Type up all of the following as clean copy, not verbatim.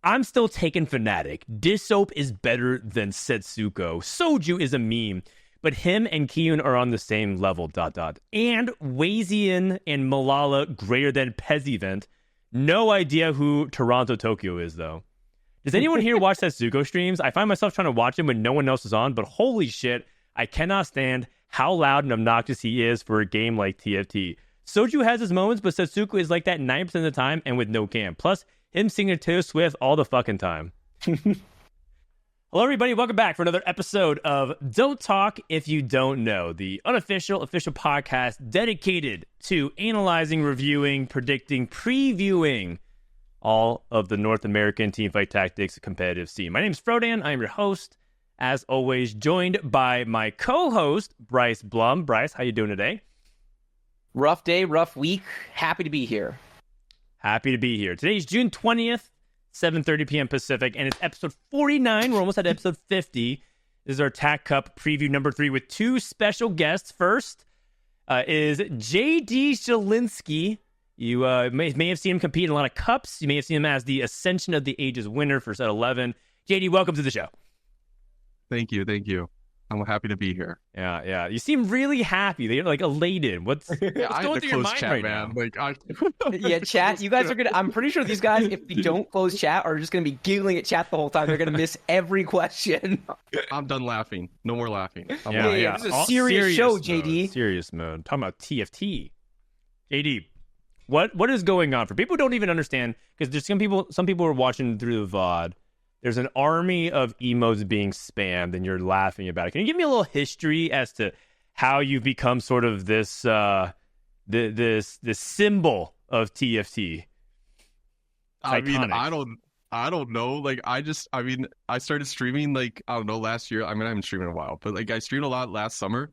I'm still taking Fnatic. Dish Soap is better than Setsuko. Soju is a meme. But him and Kiyun are on the same level, ... And Wazian and Malala greater than Pez event. No idea who Toronto Tokyo is, though. Does anyone here watch Setsuko streams? I find myself trying to watch him when no one else is on, but holy shit, I cannot stand how loud and obnoxious he is for a game like TFT. Soju has his moments, but Setsuko is like that 9% of the time and with no cam. Plus, him singing Taylor Swift all the fucking time. Hello, everybody. Welcome back for another episode of Don't Talk If You Don't Know, the official podcast dedicated to analyzing, reviewing, predicting, previewing all of the North American teamfight tactics competitive scene. My name is Frodan. I am your host, as always, joined by my co-host, Bryce Blum. Bryce, how you doing today? Rough day, rough week. Happy to be here. Happy to be here. Today's June 20th. 7:30 p.m. Pacific, and it's episode 49. We're almost at episode 50. This is our TAC Cup preview number 3 with 2 special guests. First is jdzielinski. You may have seen him compete in a lot of cups. You may have seen him as the Ascension of the Ages winner for set 11. JD, welcome to the show. Thank you. I'm happy to be here. Yeah. You seem really happy. You're like elated. What's going through your mind chat, right man. now? Yeah, chat. You guys are gonna. I'm pretty sure these guys, if we don't close chat, are just gonna be giggling at chat the whole time. They're gonna miss every question. I'm done laughing. No more laughing. Yeah. This is a serious show, mode. JD. Serious mode. Talking about TFT. JD, what is going on for people who don't even understand? Because there's some people are watching through the VOD. There's an army of emotes being spammed, and you're laughing about it. Can you give me a little history as to how you've become sort of this this symbol of TFT? I mean, I don't know. Like, I started streaming like, I don't know, last year. I mean, I haven't streamed in a while, but like I streamed a lot last summer.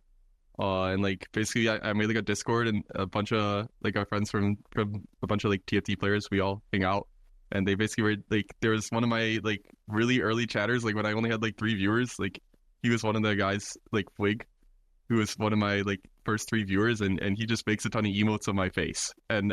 And like basically, I made like a Discord, and a bunch of like our friends from a bunch of like TFT players. We all hang out. And they basically were like, there was one of my like really early chatters, like when I only had like 3 viewers, like he was one of the guys, like Fwig, who was one of my like first 3 viewers, and he just makes a ton of emotes on my face, and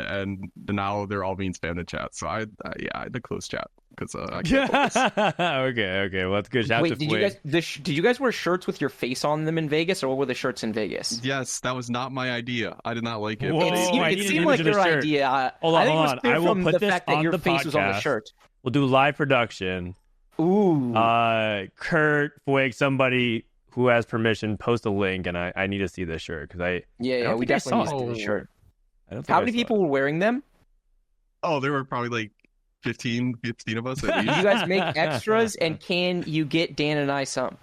now they're all being spammed in chat. So I had to close chat because I can't focus. Okay, well that's good. Shout out to Fwig. Did you guys wear shirts with your face on them in Vegas, or what were the shirts in Vegas? Yes, that was not my idea. I did not like it. Whoa, it seemed like your idea. Hold on. I will put the this fact that on your the face podcast. was on the shirt. We'll do live production. Ooh. Kurt, Fwig, somebody who has permission, post a link, and I need to see this shirt because we definitely need to see the shirt. How many people were wearing them? Oh, there were probably like 15 of us. Did you guys make extras, and can you get Dan and I some?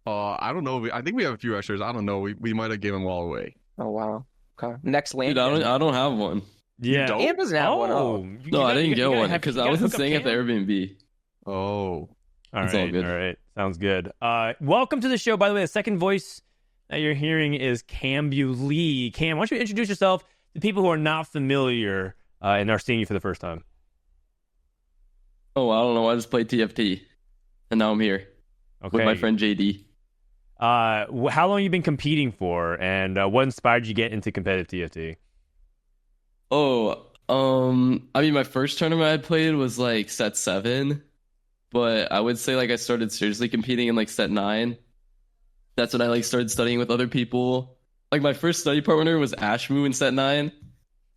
I don't know. I think we have a few extras. I don't know. We might have given them all away. Oh wow. Okay. Next land. Dude, I don't have one. Yeah. Dan doesn't have one. No, I didn't get one because I wasn't staying at the Airbnb. Oh. All it's all good. All right. Sounds good. Welcome to the show. By the way, the second voice that you're hearing is Cambulee. Cam, why don't you introduce yourself to people who are not familiar and are seeing you for the first time? Oh, I don't know. I just played TFT, and now I'm here with my friend JD. How long have you been competing for, and what inspired you to get into competitive TFT? Oh, I mean, my first tournament I played was like set 7, but I would say like I started seriously competing in like set 9. That's when I like started studying with other people. Like my first study partner was Ashmu in set 9,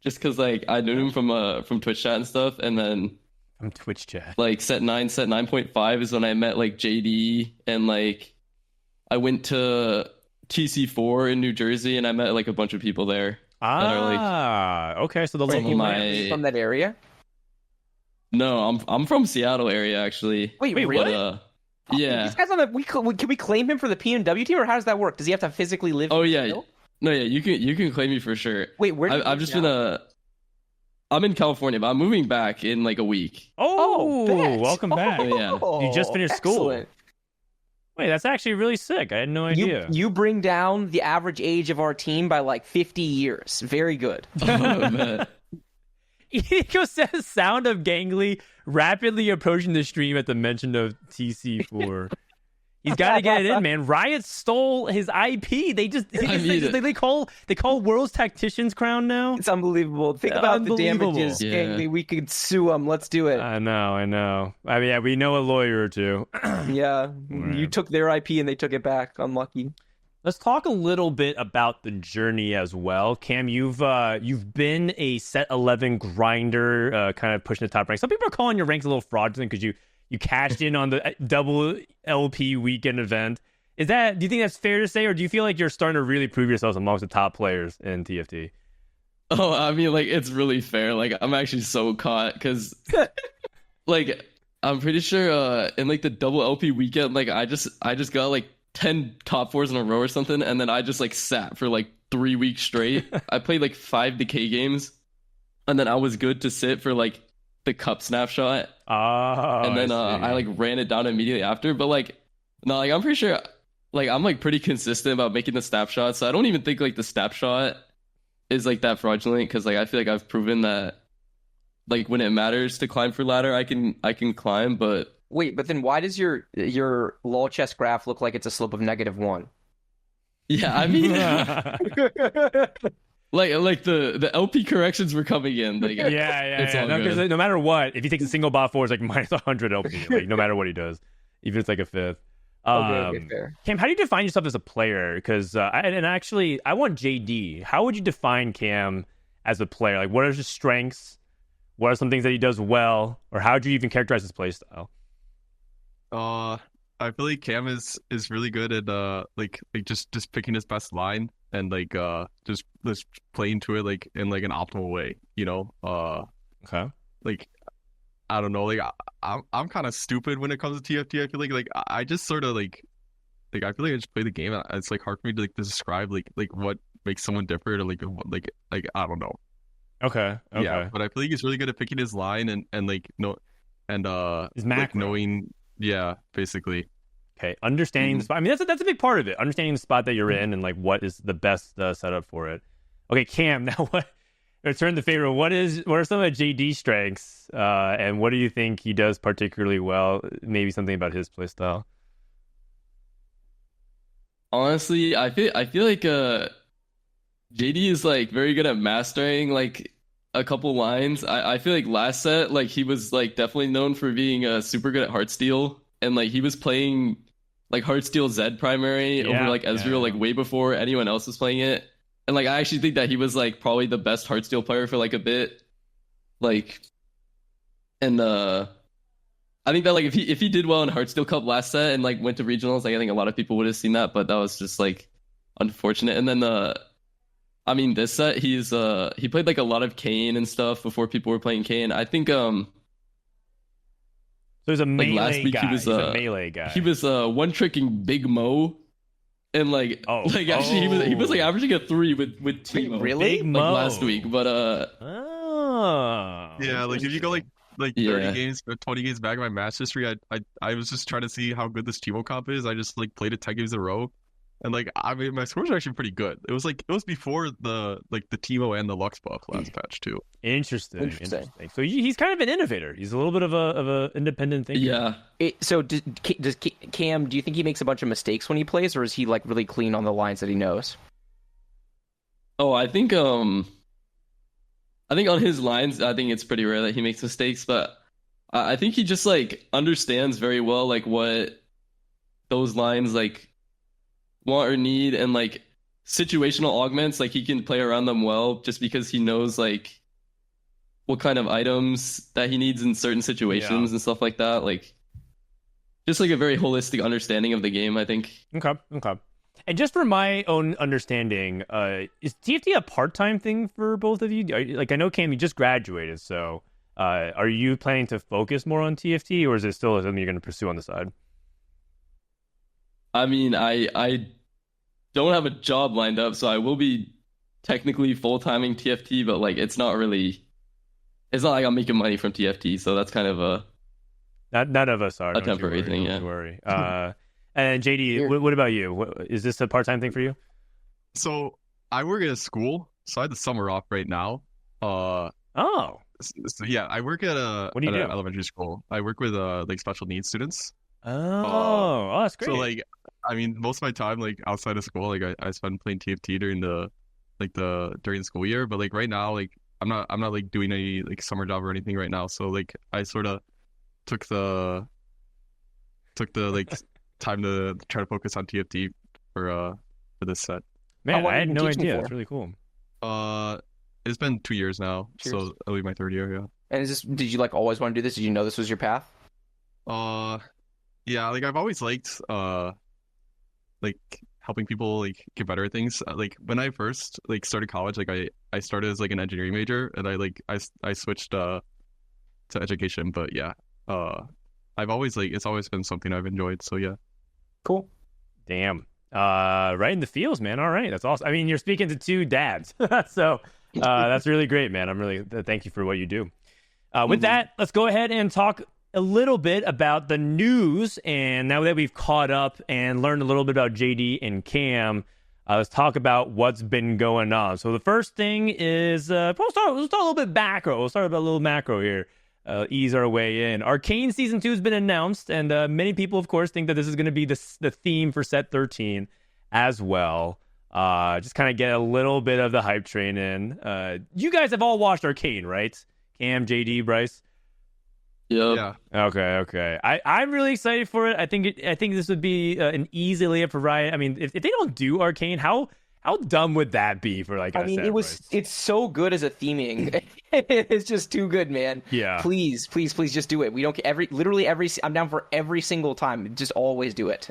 just because like I knew him from Twitch chat and stuff, and then from Twitch chat, like set 9.5 is when I met like JD, and like I went to TC4 in New Jersey, and I met like a bunch of people there. Okay. So the local from that area? No, I'm from Seattle area actually. Wait, really? Yeah. These guys can we claim him for the PNW team, or how does that work? Does he have to physically live? Oh yeah. No, yeah. You can claim me for sure. Wait, where? I've just been I'm in California, but I'm moving back in like a week. Welcome back. Yeah. You just finished school. Excellent. Wait, that's actually really sick. I had no idea. You bring down the average age of our team by like 50 years. Very good. Oh, man. Eco says sound of Gangly rapidly approaching the stream at the mention of TC4. He's got to get it in, man. Riot stole his IP. They call World's Tactician's crown now. It's unbelievable. Think about the damages. Yeah. We could sue him. Let's do it. I know. I mean, yeah, we know a lawyer or two. Yeah, you took their IP and they took it back. Unlucky. Let's talk a little bit about the journey as well. Cam, you've been a set 11 grinder, kind of pushing the top rank. Some people are calling your ranks a little fraudulent because you cashed in on the double LP weekend event. Do you think that's fair to say, or do you feel like you're starting to really prove yourselves amongst the top players in TFT? Oh, I mean, like, it's really fair. Like, I'm actually so caught because, like, I'm pretty sure in like the double LP weekend, like I just got like 10 top 4s in a row or something, and then I just like sat for like 3 weeks straight. I played like 5 decay games, and then I was good to sit for like the cup snapshot. And then I like ran it down immediately after. But like, no, like I'm pretty sure like I'm like pretty consistent about making the snapshot, so I don't even think like the snapshot is like that fraudulent, because like I feel like I've proven that like when it matters to climb for ladder, I can climb. But wait, but then why does your lol chess graph look like it's a slope of -1? Yeah, I mean, like the LP corrections were coming in. Like, yeah. No matter what, if he takes a single bot 4, it's like minus 100 LP. Like no matter what he does, even if it's like a 5th. Okay, fair. Cam, how do you define yourself as a player? Because I want JD. How would you define Cam as a player? Like, what are his strengths? What are some things that he does well? Or how would you even characterize his play style? I feel like Cam is really good at like just picking his best line and like just playing to it like in like an optimal way, you know? Okay. Like I don't know, like I'm kind of stupid when it comes to TFT. I feel like I just sort of like I feel like I just play the game. It's like hard for me to like describe like what makes someone different, or like I don't know. Okay. Yeah, but I feel like he's really good at picking his line and like his like knowing. Yeah, basically. Okay, understanding the spot. I mean, that's a big part of it. Understanding the spot that you're in and like what is the best setup for it. Okay, Cam. Now, return the favor. What are some of JD's strengths, and what do you think he does particularly well? Maybe something about his play style. Honestly, I feel like JD is like very good at mastering like a couple lines. I feel like last set, like he was like definitely known for being super good at Heartsteel, and like he was playing like Heartsteel Z primary over like Ezreal like way before anyone else was playing it. And like I actually think that he was like probably the best Heartsteel player for like a bit. Like, and I think that like if he did well in Heartsteel Cup last set and like went to regionals, like I think a lot of people would have seen that, but that was just like unfortunate. And then I mean, this set he played like a lot of Kayn and stuff before people were playing Kayn. I think so he's a melee like last week guy. He was a melee guy. He was one tricking Big Mo, and like actually he was like averaging a 3 with Teemo. Really? Big like Mo. last week, but yeah, like if you go like 30 games, 20 games back in my match history, I was just trying to see how good this Teemo comp is. I just like played it 10 games in a row. And like I mean, my scores are actually pretty good. It was before the Teemo and the Lux buff last patch too. Interesting. So he's kind of an innovator. He's a little bit of a independent thinker. Yeah. So does Cam? Do you think he makes a bunch of mistakes when he plays, or is he like really clean on the lines that he knows? Oh, I think on his lines, I think it's pretty rare that he makes mistakes, but I think he just like understands very well like what those lines like want or need, and like situational augments, like he can play around them well just because he knows like what kind of items that he needs in certain situations and stuff like that. Like just like a very holistic understanding of the game, I think. Okay. And just for my own understanding, is TFT a part-time thing for both of you? Like I know Cam, you just graduated, so are you planning to focus more on TFT, or is it still something you're going to pursue on the side? I mean, I don't have a job lined up, so I will be technically full-timing TFT, but like it's not like I'm making money from TFT, so that's kind of a none of us are a temporary thing. Don't worry. And JD, what about you? Is this a part-time thing for you? So I work at a school, so I had the summer off right now. So yeah, I work at what do you do? an elementary school. I work with like special needs students. Oh, that's great. So like, I mean, most of my time like outside of school, like I spend playing TFT during the school year. But like right now, like I'm not like doing any like summer job or anything right now. So like I sort of took the like time to try to focus on TFT for this set. Man, I had no idea. It's really cool. It's been 2 years now, so it'll be my third year. Yeah. And did you like always want to do this? Did you know this was your path? Yeah, like I've always liked like helping people like get better at things. Like when I first like started college, like I started as like an engineering major, and I switched to education. But yeah, I've always like it's always been something I've enjoyed. So yeah. Cool. Damn. Right in the feels, man. All right, that's awesome. I mean, you're speaking to two dads, so that's really great, man. I'm really thank you for what you do. With that, let's go ahead and talk a little bit about the news. And now that we've caught up and learned a little bit about JD and Cam, let's talk about what's been going on. So the first thing is, we'll start a little bit macro. We'll start about a little macro here. Ease our way in. Arcane Season 2 has been announced, and many people, of course, think that this is going to be the theme for Set 13 as well. Just kind of get a little bit of the hype train in. You guys have all watched Arcane, right? Cam, JD, Bryce? Yep. Yeah. Okay. I'm really excited for it. I think this would be an easy layup for Riot. I mean, if they don't do Arcane, how dumb would that be for like? It's so good as a theming. It's just too good, man. Yeah. Please just do it. We don't literally every. I'm down for every single time. Just always do it.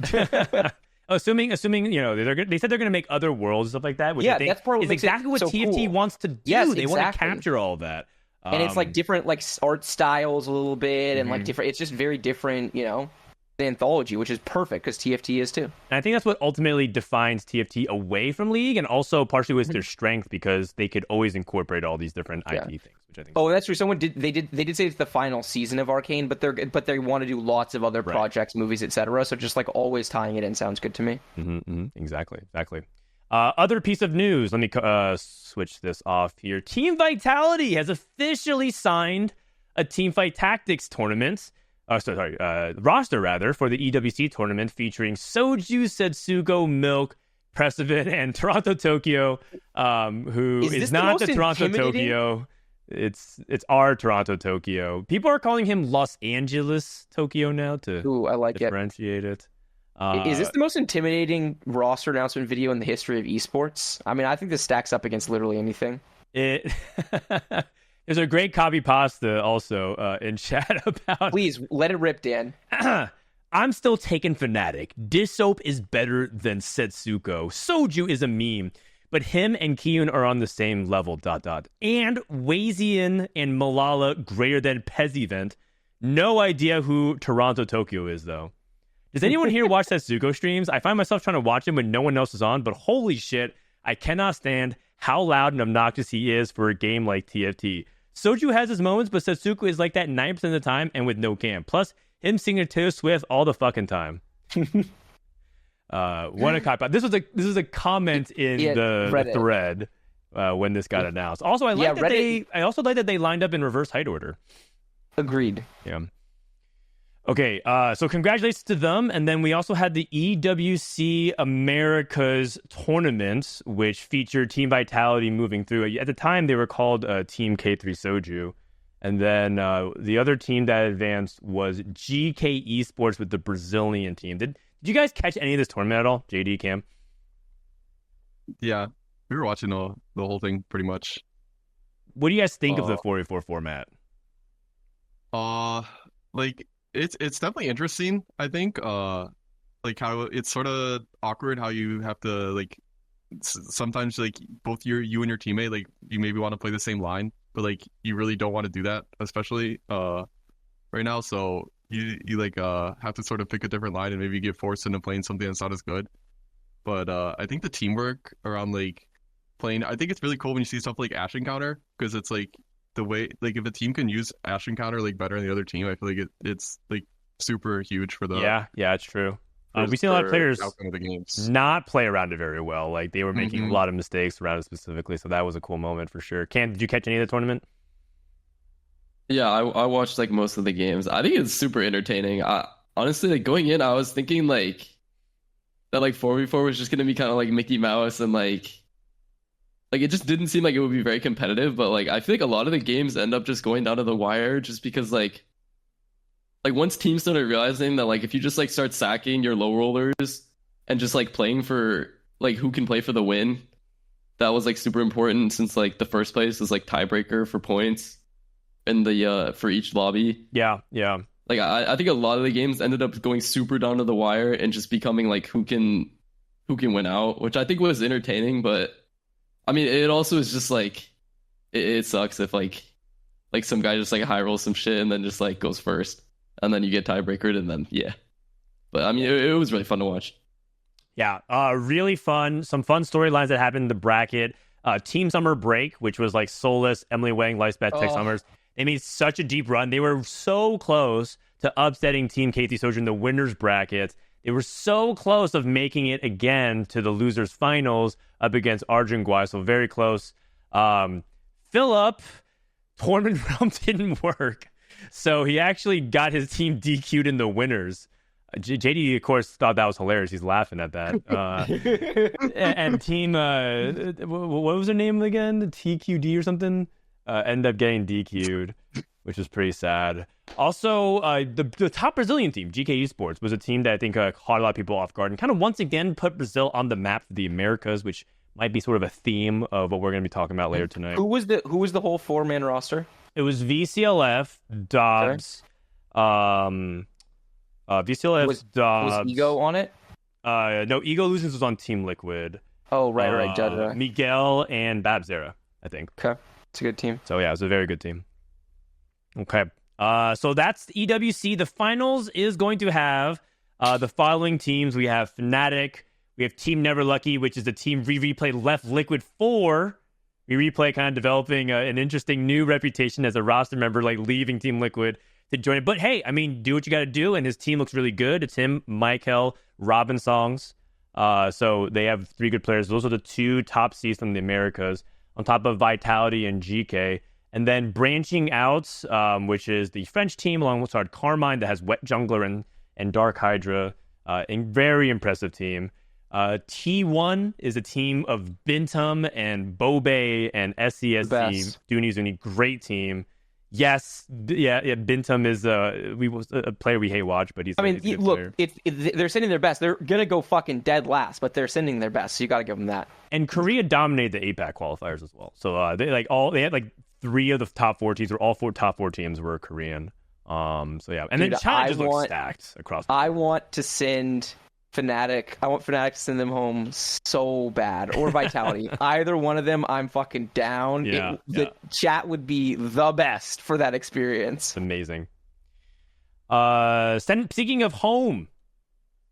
Assuming you know they said they're going to make other worlds and stuff like that. Which I think is exactly what TFT wants to do. Yes, they want to capture all of that. And it's like different like art styles a little bit, and like different. It's just very different, you know. The anthology, which is perfect because TFT is too. And I think that's what ultimately defines TFT away from League, and also partially was their strength because they could always incorporate all these different IP things, which I think. Oh, that's true. They did say it's the final season of Arcane, but they want to do lots of other projects, movies, etc. So just like always tying it in sounds good to me. Exactly. Other piece of news. Let me switch this off here. Team Vitality has officially signed a Teamfight Tactics tournament. Roster rather, for the EWC tournament featuring Soju, Setsuko, Milk, Precipice, and Toronto Tokyo, who is not the Toronto Tokyo. It's our Toronto Tokyo. People are calling him Los Angeles Tokyo now to I like differentiate it. Is this the most intimidating roster announcement video in the history of esports? I mean, I think this stacks up against literally anything. There's a great copy pasta also in chat about. Please let it rip, Dan. I'm still taking Fnatic. Dissoap is better than Setsuko. Soju is a meme, but him and Kiyun are on the same level. ... And Wazian and Malala greater than Pezivent. No idea who Toronto Tokyo is though. Does anyone here watch Setsuko streams? I find myself trying to watch him when no one else is on, but holy shit, I cannot stand how loud and obnoxious he is for a game like TFT. Soju has his moments, but Setsuko is like that 9% of the time and with no cam. Plus, him singing Taylor Swift all the fucking time. What a cop out. This was a comment in the thread when this got announced. Also, I also like that they lined up in reverse height order. Agreed. Yeah. Okay, so congratulations to them. And then we also had the EWC Americas tournament, which featured Team Vitality moving through. At the time, they were called Team K3 Soju. And then the other team that advanced was GK Esports with the Brazilian team. Did you guys catch any of this tournament at all, JD, Cam? Yeah, we were watching the whole thing pretty much. What do you guys think of the 4v4 format? Like... It's definitely interesting, I think. Like how it's sort of awkward how you have to like sometimes like both you and your teammate, like you maybe want to play the same line, but like you really don't want to do that, especially right now. So you like have to sort of pick a different line and maybe get forced into playing something that's not as good. But I think the teamwork around like playing, I think it's really cool when you see stuff like Ash Encounter, because it's like the way, like if a team can use Ash Encounter like better than the other team, I feel like it's like super huge for the yeah it's true. We see a lot of players the not play around it very well. Like they were making a lot of mistakes around it specifically, so that was a cool moment for sure. Cam, did you catch any of the tournament? Yeah, I watched like most of the games. I think it's super entertaining. honestly, like going in, I was thinking like that like 4v4 was just gonna be kind of like Mickey Mouse and like it just didn't seem like it would be very competitive. But like I feel like a lot of the games end up just going down to the wire just because like once teams started realizing that like if you just like start sacking your low rollers and just like playing for like who can play for the win, that was like super important since like the first place is like tiebreaker for points in the for each lobby. Yeah. Like I think a lot of the games ended up going super down to the wire and just becoming like who can win out, which I think was entertaining. But I mean, it also is just like it sucks if like some guy just like high rolls some shit and then just like goes first and then you get tiebreakered and then yeah. But I mean, it was really fun to watch. Yeah, really fun. Some fun storylines that happened in the bracket. Team Summer Break, which was like Solus, Emily Wang, Lifespat, Tech Summers. They made such a deep run. They were so close to upsetting Team Kathy Soldier in the winners bracket. They were so close of making it again to the losers finals up against Arjun Guai. So very close. Philip, Tournament Realm didn't work. So he actually got his team DQ'd in the winners. JD, of course, thought that was hilarious. He's laughing at that. And team, what was their name again? TQD or something? Ended up getting DQ'd, which was pretty sad. Also, the top Brazilian team, GK Esports, was a team that I think caught a lot of people off guard and kind of once again put Brazil on the map for the Americas, which might be sort of a theme of what we're going to be talking about later tonight. Who was the whole 4-man roster? It was VCLF, Dobbs, VCLF, Dobbs. Was Ego on it? No, Ego Illusions was on Team Liquid. Oh, right. Miguel and Babzera, I think. Okay. It's a good team. So, yeah, it was a very good team. Okay. So that's EWC. The finals is going to have the following teams. We have Fnatic. We have Team Never Lucky, which is the team Replay left Liquid for. Replay kind of developing an interesting new reputation as a roster member, like leaving Team Liquid to join it. But hey, I mean, do what you got to do, and his team looks really good. It's him, Michael, Robin Songs. So they have 3 good players. Those are the 2 top seeds from the Americas, on top of Vitality and GK. And then branching out, which is the French team alongside Carmine that has Wet Jungler and Dark Hydra. A very impressive team. T1 is a team of Bintum and Bobe and SESC. Dooney Zuni, great team. Yes, Bintum is a player we hate watch, but he's. I mean, look, if they're sending their best, they're gonna go fucking dead last, but they're sending their best, so you got to give them that. And Korea dominated the APAC qualifiers as well, so they had like 3 of the top 4 teams, or all 4 top 4 teams were Korean. So yeah, and then China just looks stacked across. I want to send Fnatic. I want Fnatic to send them home so bad, or Vitality. Either one of them, I'm fucking down. Yeah, the chat would be the best for that experience. It's amazing. Speaking of home,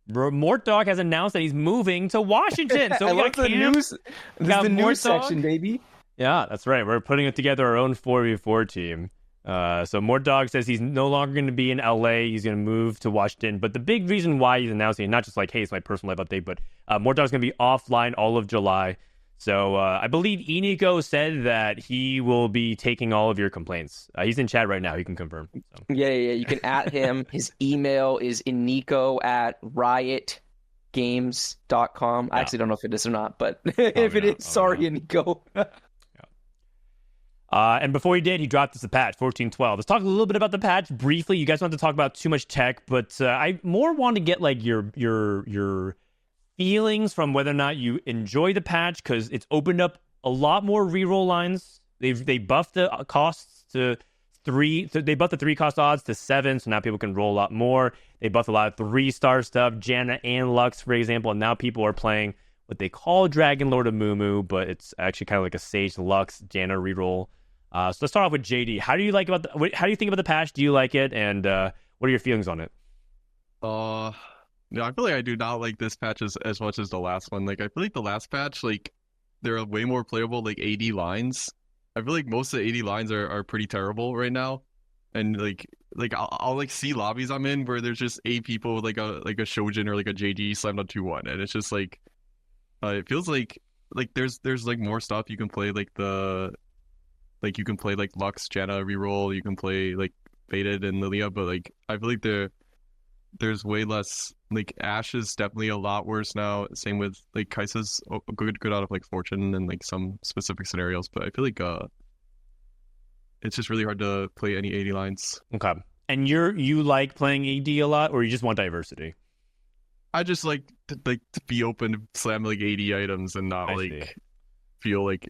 Mortdog has announced that he's moving to Washington. So we got the news. This is the news section, baby. Yeah, that's right. We're putting together our own 4v4 team. So Mortdog says he's no longer going to be in LA. He's going to move to Washington. But the big reason why he's announcing it, not just like, hey, it's my personal life update, but Mortdog's going to be offline all of July. So I believe Inigo said that he will be taking all of your complaints. He's in chat right now. He can confirm. So. Yeah. You can at him. His email is inigo@riotgames.com. Yeah. I actually don't know if it is or not, but if it is, sorry, Inigo. And before he did, he dropped us a patch, 14.12. Let's talk a little bit about the patch briefly. You guys don't have to talk about too much tech, but I more want to get like your feelings from whether or not you enjoy the patch, because it's opened up a lot more reroll lines. They buffed the costs to 3. So they buffed the 3 cost odds to 7, so now people can roll a lot more. They buffed a lot of 3-star stuff, Janna and Lux, for example, and now people are playing what they call Dragon Lord of Mumu, but it's actually kind of like a Sage Lux Janna reroll. So let's start off with JD. How do you think about the patch? Do you like it? And what are your feelings on it? No, I feel like I do not like this patch as much as the last one. Like, I feel like the last patch, like, there are way more playable, like, AD lines. I feel like most of the AD lines are pretty terrible right now. And, like I'll like, see lobbies I'm in where there's just 8 people with, like a Shojin or, like, a JD slammed on 2-1. And it's just, like, it feels like there's, like, more stuff you can play, like, you can play, like, Lux, Janna reroll, you can play, like, Faded and Lilia, but, like, I feel like there's way less. Like Ash is definitely a lot worse now. Same with like Kai'Sa's good out of like Fortune and like some specific scenarios, but I feel like it's just really hard to play any AD lines. Okay. And you like playing AD a lot, or you just want diversity? I just like to be open to slam like 80 items and not feel like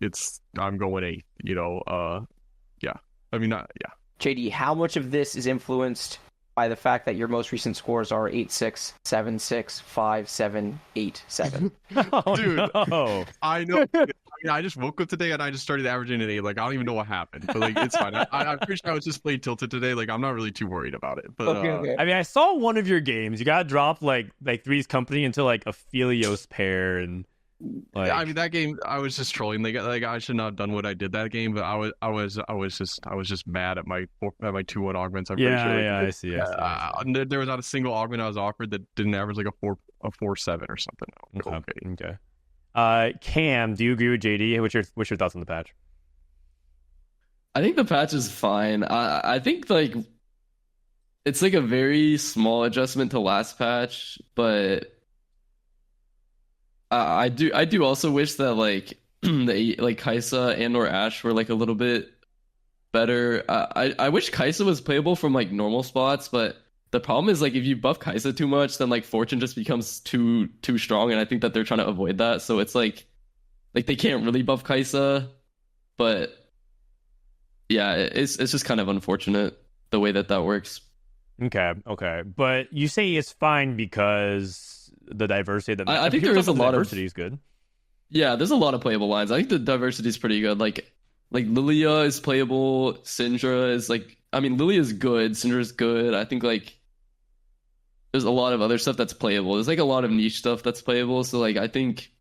I'm going 8, you know. Yeah. I mean, not yeah. JD, how much of this is influenced by the fact that your most recent scores are 8-6, 7-6, 5-7, 8-7? Dude, no. I know. I just woke up today and I just started averaging an 8. Like, I don't even know what happened, but like, it's fine. I'm pretty sure I was just playing tilted today. Like, I'm not really too worried about it. But okay. I mean, I saw one of your games. You got dropped like Three's Company into like a Philios pair, and like, I mean, that game I was just trolling. Like I should not have done what I did that game, but I was just mad at my 2-1 augments. I'm pretty sure. Yeah, I see. There was not a single augment I was offered that didn't average like a 4-7 or something. Okay. Cam, do you agree with JD? What's your thoughts on the patch? I think the patch is fine. I think like it's like a very small adjustment to last patch, but I do also wish that like like Kai'Sa and or Ashe were like a little bit better. I wish Kai'Sa was playable from like normal spots, but the problem is like if you buff Kai'Sa too much, then like Fortune just becomes too strong, and I think that they're trying to avoid that. So it's like they can't really buff Kai'Sa, but yeah, it's just kind of unfortunate the way that works. Okay, but you say it's fine because the diversity that I think there is a lot of diversity is good. Yeah, there's a lot of playable lines. I think the diversity is pretty good. Like Lilia is playable, Syndra is like, I mean, Lilia is good, Syndra is good. I think like there's a lot of other stuff that's playable. There's like a lot of niche stuff that's playable. So like I think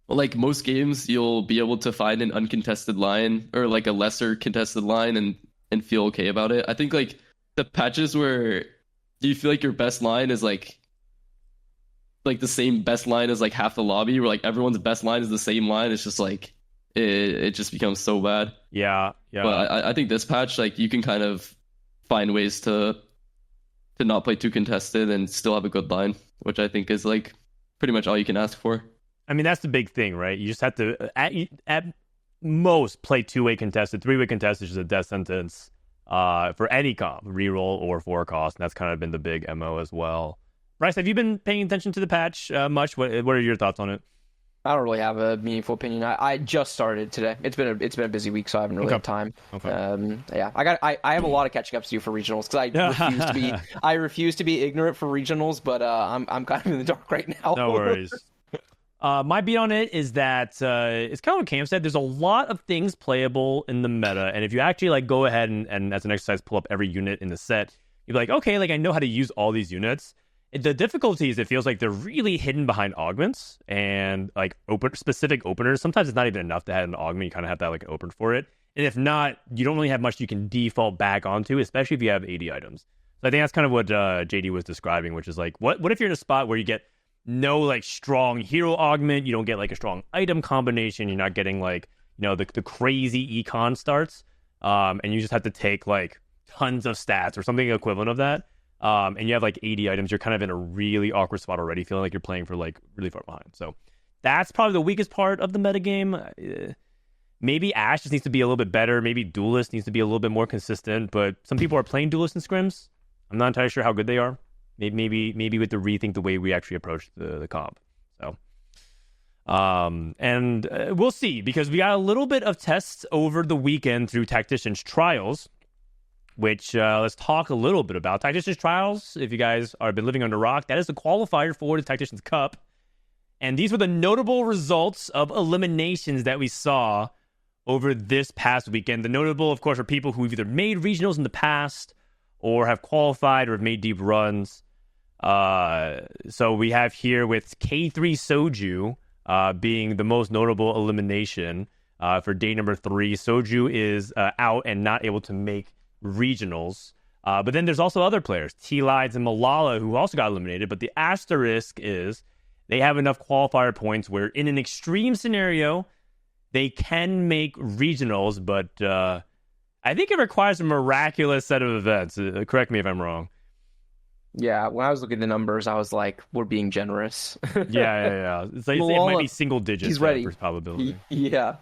like most games you'll be able to find an uncontested line or like a lesser contested line and feel okay about it. I think like the patches where you feel like your best line is like the same best line as like half the lobby, where like everyone's best line is the same line. It's just like it just becomes so bad. Yeah. But I think this patch, like you can kind of find ways to not play too contested and still have a good line, which I think is like pretty much all you can ask for. I mean, that's the big thing, right? You just have to at most play 2-way contested. 3-way contested is a death sentence for any comp, reroll or forecast, and that's kind of been the big MO as well. Bryce, have you been paying attention to the patch much? What are your thoughts on it? I don't really have a meaningful opinion. I just started today. It's been a busy week, so I haven't really had time. Okay. Yeah, I have a lot of catching up to do for regionals because I refuse to be ignorant for regionals, but I'm kind of in the dark right now. No worries. My beat on it is that it's kind of what Cam said. There's a lot of things playable in the meta, and if you actually like go ahead and as an exercise pull up every unit in the set, you're like, okay, like I know how to use all these units. The difficulty is it feels like they're really hidden behind augments and like specific openers. Sometimes it's not even enough to have an augment. You kind of have to have like an open for it. And if not, you don't really have much you can default back onto, especially if you have 80 items. So I think that's kind of what JD was describing, which is like, what if you're in a spot where you get no like strong hero augment, you don't get like a strong item combination, you're not getting like, you know, the crazy econ starts, and you just have to take like tons of stats or something equivalent of that. And you have like 80 items, you're kind of in a really awkward spot already, feeling like you're playing for like really far behind. So that's probably the weakest part of the metagame. Maybe Ashe just needs to be a little bit better. Maybe Duelist needs to be a little bit more consistent. But some people are playing Duelist in scrims. I'm not entirely sure how good they are. Maybe we have to rethink the way we actually approach the comp. So, and we'll see, because we got a little bit of tests over the weekend through Tactician's Trials, which let's talk a little bit about. Tactician's Trials, if you guys have been living under a rock, that is the qualifier for the Tactician's Cup. And these were the notable results of eliminations that we saw over this past weekend. The notable, of course, are people who've either made regionals in the past or have qualified or have made deep runs. So we have here with K3 Soju being the most notable elimination for day number 3. Soju is out and not able to make regionals. But then there's also other players, T-Lides and Malala, who also got eliminated. But the asterisk is they have enough qualifier points where in an extreme scenario, they can make regionals. But I think it requires a miraculous set of events. Correct me if I'm wrong. Yeah, when I was looking at the numbers, I was like, we're being generous. Yeah. It's like, it might be single digits. He's ready. For probability. Yeah.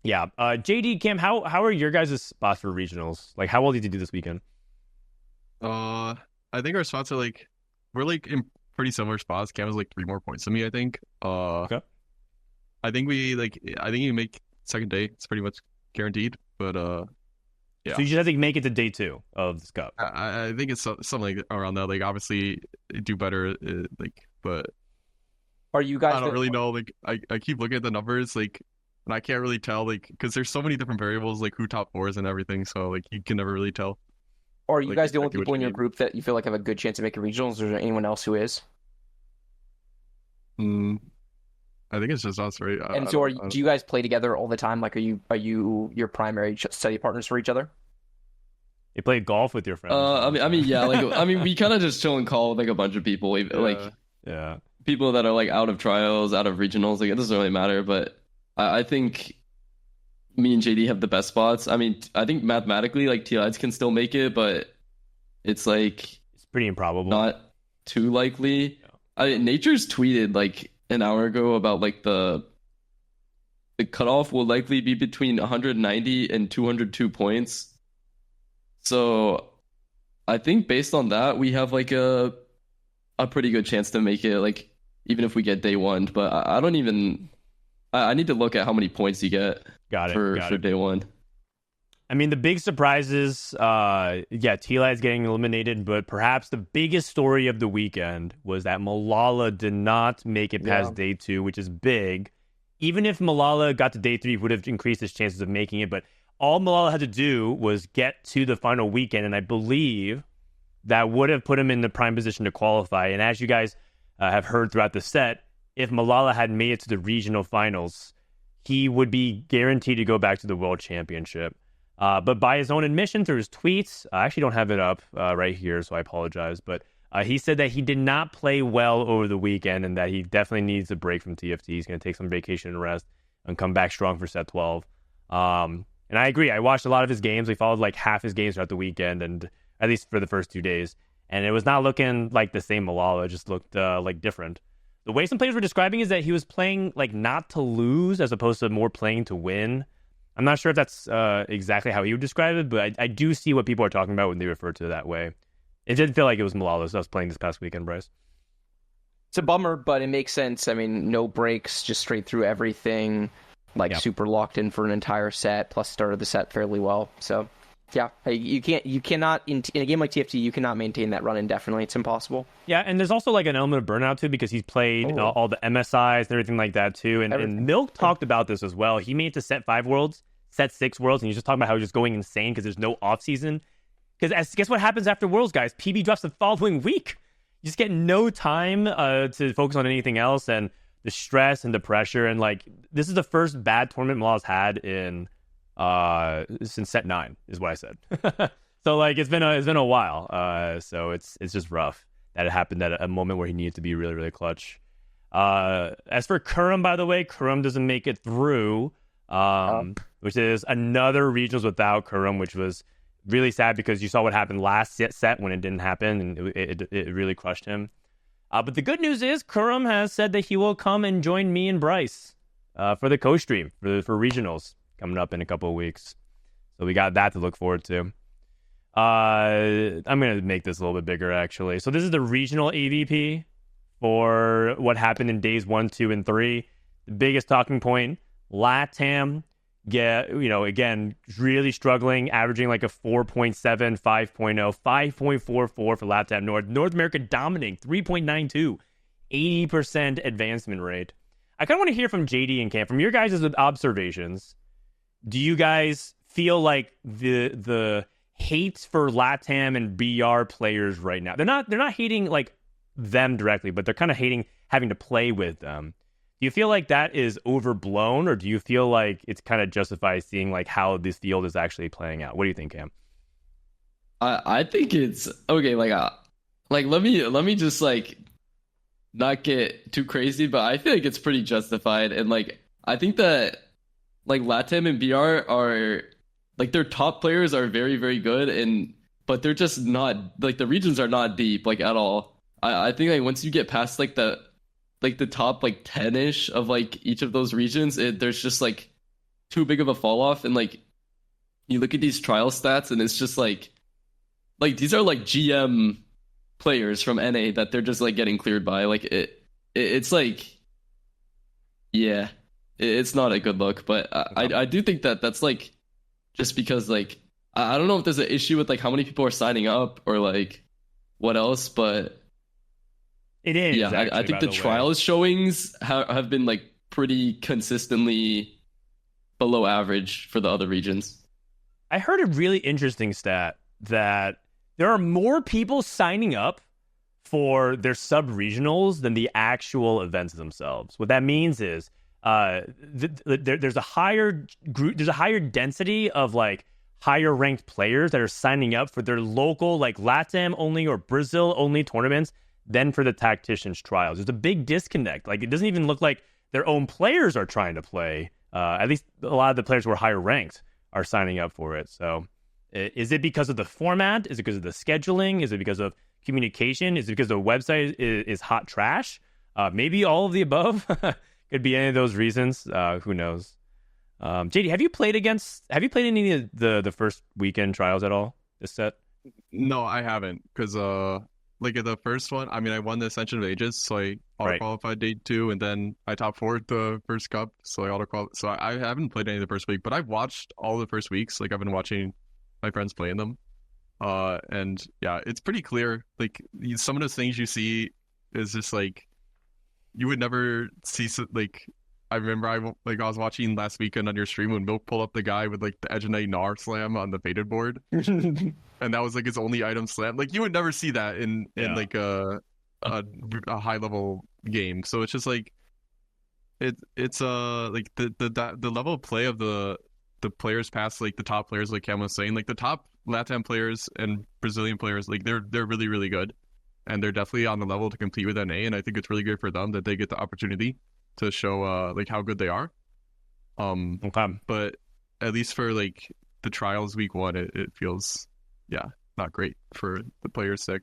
Yeah. JD, Cam, how are your guys' spots for regionals? Like, how well did you do this weekend? I think our spots are like, we're like in pretty similar spots. Cam has like 3 more points than me, I think. Okay. I think you make second day. It's pretty much guaranteed. But yeah. So you just have to make it to day 2 of this cup. I think it's something like around that. Like, obviously, do better. But are you guys? I don't really know. Like, I keep looking at the numbers, like, and I can't really tell, like, because there's so many different variables, like who top 4s and everything. So like, you can never really tell. Or are you like, guys the only exactly people what in you your need. group that you feel like have a good chance of making regionals? Or is there anyone else who is? I think it's just us, right? And so, do you guys play together all the time? Like, are you your primary study partners for each other? You play golf with your friends. I mean, yeah, like, I mean, we kind of just chill and call with like a bunch of people, like, yeah, people that are like out of trials, out of regionals. Like, it doesn't really matter. But I think me and JD have the best spots. I mean, I think mathematically, like, TLIs can still make it, but it's like it's pretty improbable, not too likely. Yeah. Nature's tweeted like an hour ago about like the cutoff will likely be between 190 and 202 points. So I think based on that, we have like a pretty good chance to make it, like, even if we get day 1. But I don't even. I need to look at how many points you get. For day 1. I mean, the big surprises, TLI is getting eliminated, but perhaps the biggest story of the weekend was that Malala did not make it past day 2, which is big. Even if Malala got to day 3, it would have increased his chances of making it, but all Malala had to do was get to the final weekend, and I believe that would have put him in the prime position to qualify. And as you guys have heard throughout the set, if Malala had made it to the regional finals, he would be guaranteed to go back to the World Championship. But by his own admission through his tweets, I actually don't have it up right here, so I apologize. But he said that he did not play well over the weekend and that he definitely needs a break from TFT. He's going to take some vacation and rest and come back strong for set 12. And I agree. I watched a lot of his games. We followed like half his games throughout the weekend, and at least for the first 2 days. And it was not looking like the same Malala. It just looked like different. The way some players were describing is that he was playing like not to lose as opposed to more playing to win. I'm not sure if that's exactly how he would describe it, but I do see what people are talking about when they refer to it that way. It didn't feel like it was Malala that was playing this past weekend, Bryce. It's a bummer, but it makes sense. I mean, no breaks, just straight through everything, super locked in for an entire set, plus started the set fairly well. So, yeah, you cannot, in a game like TFT, you cannot maintain that run indefinitely. It's impossible. Yeah, and there's also like an element of burnout too, because he's played all the MSIs and everything like that too. And Milk talked about this as well. He made it to set 5 worlds, set 6 worlds, and he's just talking about how he's just going insane because there's no off season. Because guess what happens after Worlds, guys? PB drops the following week. You just get no time to focus on anything else, and the stress and the pressure. And like, this is the first bad tournament Malala's had in since set 9, is what I said. So like, it's been a while. So it's just rough that it happened at a moment where he needed to be really, really clutch. As for Kurum, by the way, Kurum doesn't make it through, which is another regionals without Kurum, which was really sad because you saw what happened last set when it didn't happen, and it really crushed him. But the good news is Kurum has said that he will come and join me and Bryce for the co-stream for regionals coming up in a couple of weeks. So we got that to look forward to. I'm going to make this a little bit bigger, actually. So this is the regional AVP for what happened in days 1, 2, and 3. The biggest talking point, LATAM, again, really struggling, averaging like a 4.7, 5.0, 5.44 for LATAM North. North America dominating, 3.92, 80% advancement rate. I kind of want to hear from JD and Cam, from your guys' observations. Do you guys feel like the hate for LATAM and BR players right now? They're not hating like them directly, but they're kind of hating having to play with them. Do you feel like that is overblown, or do you feel like it's kind of justified seeing like how this field is actually playing out? What do you think, Cam? I think it's okay. Like let me just like not get too crazy, but I feel like it's pretty justified. And like, I think that like LATAM and BR are like, their top players are very, very good, and but they're just not like the regions are not deep like at all. I think like once you get past like the top like 10-ish of like each of those regions, there's just like too big of a fall off. And like you look at these trial stats and it's just like these are like GM players from NA that they're just like getting cleared by. Like it's like, yeah, it's not a good look. But I do think that's like just because like I don't know if there's an issue with like how many people are signing up or like what else, but it is. Yeah, actually, I think the trials showings have been like pretty consistently below average for the other regions. I heard a really interesting stat that there are more people signing up for their sub-regionals than the actual events themselves. What that means is there's a higher density of like higher ranked players that are signing up for their local like LATAM only or Brazil only tournaments than for the Tacticians trials. There's a big disconnect. Like it doesn't even look like their own players are trying to play. At least a lot of the players who are higher ranked are signing up for it. So is it because of the format? Is it because of the scheduling? Is it because of communication? Is it because the website is hot trash? Maybe all of the above. Could be any of those reasons. Who knows? JD, have you played any of the first weekend trials at all this set? No, I haven't, because like at the first one, I mean, I won the Ascension of Ages, so I auto-qualified day 2, and then I top 4'd the first cup, so I auto-qualified. So I haven't played any of the first week, but I've watched all the first weeks. Like I've been watching my friends playing them, and yeah, it's pretty clear. Like some of those things you see is just like you would never see. Like I remember I was watching last weekend on your stream when Milk pulled up the guy with like the Edge of Night Gnar slam on the faded board. And that was like his only item slam. Like you would never see that in like a high level game. So it's just like it's like the level of play of the players past like the top players, like Cam was saying, like the top LATAM players and Brazilian players, like they're really, really good, and they're definitely on the level to compete with NA. And I think it's really good for them that they get the opportunity to show like how good they are. Okay. But at least for like the trials week 1, it feels not great for the players' sake.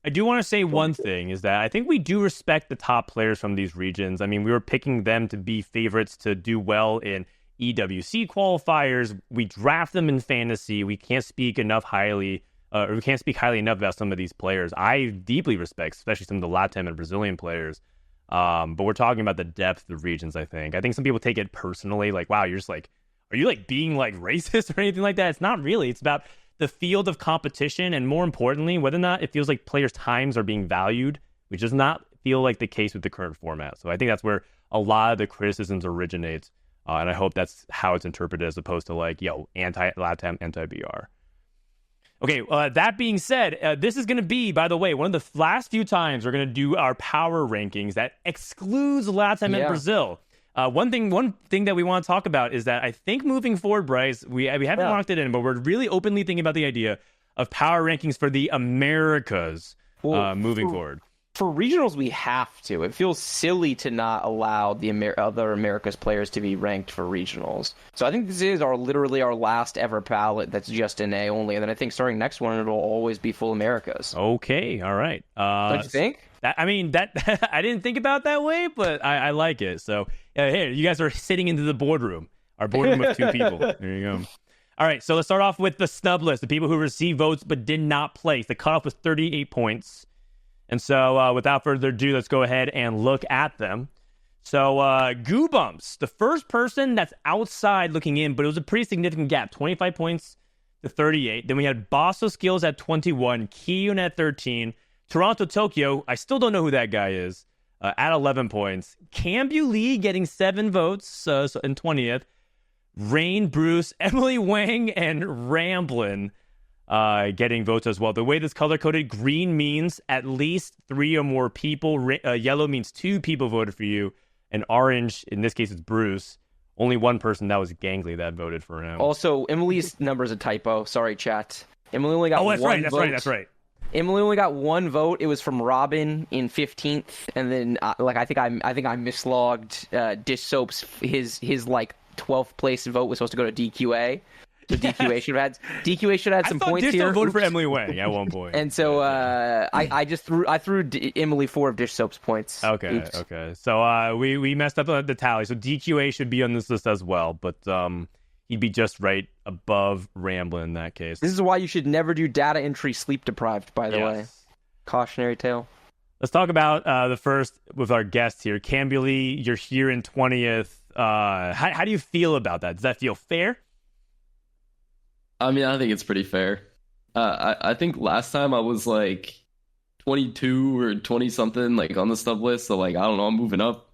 I do want to say one thing is that I think we do respect the top players from these regions. I mean, we were picking them to be favorites to do well in EWC qualifiers. We draft them in fantasy. We can't speak highly enough about some of these players. I deeply respect, especially some of the LATAM and Brazilian players. But we're talking about the depth of regions, I think. I think some people take it personally, like, wow, you're just like, are you like being like racist or anything like that? It's not really. It's about the field of competition, and more importantly, whether or not it feels like players' times are being valued, which does not feel like the case with the current format. So I think that's where a lot of the criticisms originate, and I hope that's how it's interpreted as opposed to like, anti-LATAM, anti-BR. Okay, that being said, this is going to be, by the way, one of the last few times we're going to do our power rankings that excludes LATAM and Brazil. One thing that we want to talk about is that I think moving forward, Bryce, we haven't locked it in, but we're really openly thinking about the idea of power rankings for the Americas moving forward. For regionals, we have to. It feels silly to not allow the other Americas players to be ranked for regionals. So I think this is literally our last ever ballot that's just NA only. And then I think starting next one, it'll always be full Americas. Okay, all right. Don't you think? I didn't think about that way, but I like it. So here, you guys are sitting into the boardroom. Our boardroom of 2 people. There you go. All right, so let's start off with the snub list, the people who received votes but did not place. The cutoff was 38 points. And so without further ado, let's go ahead and look at them. So Goobumps, the first person that's outside looking in, but it was a pretty significant gap, 25 points to 38. Then we had Bosso Skills at 21, Kiyun at 13, Toronto Tokyo, I still don't know who that guy is, at 11 points. Cambulee getting 7 votes in 20th. Rain, Bruce, Emily Wang, and Ramblin' getting votes as well. The way this color-coded, green means at least 3 or more people. Yellow means 2 people voted for you. And orange, in this case, it's Bruce. Only one person, that was Gangly, that voted for him. Also, Emily's number is a typo. Sorry, chat. Emily only got one vote. That's right. Emily only got 1 vote. It was from Robin in 15th, and then I think I mislogged Dish Soap's his like 12th place vote was supposed to go to DQA. So DQA should have had some points here. I voted for Emily Wang at one point. And so I threw Emily 4 of Dish Soap's points. Okay. Oops. Okay. So we messed up the tally. So DQA should be on this list as well, but he'd be just right above Ramblin' in that case. This is why you should never do data entry sleep deprived, by the way. Cautionary tale. Let's talk about the first with our guest here. Cambulee, you're here in 20th. How do you feel about that? Does that feel fair? I mean, I think it's pretty fair. I think last time I was like 22 or 20 something, like on the Snubbed List. So like, I don't know, I'm moving up.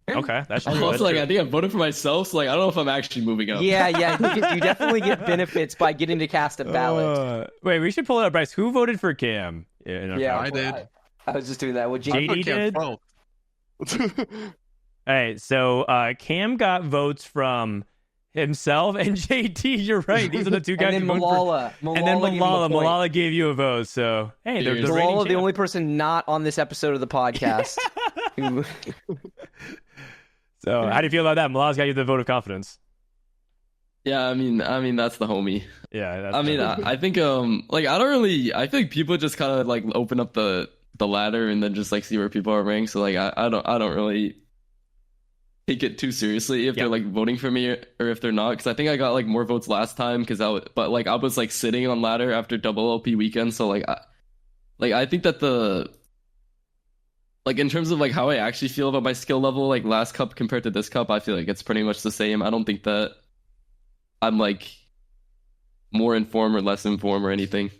Okay, that's true. Also, like, I think I voted for myself, so like, I don't know if I'm actually moving up. Yeah, you definitely get benefits by getting to cast a ballot. Wait, we should pull it up, Bryce. Who voted for Cam? I did. I was just doing that. Well, JD did. Hey, so Cam got votes from himself and JT. You're right. These are the two guys. And then Malala. Malala gave you a vote. So hey, they're Malala, the only person not on this episode of the podcast. So how do you feel about that? Malala's got you the vote of confidence. Yeah, I mean that's the homie. Yeah, I think like I feel like people just kind of like open up the ladder and then just like see where people are ranked. So like I don't really take it too seriously if they're like voting for me or if they're not, because I think I got like more votes last time but I was like sitting on ladder after double LP weekend. So like I think that like in terms of like how I actually feel about my skill level, like last cup compared to this cup, I feel like it's pretty much the same. I don't think that I'm like more informed or less informed or anything.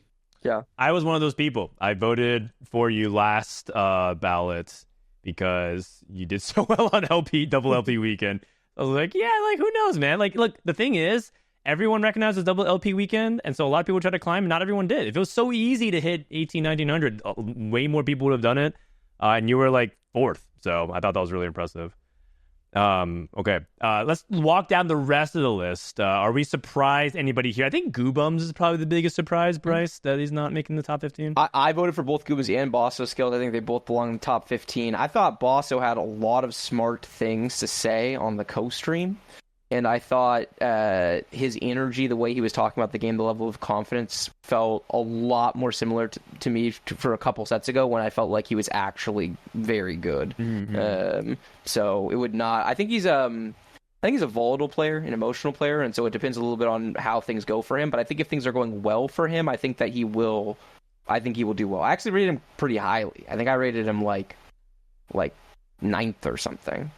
Yeah, I was one of those people. I voted for you last ballot because you did so well on double LP weekend. I was like, yeah, like who knows, man? Like, look, the thing is, everyone recognizes double LP weekend, and so a lot of people try to climb, and not everyone did. If it was so easy to hit 1900, way more people would have done it, and you were like 4th. So I thought that was really impressive. Okay, let's walk down the rest of the list. Are we surprised anybody here? I think Goobums is probably the biggest surprise, Bryce, that he's not making the top 15. I voted for both Goobums and Bosso skills. I think they both belong in the top 15. I thought Bosso had a lot of smart things to say on the co-stream, and I thought his energy, the way he was talking about the game, the level of confidence felt a lot more similar to me for a couple sets ago when I felt like he was actually very good. Mm-hmm. So it would not. I think he's a volatile player, an emotional player, and so it depends a little bit on how things go for him. But I think if things are going well for him, I think he will do well. I actually rated him pretty highly. I think I rated him like 9th or something.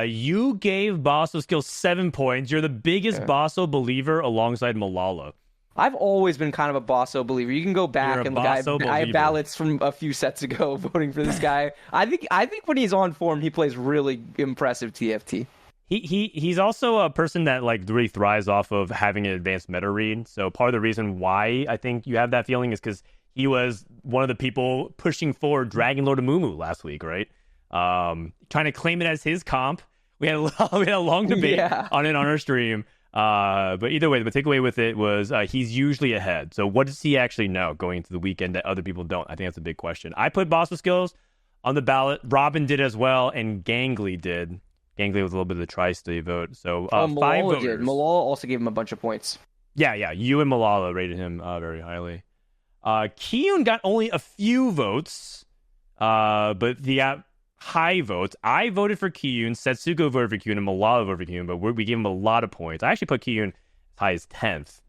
You gave Bosso skills 7 points. You're the biggest Bosso believer alongside Malala. I've always been kind of a Bosso believer. You can go back and look. I have ballots from a few sets ago voting for this guy. I think when he's on form, he plays really impressive TFT. He's also a person that like really thrives off of having an advanced meta read. So part of the reason why I think you have that feeling is because he was one of the people pushing for Dragon Lord Amumu last week, right? Trying to claim it as his comp. We had a long debate on it on our stream. But either way, the takeaway with it was he's usually ahead. So what does he actually know going into the weekend that other people don't? I think that's a big question. I put Bosso skills on the ballot. Robin did as well, and Gangly did. Gangly was a little bit of the tri-state vote. So 5 voters. Malala also gave him a bunch of points. Yeah. You and Malala rated him very highly. Kiyun got only a few votes, but the high votes. I voted for Kiyun, Setsuko voted for Kiyun, and Malala voted for Kiyun, but we gave him a lot of points. I actually put Kiyun as high as 10th,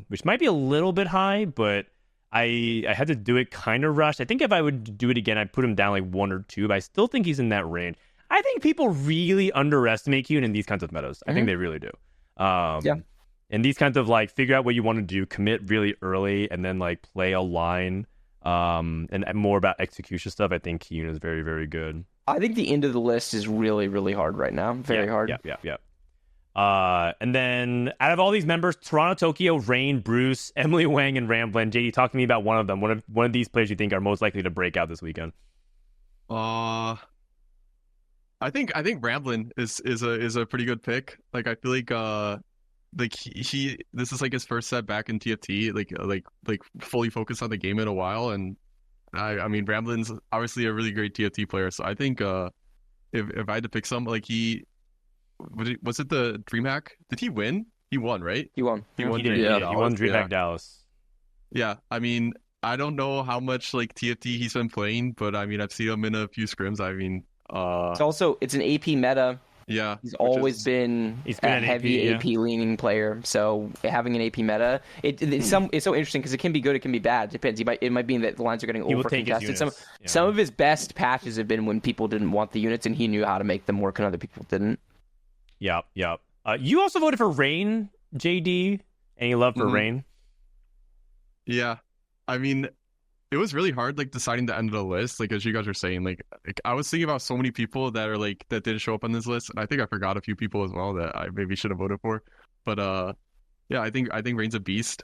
which might be a little bit high, but I had to do it kind of rushed. I think if I would do it again, I'd put him down like 1 or 2, but I still think he's in that range. I think people really underestimate Kiyun in these kinds of metas. I think they really do. And these kinds of like figure out what you want to do, commit really early, and then like play a line. And more about execution stuff. I think Kiyun is very, very good. I think the end of the list is really, really hard right now. Very hard. Yeah. And then out of all these members, Toronto, Tokyo, Rain, Bruce, Emily Wang, and Ramblin'. JD, talk to me about one of them. One of these players you think are most likely to break out this weekend. I think Ramblin' is a pretty good pick. Like I feel like he this is like his first set back in TFT, like fully focused on the game in a while, and I mean Ramblin's obviously a really great TFT player, so I think if I had to pick some, like he was it the DreamHack? Did he win? He won, right? He won. He won DreamHack Dallas. Yeah, I mean, I don't know how much like TFT he's been playing, but I mean, I've seen him in a few scrims. I mean, it's an AP meta. Yeah, he's always been a heavy AP leaning player. So having an AP meta, it's so interesting because it can be good, it can be bad. It depends. It might be that the lines are getting over contested. Some of his best patches have been when people didn't want the units and he knew how to make them work and other people didn't. Yep. You also voted for Rain, JD. Any love for Rain? Yeah, I mean, it was really hard, like, deciding the end of the list, like, as you guys were saying, like I was thinking about so many people that are, like, that didn't show up on this list, and I think I forgot a few people as well that I maybe should have voted for, but, yeah, I think Rain's a beast.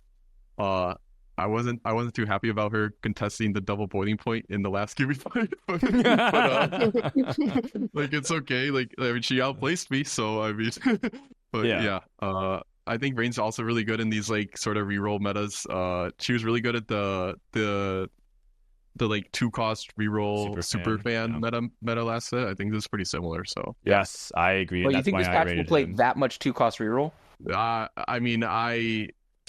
I wasn't too happy about her contesting the double boiling point in the last game we played, but like, it's okay, like, I mean, she outplaced me, so, I mean, but, yeah, I think Rain's also really good in these like sort of reroll metas. She was really good at the like 2-cost reroll super fan meta last set. I think this is pretty similar. So yes, I agree. Well, you think this patch will play that much 2-cost reroll? I mean,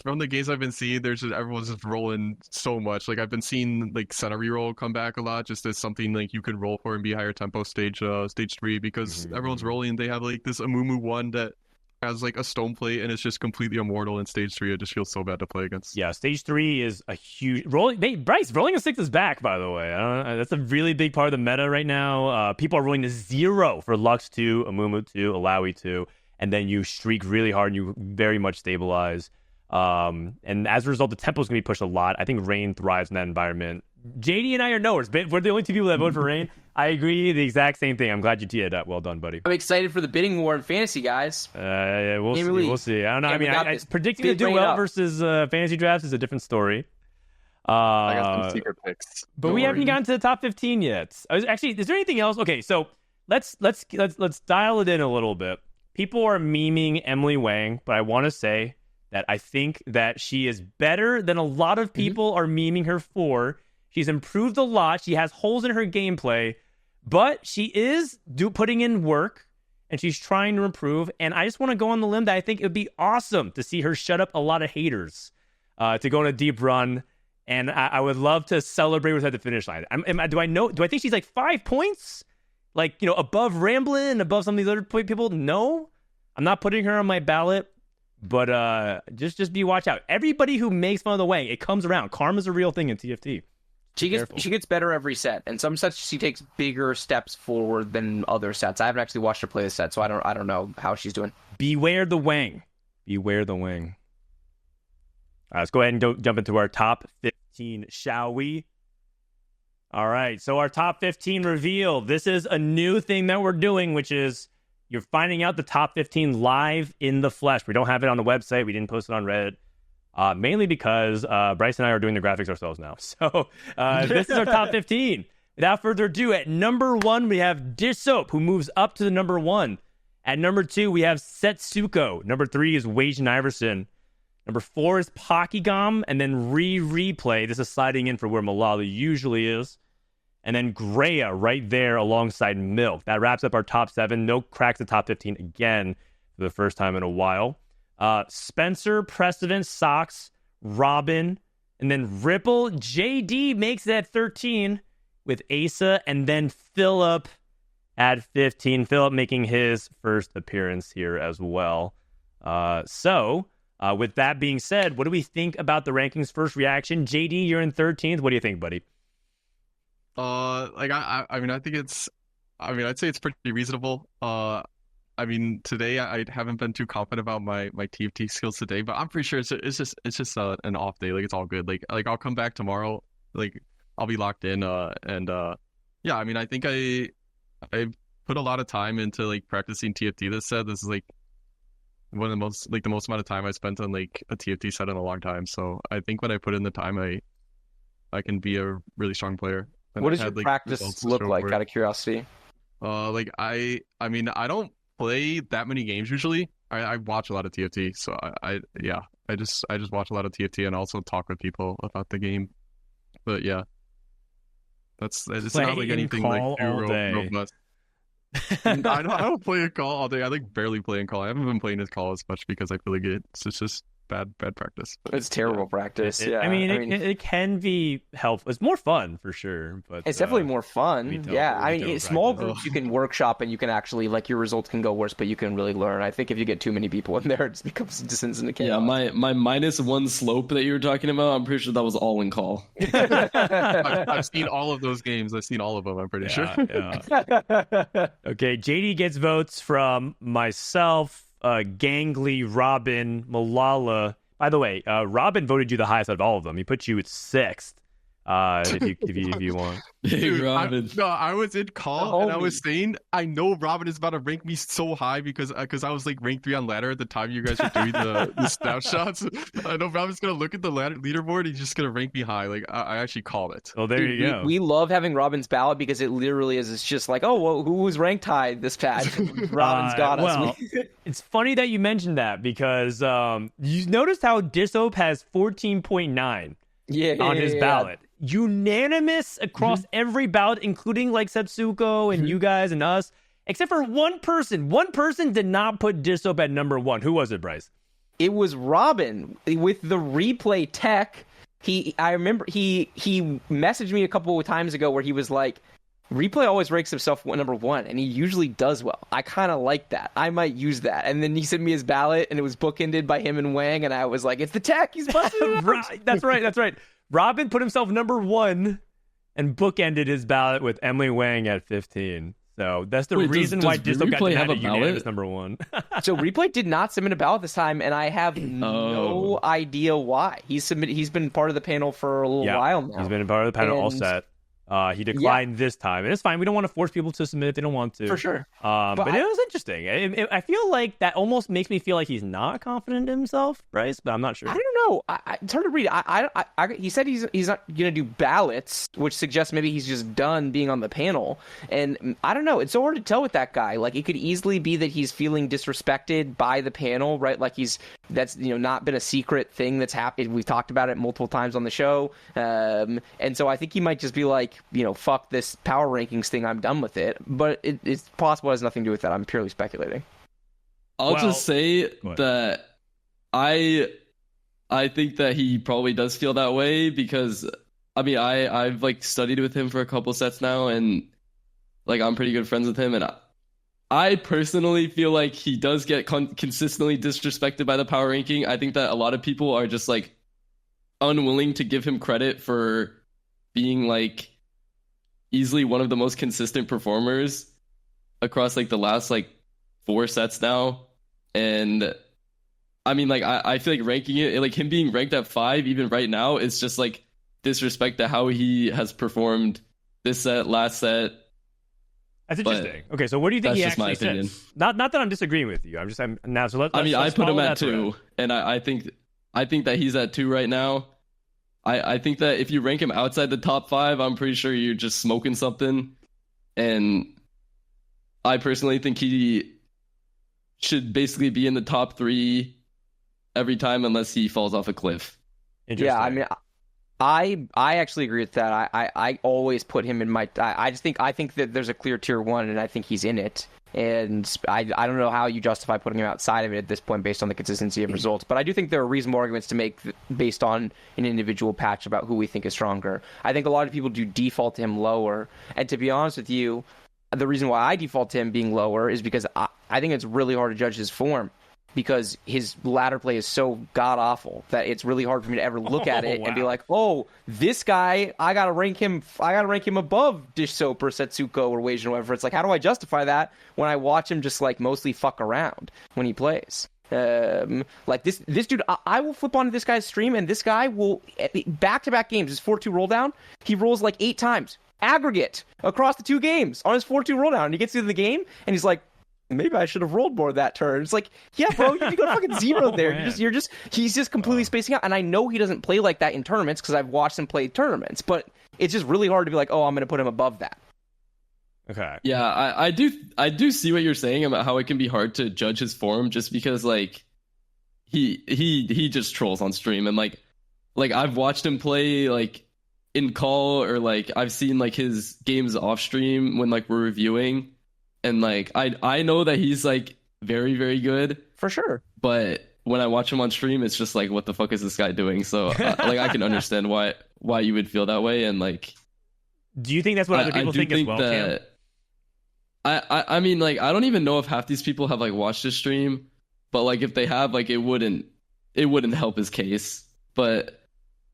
from the games I've been seeing, everyone's just rolling so much. Like I've been seeing like center reroll come back a lot, just as something like you can roll for and be higher tempo stage 3 because everyone's rolling. They have like this Amumu one that has like a stone plate and it's just completely immortal in stage 3. It just feels so bad to play against. Yeah, stage 3 is a huge Bryce, rolling a 6 is back, by the way. That's a really big part of the meta right now. People are rolling to 0 for Lux 2, Amumu 2, Alawi 2, and then you streak really hard and you very much stabilize. And as a result, the tempo is going to be pushed a lot. I think Rain thrives in that environment. JD and I are knowers. We're the only two people that vote for Rain. I agree, the exact same thing. I'm glad you teed it up. Well done, buddy. I'm excited for the bidding war in fantasy, guys. We'll see. I don't know. I mean, predicting to do well versus fantasy drafts is a different story. I got some secret picks. But we haven't gotten to the top 15 yet. Actually, is there anything else? Okay, so let's dial it in a little bit. People are memeing Emily Wang, but I want to say that I think that she is better than a lot of people are memeing her for. She's improved a lot. She has holes in her gameplay, but she is putting in work, and she's trying to improve. And I just want to go on the limb that I think it would be awesome to see her shut up a lot of haters, to go on a deep run. And I would love to celebrate with her at the finish line. Do I think she's like 5 points? Like, above Ramblin' and above some of these other people? No, I'm not putting her on my ballot. But just be watch out. Everybody who makes fun of the Wang, it comes around. Karma's a real thing in TFT. She gets better every set, and some sets she takes bigger steps forward than other sets. I haven't actually watched her play the set, so I don't know how she's doing. Beware the Wang. Beware the Wang. All right, let's go ahead and jump into our top 15, shall we? All right, so our top 15 reveal. This is a new thing that we're doing, which is you're finding out the top 15 live in the flesh. We don't have it on the website. We didn't post it on Reddit. Mainly because Bryce and I are doing the graphics ourselves now. So this is our top 15. Without further ado, at number 1, we have Dishsoap, who moves up to the number 1. At number 2, we have Setsuko. Number 3 is Wajan Iverson. Number 4 is Pokygom, and then Replay. This is sliding in for where Malala usually is. And then Greya right there alongside Milk. That wraps up our top 7. Milk cracks the top 15 again for the first time in a while. Spencer, Precedent, Sox, Robin, and then Ripple. JD makes it at 13 with Asa, and then Philip at 15. Philip making his first appearance here as well. So with that being said, what do we think about the rankings? First reaction, JD, you're in 13th. What do you think, buddy? I mean, I think I'd say it's pretty reasonable. I mean, today I haven't been too confident about my TFT skills today, but I'm pretty sure it's just an off day. Like, it's all good. Like I'll come back tomorrow. Like, I'll be locked in. Yeah. I mean, I think I put a lot of time into like practicing TFT this set. This is like one of the most amount of time I spent on like a TFT set in a long time. So I think when I put in the time, I can be a really strong player. And what does your practice look like, out of curiosity? I mean, I don't play that many games usually. I watch a lot of TFT, so I just watch a lot of TFT and also talk with people about the game. But yeah, it's not like anything like too robust. I don't play a call all day. I like barely playing call. I haven't been playing his call as much because I feel like it's just bad practice. It's terrible practice. I mean, it can be helpful. It's more fun for sure, but it's definitely more fun. Yeah, I mean, small groups you can workshop and you can actually like your results can go worse, but you can really learn. I think if you get too many people in there, it just becomes distance in the chaos. Yeah, my -1 slope that you were talking about, I'm pretty sure that was all in call. I've seen all of those games. I've seen all of them. I'm pretty sure. Yeah. Okay, JD gets votes from myself, Gangly, Robin, Malala. By the way, Robin voted you the highest out of all of them. He put you at 6th. If you want. Dude, Robin. I was in call and I was saying I know Robin is about to rank me so high because I was like ranked 3 on ladder at the time you guys were doing the snapshots. I know Robin's gonna look at the leaderboard. He's just gonna rank me high. Like I actually called it. Oh, there you go. We love having Robin's ballot because it literally is. It's just like, oh, well, who was ranked high this patch? Robin's got us. Well, it's funny that you mentioned that because you noticed how Disop has 14.9 on his ballot. Unanimous across every ballot, including like Setsuko and you guys and us, except for one person. One person did not put Disop at number 1. Who was it, Bryce? It was Robin with the replay tech. I remember he messaged me a couple of times ago where he was like, replay always ranks himself number 1, and he usually does well. I kind of like that. I might use that. And then he sent me his ballot, and it was bookended by him and Wang, and I was like, it's the tech. He's busted. Right. That's right. Robin put himself number 1 and bookended his ballot with Emily Wang at 15. So that's the reason why Disop got a unanimous number 1. So Replay did not submit a ballot this time, and I have no idea why. He's been part of the panel for a little while now. He's been part of the panel all set. He declined this time, and it's fine. We don't want to force people to submit if they don't want to. For sure. But it was interesting. I feel like that almost makes me feel like he's not confident in himself, Bryce, but I'm not sure. I don't know. It's hard to read. He said he's not going to do ballots, which suggests maybe he's just done being on the panel. And I don't know. It's so hard to tell with that guy. Like, it could easily be that he's feeling disrespected by the panel, right? Like that's not been a secret thing that's happened. We've talked about it multiple times on the show. And so I think he might just be like, fuck this power rankings thing. I'm done with it. But it's possible it has nothing to do with that. I'm purely speculating. I'll just say that I think that he probably does feel that way because, I mean, I've like studied with him for a couple sets now, and like I'm pretty good friends with him, and I personally feel like he does get consistently disrespected by the power ranking. I think that a lot of people are just like unwilling to give him credit for being like easily one of the most consistent performers across like the last like 4 sets now. And I mean, like I feel like ranking it, like him being ranked at 5 even right now is just like disrespect to how he has performed this set, last set. That's interesting. Okay, so what do you think he actually said? Not that I'm disagreeing with you. I put him at 2, and I think that he's at 2 right now. I think that if you rank him outside the top 5, I'm pretty sure you're just smoking something. And I personally think he should basically be in the top 3 every time unless he falls off a cliff. Yeah, I mean, I actually agree with that. I always put him in my. I think that there's a clear tier 1, and I think he's in it. And I don't know how you justify putting him outside of it at this point based on the consistency of results. But I do think there are reasonable arguments to make based on an individual patch about who we think is stronger. I think a lot of people do default to him lower. And to be honest with you, the reason why I default to him being lower is because I think it's really hard to judge his form. Because his ladder play is so god-awful that it's really hard for me to ever look at it and be like, oh, this guy, I gotta rank him above Dish Soap or Setsuko or Wage or whatever. It's like, how do I justify that when I watch him just like mostly fuck around when he plays? Like this dude, I will flip onto this guy's stream, and this guy will, back-to-back games, his 4-2 roll down, he rolls like 8 times, aggregate, across the 2 games on his 4-2 roll down. And he gets into the game, and he's like, maybe I should have rolled more that turn. It's like, yeah, bro, you got fucking 0 there. He's just completely spacing out. And I know he doesn't play like that in tournaments because I've watched him play tournaments, but it's just really hard to be like, oh, I'm going to put him above that. Okay. Yeah, I do see what you're saying about how it can be hard to judge his form just because like he just trolls on stream, and like I've watched him play like in call, or like I've seen like his games off stream when like we're reviewing. and like I know that he's like very, very good for sure. But when I watch him on stream, it's just like, what the fuck is this guy doing? So like I can understand why you would feel that way. And like, do you think that's what other people think as well, Cam? I mean, like, I don't even know if half these people have like watched his stream, but like if they have, like, it wouldn't help his case. But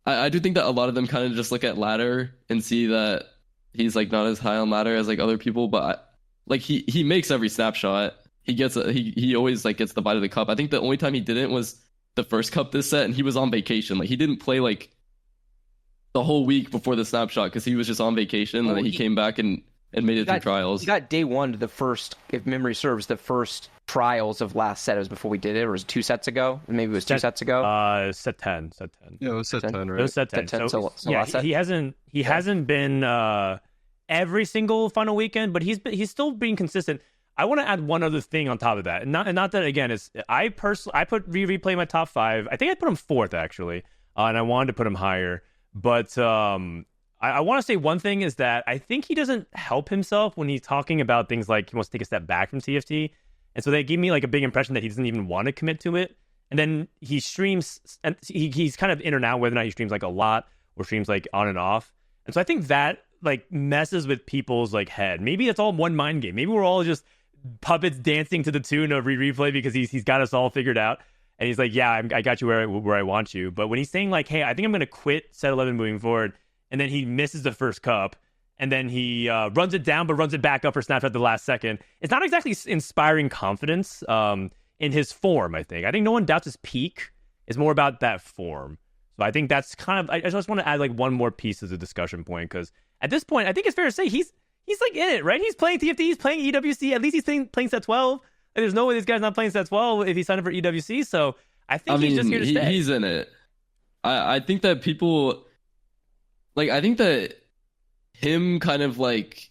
I do think that a lot of them kind of just look at ladder and see that he's like not as high on ladder as like other people. But like he makes every snapshot. He always like gets the bite of the cup. I think the only time he didn't was the first cup this set, and he was on vacation. Like he didn't play like the whole week before the snapshot because he was just on vacation, and then he came back and made it through trials. He got day one to the first, if memory serves, the first trials of last set. It was before we did it, or was it 2 sets ago? Maybe it was 2 sets ago. Set 10. Yeah, it was set 10, right? It was set 10. So yeah, he hasn't been every single final weekend, but he's still being consistent. I want to add one other thing on top of that, and not that again is I put replay in my top 5. I think I put him 4th actually, and I wanted to put him higher, but I want to say one thing is that I think he doesn't help himself when he's talking about things like he wants to take a step back from TFT, and so they give me like a big impression that he doesn't even want to commit to it, and then he streams and he's kind of in or out whether or not he streams like a lot or streams like on and off, and so I think that like messes with people's like head. Maybe it's all one mind game. Maybe we're all just puppets dancing to the tune of replay because he's got us all figured out, and he's like, yeah, I got you where I want you. But when he's saying like, hey, I think I'm going to quit set 11 moving forward, and then he misses the first cup, and then he runs it down but runs it back up for snapshot at the last second, it's not exactly inspiring confidence in his form. I think no one doubts his peak. It's more about that form. So I think that's kind of, I just want to add like one more piece as a discussion point, because at this point I think it's fair to say he's like in it, right? He's playing TFT, he's playing EWC. At least he's playing set 12. And there's no way this guy's not playing set 12 if he signed up for EWC. So I think he's just here to stay. He's in it. I think that people, like, I think that him kind of like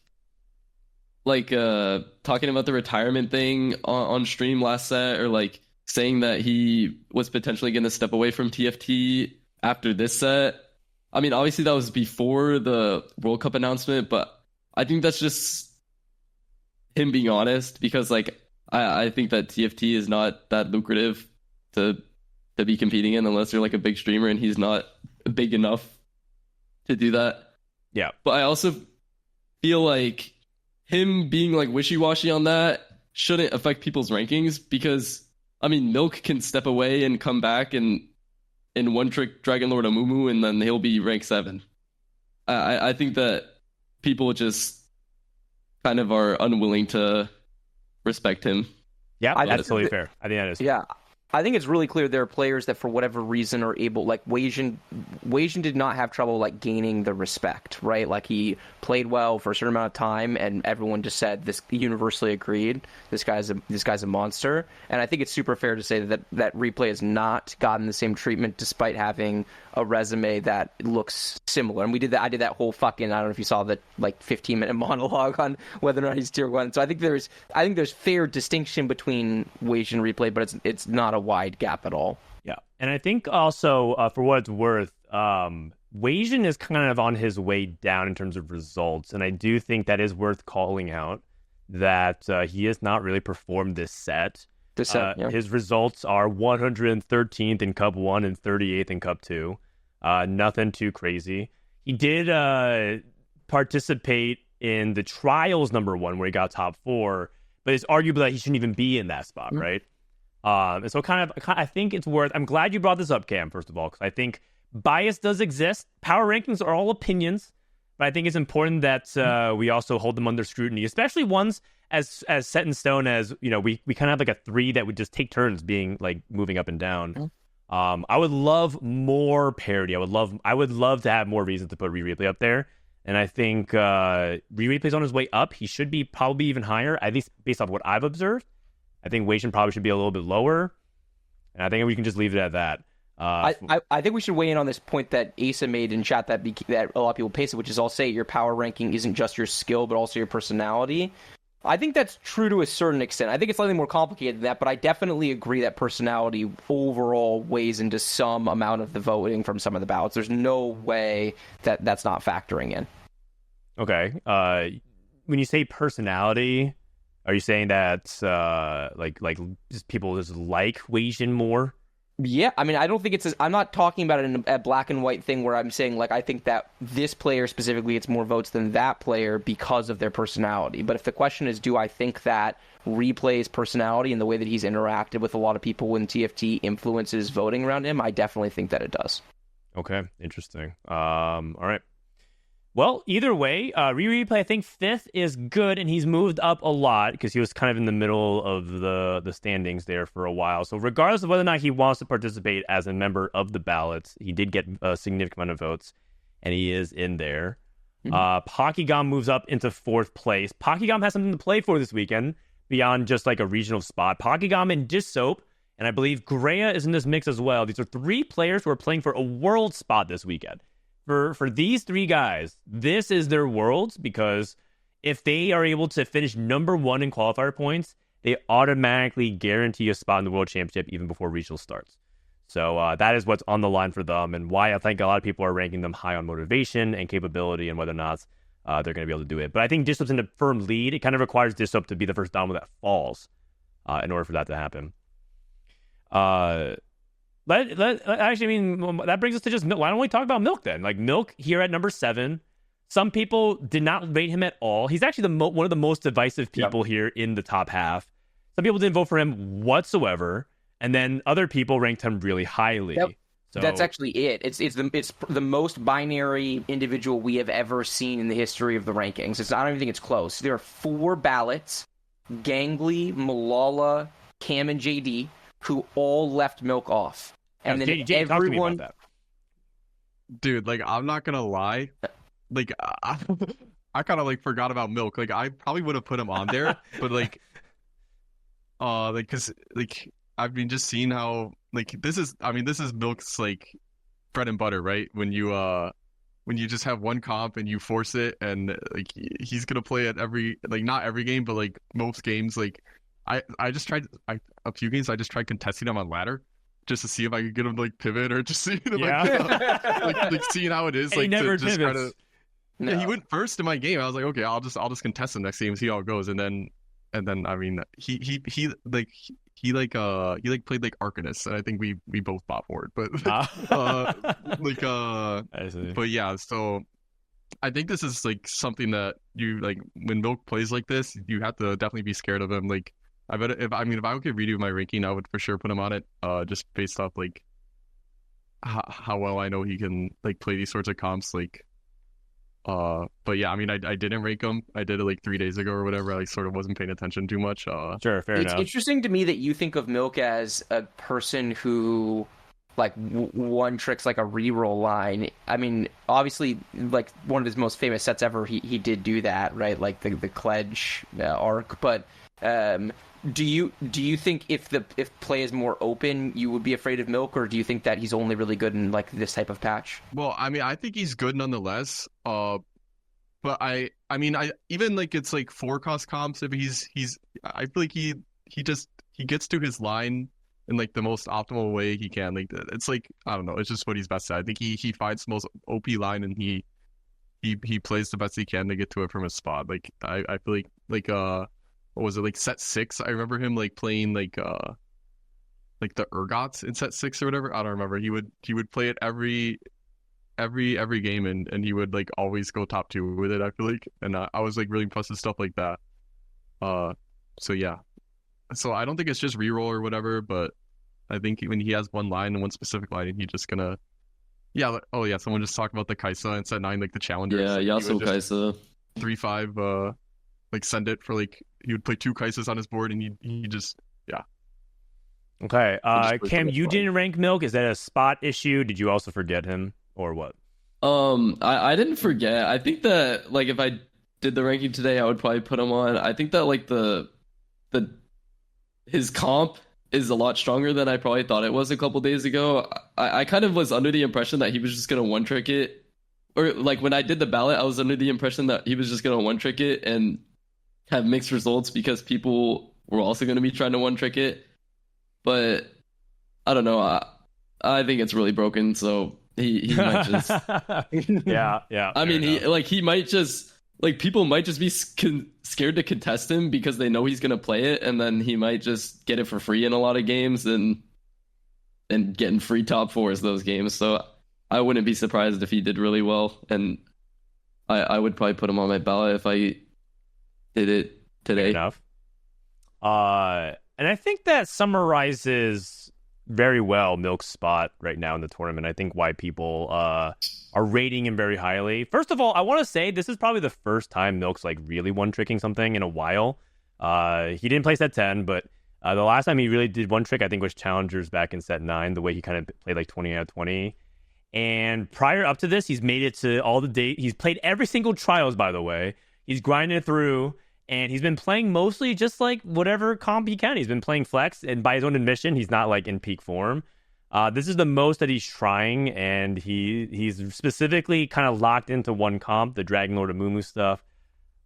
talking about the retirement thing on stream last set, or like saying that he was potentially going to step away from TFT after this set. I mean, obviously that was before the World Cup announcement, but I think that's just him being honest, because like I think that TFT is not that lucrative to be competing in unless you're like a big streamer, and he's not big enough to do that. Yeah. But I also feel like him being like wishy-washy on that shouldn't affect people's rankings, because I mean, Milk can step away and come back and in one trick Dragon Lord Amumu, and then he'll be rank 7. I think that people just kind of are unwilling to respect him. Yeah, that's totally fair. I think that is. Yeah, I think it's really clear there are players that for whatever reason are able, like Weijin did not have trouble like gaining the respect, right? Like he played well for a certain amount of time, and everyone just said this, universally agreed, this guy's a monster. And I think it's super fair to say that replay has not gotten the same treatment despite having a resume that looks similar. And I did that whole fucking, I don't know if you saw the like 15-minute monologue on whether or not he's tier 1. So I think there's fair distinction between Weijin and replay, but it's not a wide gap at all. Yeah, and I think also for what it's worth, Weijin is kind of on his way down in terms of results, and I do think that is worth calling out that he has not really performed this set. Yeah. His results are 113th in Cup 1 and 38th in Cup 2. Nothing too crazy. He did participate in the trials number 1 where he got top 4, but it's arguable that he shouldn't even be in that spot, right? And so I think it's worth, I'm glad you brought this up, Cam, first of all, because I think bias does exist. Power rankings are all opinions, but I think it's important that we also hold them under scrutiny, especially ones as set in stone as, you know, we kind of have like a 3 that would just take turns being like moving up and down. I would love more parity. I would love to have more reasons to put replay up there. And I think replay's on his way up. He should be probably even higher, at least based off what I've observed. I think Weijin probably should be a little bit lower. And I think we can just leave it at that. I think we should weigh in on this point that Asa made in chat that a lot of people paste it, which is, I'll say your power ranking isn't just your skill, but also your personality. I think that's true to a certain extent. I think it's slightly more complicated than that, but I definitely agree that personality overall weighs into some amount of the voting from some of the ballots. There's no way that that's not factoring in. Okay. When you say personality, Are you saying that like just people just like Weijin more? Yeah, I mean, I don't think I'm not talking about it in a black and white thing where I'm saying, like, I think that this player specifically gets more votes than that player because of their personality. But if the question is, do I think that Replay's personality and the way that he's interacted with a lot of people in TFT influences voting around him, I definitely think that it does. Okay, interesting. All right. Well, either way, Replay, I think 5th is good, and he's moved up a lot because he was kind of in the middle of the standings there for a while. So regardless of whether or not he wants to participate as a member of the ballots, he did get a significant amount of votes, and he is in there. Pokygom moves up into 4th place. Pokygom has something to play for this weekend beyond just like a regional spot. Pokygom and Jsoap, and I believe Greya is in this mix as well. These are 3 players who are playing for a world spot this weekend. For these 3 guys, this is their worlds, because if they are able to finish number 1 in qualifier points, they automatically guarantee a spot in the World Championship even before regional starts. So that is what's on the line for them, and why I think a lot of people are ranking them high on motivation and capability and whether or not they're going to be able to do it. But I think Jsoap's in a firm lead. It kind of requires Jsoap to be the first domino that falls in order for that to happen. Actually, I mean, that brings us to just Milk. Why don't we talk about Milk then? Like, Milk here at number 7. Some people did not rate him at all. He's actually one of the most divisive people here in the top half. Some people didn't vote for him whatsoever, and then other people ranked him really highly. Yep. So that's actually it. It's the most binary individual we have ever seen in the history of the rankings. I don't even think it's close. There are 4 ballots: Gangly, Malala, Cam, and JD, who all left Milk off. And then JD, talk to me about that. Dude, like, I'm not gonna lie, like, I kind of like forgot about Milk. Like, I probably would have put him on there, but like because like I've been just seeing how, like, this is Milk's like bread and butter, right? When you just have one comp and you force it, and like he's gonna play at every, like, not every game, but like most games. Like, I just tried a few games. I just tried contesting him on ladder just to see if I could get him to like pivot, or just see him like seeing how it is. Like, he never to just pivots. try to. No. Yeah, he went first in my game. I was like, okay, I'll just contest him next game, see how it goes, and then I mean, he played like Arcanist, and I think we both bought for it, but I see. but yeah, so I think this is like something that you, like, when Milk plays like this, you have to definitely be scared of him. Like, I bet if I could redo my ranking, I would for sure put him on it, just based off like how well I know he can like play these sorts of comps, like. But yeah, I mean, I didn't rank him. I did it like 3 days ago or whatever. I like sort of wasn't paying attention too much. Sure, fair enough. It's interesting to me that you think of Milk as a person who, like, one tricks like a reroll line. I mean, obviously, like, one of his most famous sets ever, he did do that, right? Like the Kledge arc. But do you think if play is more open, you would be afraid of Milk, or do you think that he's only really good in like this type of patch? Well, I mean, I think he's good nonetheless. But I mean, even like, it's like 4-cost comps. If I feel like he gets to his line in like the most optimal way he can. Like, it's like, I don't know, it's just what he's best at. I think he finds the most OP line, and he plays the best he can to get to it from his spot. Like, I feel like what was it, like set 6? I remember him like playing like the Urgots in set 6 or whatever. I don't remember. He would play it every game, and he would like always go top 2 with it, I feel like. And I was like really impressed with stuff like that. So yeah. So I don't think it's just reroll or whatever, but I think when he has one line and one specific line, and he just gonna someone just talked about the Kaisa in set 9, like the challengers. Yeah, Yasuo Kaisa 3-5 like send it for like, he would play 2 Kaisas on his board, and he just, yeah. Okay, Cam, you didn't rank Milk. Is that a spot issue? Did you also forget him, or what? I didn't forget. I think that, like, if I did the ranking today, I would probably put him on. I think that like his comp is a lot stronger than I probably thought it was a couple days ago. I kind of was under the impression that he was just gonna one trick it, or like when I did the ballot, I was under the impression that he was just gonna one trick it and have mixed results because people were also going to be trying to one trick it. But I don't know. I think it's really broken. So he might just yeah. I mean, he might just like people might just be scared to contest him because they know he's gonna play it, and then he might just get it for free in a lot of games and getting free top fours those games. So I wouldn't be surprised if he did really well, and I would probably put him on my ballot if I did it today. Fair enough. And I think that summarizes very well Milk's spot right now in the tournament. I think why people are rating him very highly. First of all, I want to say this is probably the first time Milk's like really one-tricking something in a while. He didn't play set 10, but the last time he really did one trick, I think, was Challengers back in set 9, the way he kind of played like 20 out of 20. And prior up to this, he's made it to all the date. He's played every single Trials, by the way. He's grinding it through. And he's been playing mostly just like whatever comp he can. He's been playing flex, and by his own admission, he's not like in peak form. This is the most that he's trying, and he's specifically kind of locked into one comp, the Dragon Lord of Mumu stuff.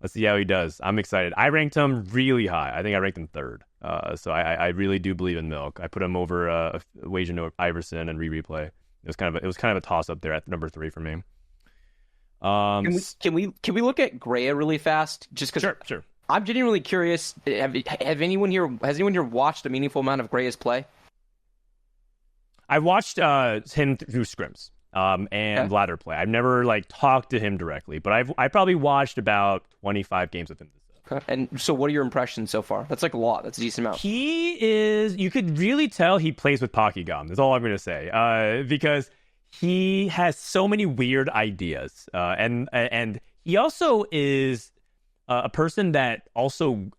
Let's see how he does. I'm excited. I ranked him really high. I think I ranked him 3rd. So I really do believe in Milk. I put him over Wei Iverson and replay. It was kind of a toss up there at number 3 for me. Can we look at Greya really fast? Just because sure. I'm genuinely curious. Has anyone here watched a meaningful amount of Greya's play? I watched him through scrims and ladder play. I've never like talked to him directly, but I probably watched about 25 games of him. Okay. And so what are your impressions so far? That's like a lot. That's a decent amount. You could really tell he plays with Pokygom. That's all I'm going to say. Because he has so many weird ideas. And he also is a person that also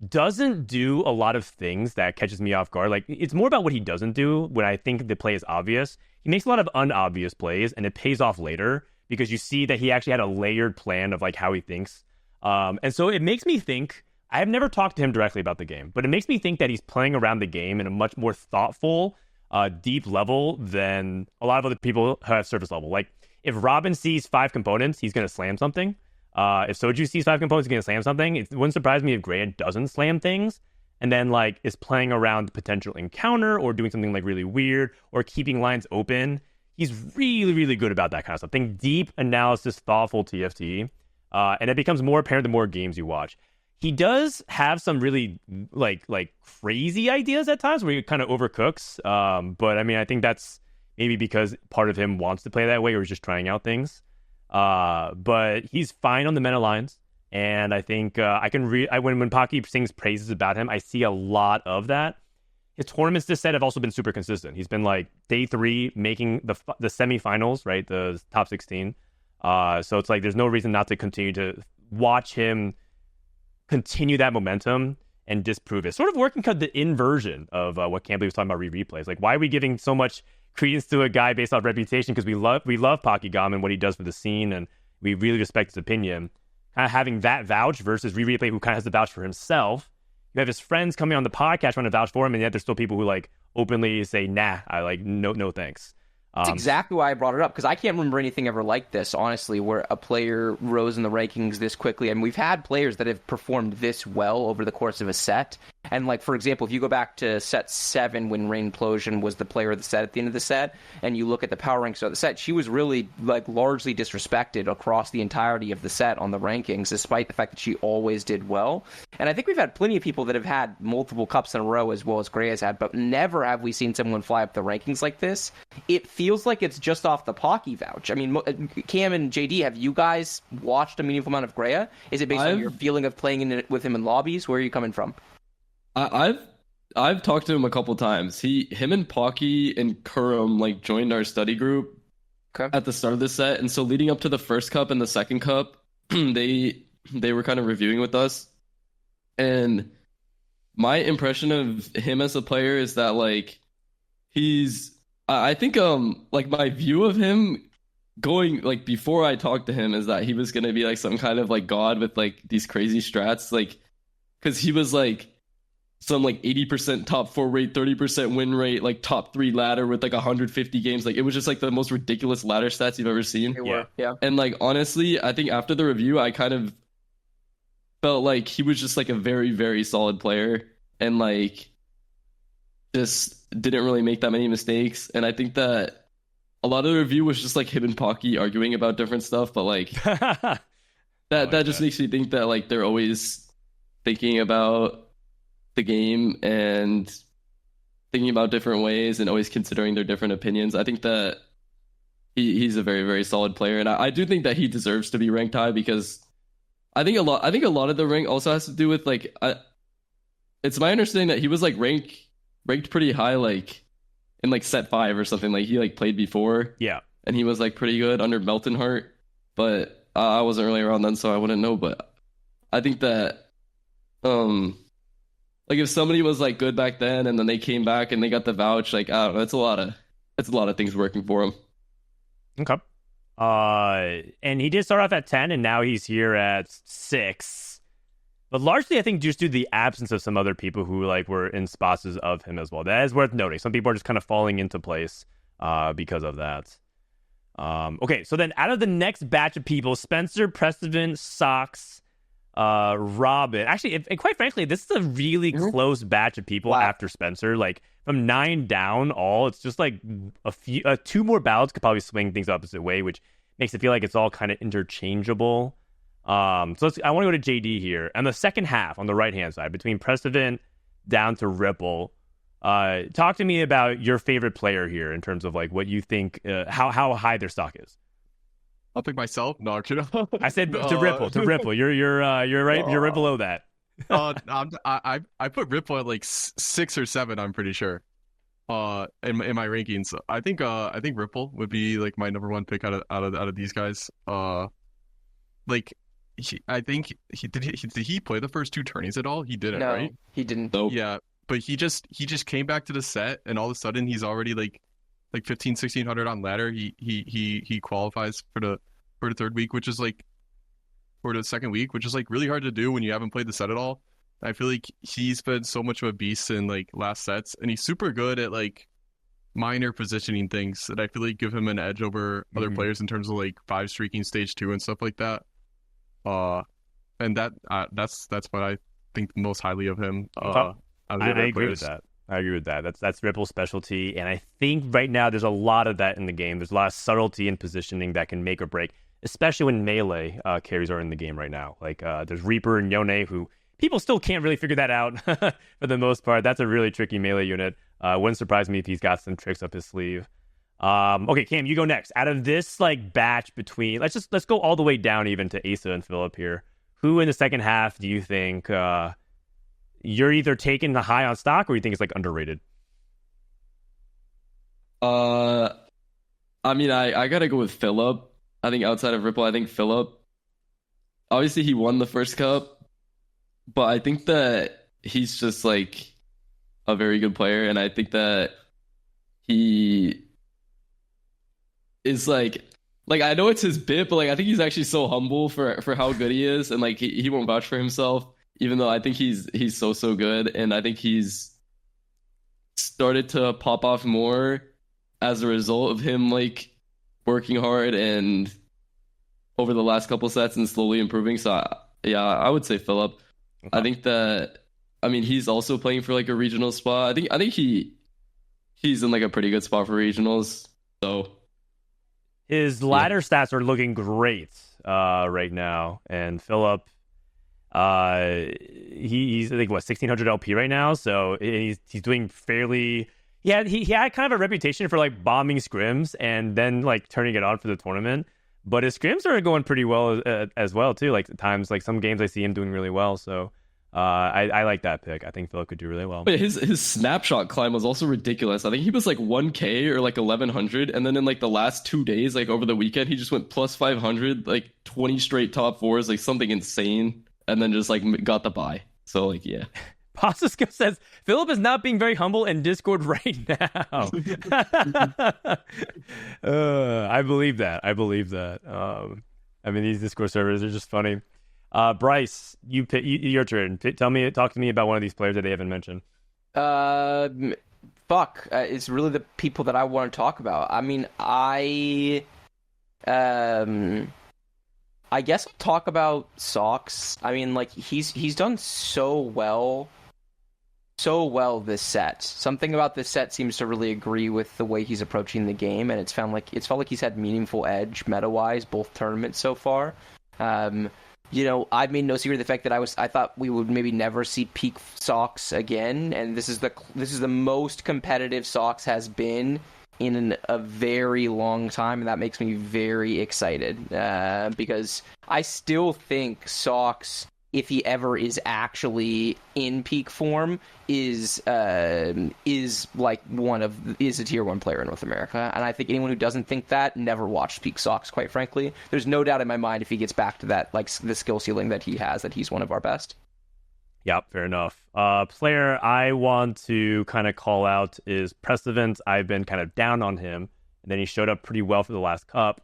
doesn't do a lot of things that catches me off guard. Like, it's more about what he doesn't do when I think the play is obvious. He makes a lot of unobvious plays, and it pays off later because you see that he actually had a layered plan of like how he thinks. And so it makes me think, I have never talked to him directly about the game, but it makes me think that he's playing around the game in a much more thoughtful, deep level than a lot of other people who have surface level. Like, if Robin sees 5 components, he's going to slam something. If Soju sees 5 components, he's going to slam something. It wouldn't surprise me if Greya doesn't slam things and then like is playing around the potential encounter or doing something like really weird or keeping lines open. He's really, really good about that kind of stuff. Think deep analysis, thoughtful TFT. And it becomes more apparent the more games you watch. He does have some really like crazy ideas at times where he kind of overcooks. But I mean, I think that's maybe because part of him wants to play that way or he's just trying out things. But he's fine on the meta lines. And I think when Pocky sings praises about him, I see a lot of that. His tournaments this set have also been super consistent. He's been like day 3 making the semifinals, right? The top 16. So it's like there's no reason not to continue to watch him continue that momentum and disprove it. Sort of working kind of the inversion of what Cambulee was talking about replays. Like, why are we giving so much credence to a guy based off reputation? Because we love Pokygom and what he does for the scene, and we really respect his opinion. Kind of having that vouch versus replay who kind of has to vouch for himself. You have his friends coming on the podcast trying to vouch for him, and yet there's still people who like openly say, "Nah, I like no thanks." That's exactly why I brought it up, because I can't remember anything ever like this, honestly, where a player rose in the rankings this quickly. And we've had players that have performed this well over the course of a set. And, like, for example, if you go back to set 7 when Rain Plosion was the player of the set at the end of the set, and you look at the power ranks of the set, she was really, like, largely disrespected across the entirety of the set on the rankings, despite the fact that she always did well. And I think we've had plenty of people that have had multiple cups in a row as well as Greya's had, but never have we seen someone fly up the rankings like this. It feels like it's just off the Pocky vouch. I mean, Cam and JD, have you guys watched a meaningful amount of Greya? Is it based on your feeling of playing with him in lobbies? Where are you coming from? I've talked to him a couple times. Him and Pocky and Kurum like joined our study group at the start of the set, and so leading up to the first cup and the second cup, they were kind of reviewing with us. And my impression of him as a player is that like I think like my view of him going like before I talked to him is that he was gonna be like some kind of like god with like these crazy strats, like because he was like some like 80% top 4 rate, 30% win rate, like top 3 ladder with like 150 games. Like it was just like the most ridiculous ladder stats you've ever seen. Yeah. And like honestly, I think after the review, I kind of felt like he was just like a very, very solid player and like just didn't really make that many mistakes. And I think that a lot of the review was just like him and Pocky arguing about different stuff, but like That just makes me think that like they're always thinking about the game and thinking about different ways and always considering their different opinions. I think that he's a very, very solid player, and I do think that he deserves to be ranked high because I think a lot of the rank also has to do with like it's my understanding that he was like ranked pretty high like in like set 5 or something. Like he like played before. Yeah. And he was like pretty good under Melton Hart, but I wasn't really around then, so I wouldn't know. But I think that like if somebody was like good back then and then they came back and they got the vouch, like I don't know, it's a lot of things working for him. Okay. And he did start off at 10 and now he's here at 6. But largely I think just due to the absence of some other people who like were in spots of him as well. That is worth noting. Some people are just kind of falling into place because of that. Okay, so then out of the next batch of people, Spencer, Prestivan, Sox, Robin. Actually, and quite frankly, this is a really close batch of people after Spencer. Like from 9 down, it's just like a few, 2 more ballots could probably swing things opposite way, which makes it feel like it's all kind of interchangeable. So I want to go to JD here. And the second half on the right hand side, between Prestivan down to Ripple. Talk to me about your favorite player here in terms of like what you think, how high their stock is. I'll pick myself. No, I said to Ripple. You're right. You're right below that. I put Ripple at like 6 or 7. I'm pretty sure. In my rankings, I think Ripple would be like my number 1 pick out of these guys. Like, did he play the first 2 tourneys at all? He didn't, no, right? He didn't. Nope. Yeah, but he just came back to the set, and all of a sudden he's already like 1,500-1,600 on ladder. He qualifies for the 3rd week, which is like, or the 2nd week, which is like really hard to do when you haven't played the set at all. I feel like he's been so much of a beast in like last sets, and he's super good at like minor positioning things that I feel like give him an edge over other players in terms of like 5 streaking stage 2 and stuff like that. And that's what I think most highly of him. I agree with that. I agree with that. That's Ripple's specialty, and I think right now there's a lot of that in the game. There's a lot of subtlety in positioning that can make or break, especially when melee carries are in the game right now. Like there's Reaper and Yone, who people still can't really figure that out for the most part. That's a really tricky melee unit. Wouldn't surprise me if he's got some tricks up his sleeve. Okay, Cam, you go next. Out of this like batch between, let's go all the way down even to Asa and Philip here. Who in the second half do you think you're either taking the high on stock or you think it's like underrated? I mean, I gotta go with Philip. I think outside of Ripple, I think Philip. Obviously, he won the first cup, but I think that he's just like a very good player, and I think that he is like I know it's his bit, but like I think he's actually so humble for how good he is, and like he won't vouch for himself, even though I think he's so good, and I think he's started to pop off more as a result of him like working hard and over the last couple sets and slowly improving. So I would say Philip. Okay. I think that, I mean, he's also playing for like a regional spot. I think he's in like a pretty good spot for regionals. So his ladder stats are looking great right now, and Philip, he's I think 1,600 LP right now, so he's doing fairly. Yeah, he had kind of a reputation for like bombing scrims and then like turning it on for the tournament. But his scrims are going pretty well as well too. Like at times, like some games I see him doing really well. So I like that pick. I think Philip could do really well. Wait, his snapshot climb was also ridiculous. I think he was like 1K or like 1,100, and then in like the last 2 days, like over the weekend, he just went plus 500, like 20 straight top 4s, like something insane, and then just like got the bye. So like yeah. Pasisco says, Philip is not being very humble in Discord right now. I believe that. I mean, these Discord servers are just funny. Bryce, your turn. Talk to me about one of these players that they haven't mentioned. It's really the people that I want to talk about. I mean, I guess I'll talk about Sox. I mean, like he's done so well this set. Something about this set seems to really agree with the way he's approaching the game, and it's felt like he's had meaningful edge meta-wise both tournaments so far. I've made no secret of the fact that I thought we would maybe never see peak Sox again, and this is the most competitive Sox has been in a very long time, and that makes me very excited because I still think Sox, if he ever is actually in peak form, is a tier 1 player in North America. And I think anyone who doesn't think that never watched peak Sox, quite frankly. There's no doubt in my mind if he gets back to that, like the skill ceiling that he has, that he's one of our best. Yep, fair enough. Player I want to kind of call out is Precedent. I've been kind of down on him, and then he showed up pretty well for the last cup.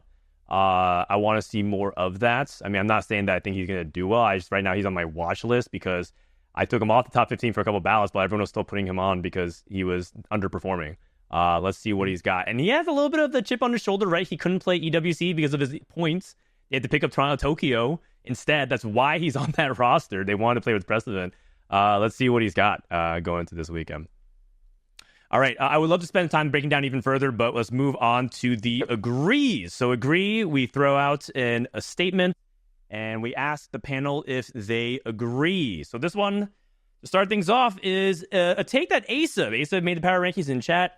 I want to see more of that. I mean, I'm not saying that I think he's going to do well. Right now he's on my watch list because I took him off the top 15 for a couple of ballots, but everyone was still putting him on because he was underperforming. Let's see what he's got. And he has a little bit of the chip on his shoulder, right? He couldn't play EWC because of his points. They had to pick up Toronto Tokyo instead. That's why he's on that roster. They wanted to play with Precedent. Let's see what he's got going into this weekend. All right, I would love to spend time breaking down even further, but let's move on to the agrees. So agree, we throw out in a statement, and we ask the panel if they agree. So this one, to start things off, is a take that Asa made the power rankings in chat.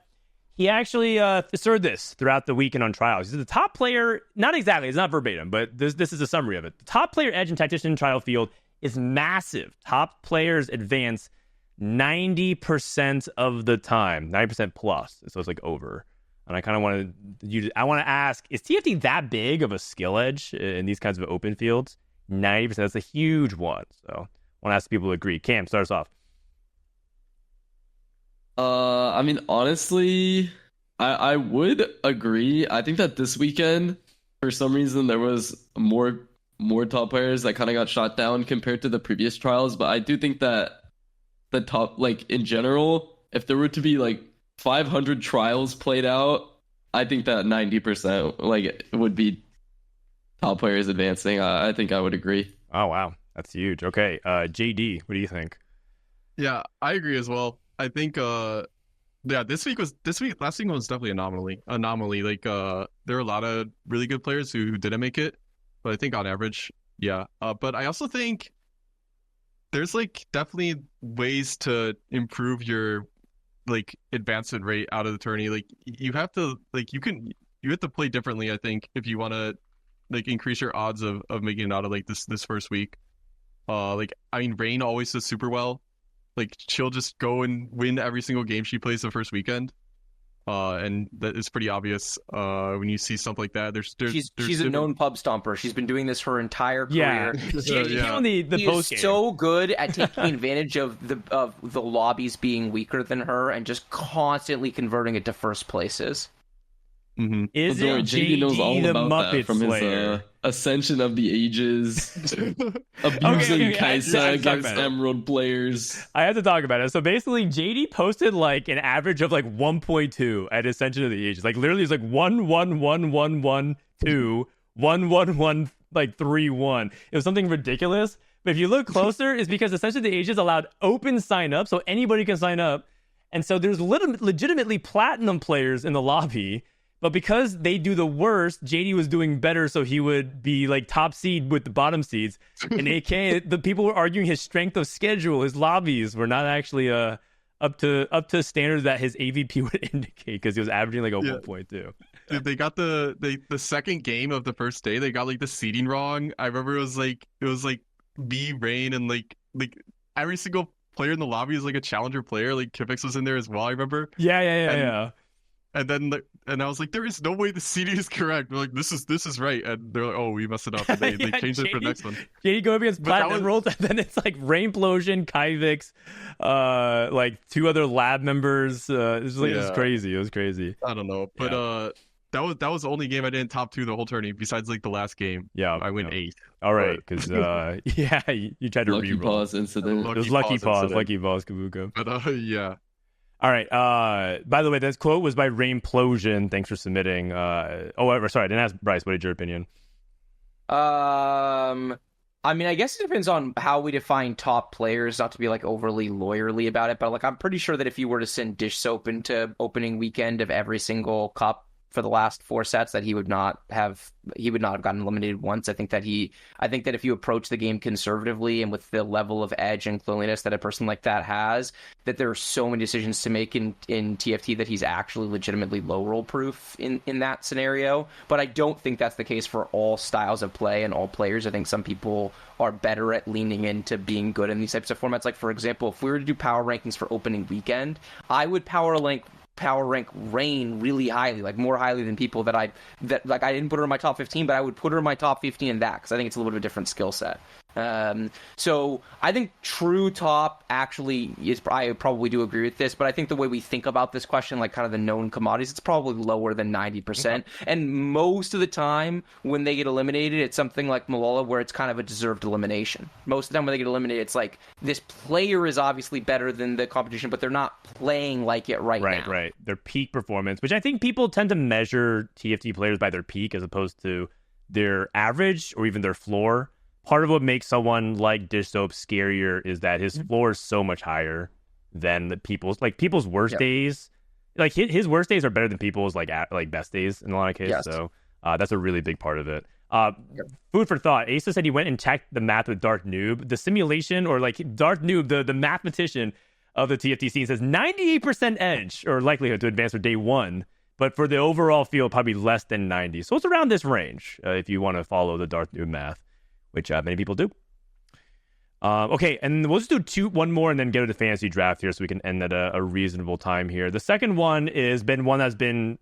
He actually asserted this throughout the weekend on trials. He's the top player, not exactly, it's not verbatim, but this is a summary of it. The top player edge in Tactician trial field is massive. Top players advance 90% of the time, 90% plus. So it's like over. And I kind of want to ask, is TFT that big of a skill edge in these kinds of open fields? 90%, that's a huge one. So I want to ask people to agree. Cam, start us off. I mean, honestly, I would agree. I think that this weekend, for some reason, there was more top players that kind of got shot down compared to the previous trials. But I do think that the top, like in general, if there were to be like 500 trials played out, I think that 90% like would be top players advancing. I think I would agree. Oh wow, that's huge. Okay, JD, what do you think? Yeah, I agree as well. I think last week was definitely anomaly. Like there are a lot of really good players who didn't make it, but I think on average, yeah. But I also think there's like definitely ways to improve your like advancement rate out of the tourney. Like you have to play differently, I think, if you want to like increase your odds of making it out of like this first week. Like I mean, Rain always does super well. Like she'll just go and win every single game she plays the first weekend. And that is pretty obvious when you see stuff like that. She's a known pub stomper. She's been doing this her entire career. Yeah. On the post game. So good at taking advantage of the lobbies being weaker than her and just constantly converting it to first places. Mm-hmm. Is it JD knows all the about Muppet that from Slayer? His Ascension of the Ages, abusing Kaisa against Emerald players. I have to talk about it. So basically, JD posted like an average of like 1.2 at Ascension of the Ages. Like literally, it's like 1 1 1 1 1 2 1 1 1 like 3 1. It was something ridiculous. But if you look closer, it's because Ascension of the Ages allowed open sign up, so anybody can sign up, and so there's legitimately platinum players in the lobby. But because they do the worst, JD was doing better, so he would be like top seed with the bottom seeds. And AK, the people were arguing his strength of schedule, his lobbies were not actually up to standards that his AVP would indicate because he was averaging like a 1.2. Dude, they got the second game of the first day. They got like the seeding wrong. I remember it was like B, Rain, and like every single player in the lobby is like a challenger player. Like Kipix was in there as well. I remember. Yeah. And then I was like, there is no way the CD is correct. They're like, this is right. And they're like, oh, we messed it up. And they changed it for the next one. JD going up against Platinum Emerald, and then it's like Rainplosion, Kyvix, like two other lab members. It was crazy. It was crazy. I don't know. But that was the only game I didn't top 2 the whole tourney, besides like the last game. Yeah. I went 8. All right, because you tried to lucky reroll. Pause incident. It was lucky pause, Kabuka. But yeah. All right. By the way, this quote was by Rainplosion. Thanks for submitting. Sorry, I didn't ask Bryce. What is your opinion? I mean, I guess it depends on how we define top players. Not to be like overly lawyerly about it, but like I'm pretty sure that if you were to send Dish Soap into opening weekend of every single cup, for the last 4 sets that he would not have gotten eliminated once. I think that if you approach the game conservatively and with the level of edge and cleanliness that a person like that has, that there are so many decisions to make in TFT that he's actually legitimately low roll proof in that scenario. But I don't think that's the case for all styles of play and all players. I think some people are better at leaning into being good in these types of formats. Like, for example, if we were to do power rankings for opening weekend, I would power rank Rain really highly, like more highly than people that I didn't put her in my top 15, but I would put her in my top 15 in that, because I think it's a little bit of a different skill set. So I think true top actually is, I probably do agree with this, but I think the way we think about this question, like kind of the known commodities, it's probably lower than 90%. And most of the time when they get eliminated, it's something like Malala, where it's kind of a deserved elimination. Most of the time when they get eliminated, it's like, this player is obviously better than the competition, but they're not playing like it right now. Right. Their peak performance, which I think people tend to measure TFT players by their peak as opposed to their average or even their floor. Part of what makes someone like Dish Soap scarier is that his floor is so much higher than people's worst days. Like his worst days are better than people's like best days in a lot of cases. Yes. So that's a really big part of it. Food for thought. Asa said he went and checked the math with Dark Noob. The simulation, or like Dark Noob, the mathematician of the TFT scene, says 98% edge or likelihood to advance for day 1. But for the overall field, probably less than 90. So it's around this range if you want to follow the Dark Noob math, which many people do. Okay, and we'll just do one more and then go to the fantasy draft here so we can end at a reasonable time here. The second one is one that's been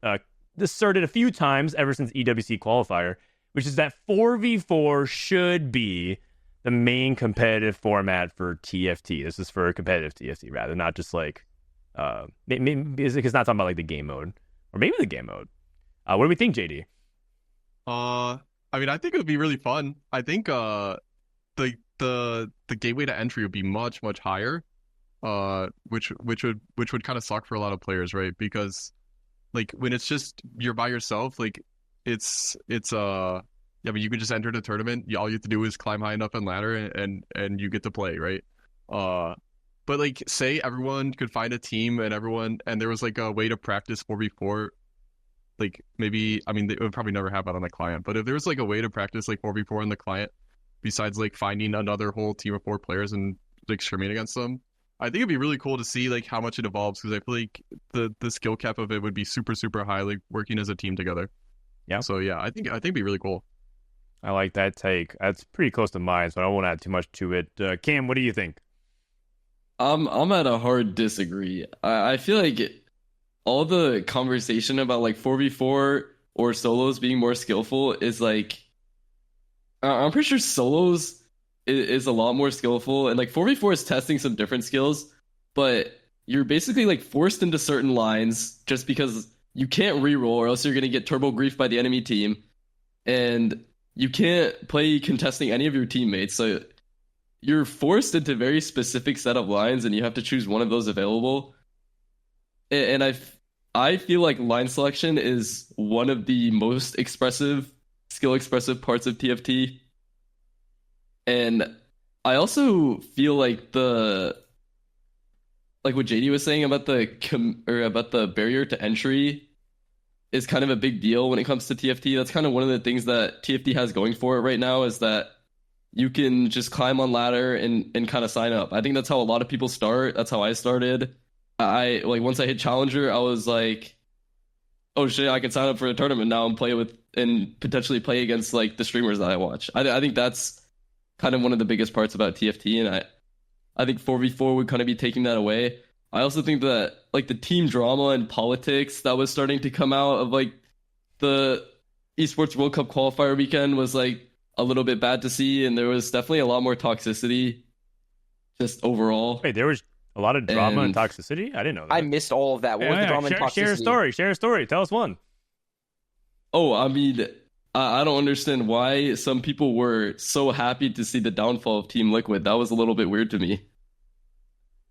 asserted a few times ever since EWC qualifier, which is that 4v4 should be the main competitive format for TFT. This is for competitive TFT, rather, not just like... maybe it's not talking about like the game mode. Or maybe the game mode. What do we think, JD? I mean, I think it would be really fun. I think the gateway to entry would be much higher, which would kind of suck for a lot of players, right? Because like when it's just you're by yourself, like it's I mean, you can just enter the tournament. All you have to do is climb high enough on ladder and you get to play, right? But like, say everyone could find a team and there was like a way to practice 4v4. Like maybe, I mean, it would probably never happen on the client, but if there was like a way to practice like 4v4 on the client, besides like finding another whole team of 4 players and like streaming against them, I think it'd be really cool to see like how much it evolves, because I feel like the skill cap of it would be super high, like working as a team together. Yeah. So yeah, I think it'd be really cool. I like that take. That's pretty close to mine, so I won't add too much to it. Cam, what do you think? I'm at a hard disagree. I feel like all the conversation about like 4v4 or solos being more skillful is like, I'm pretty sure solos is a lot more skillful, and like 4v4 is testing some different skills, but you're basically like forced into certain lines just because you can't reroll or else you're going to get turbo grief by the enemy team, and you can't play contesting any of your teammates. So you're forced into a very specific set of lines, and you have to choose one of those available. And I feel like line selection is one of the most skill expressive parts of TFT. And I also feel like what JD was saying about the barrier to entry is kind of a big deal when it comes to TFT. That's kind of one of the things that TFT has going for it right now, is that you can just climb on ladder and kind of sign up. I think that's how a lot of people start. That's how I started. Once I hit Challenger, I was like, oh shit, I can sign up for a tournament now and potentially play against like the streamers that I watch. I think that's kind of one of the biggest parts about TFT, and I think 4v4 would kind of be taking that away. I also think that like the team drama and politics that was starting to come out of like the Esports World Cup qualifier weekend was like a little bit bad to see, and there was definitely a lot more toxicity just overall. Wait, there was a lot of drama and toxicity? I didn't know that. I missed all of that. What was the drama and toxicity? Share a story. Tell us one. Oh, I mean, I don't understand why some people were so happy to see the downfall of Team Liquid. That was a little bit weird to me.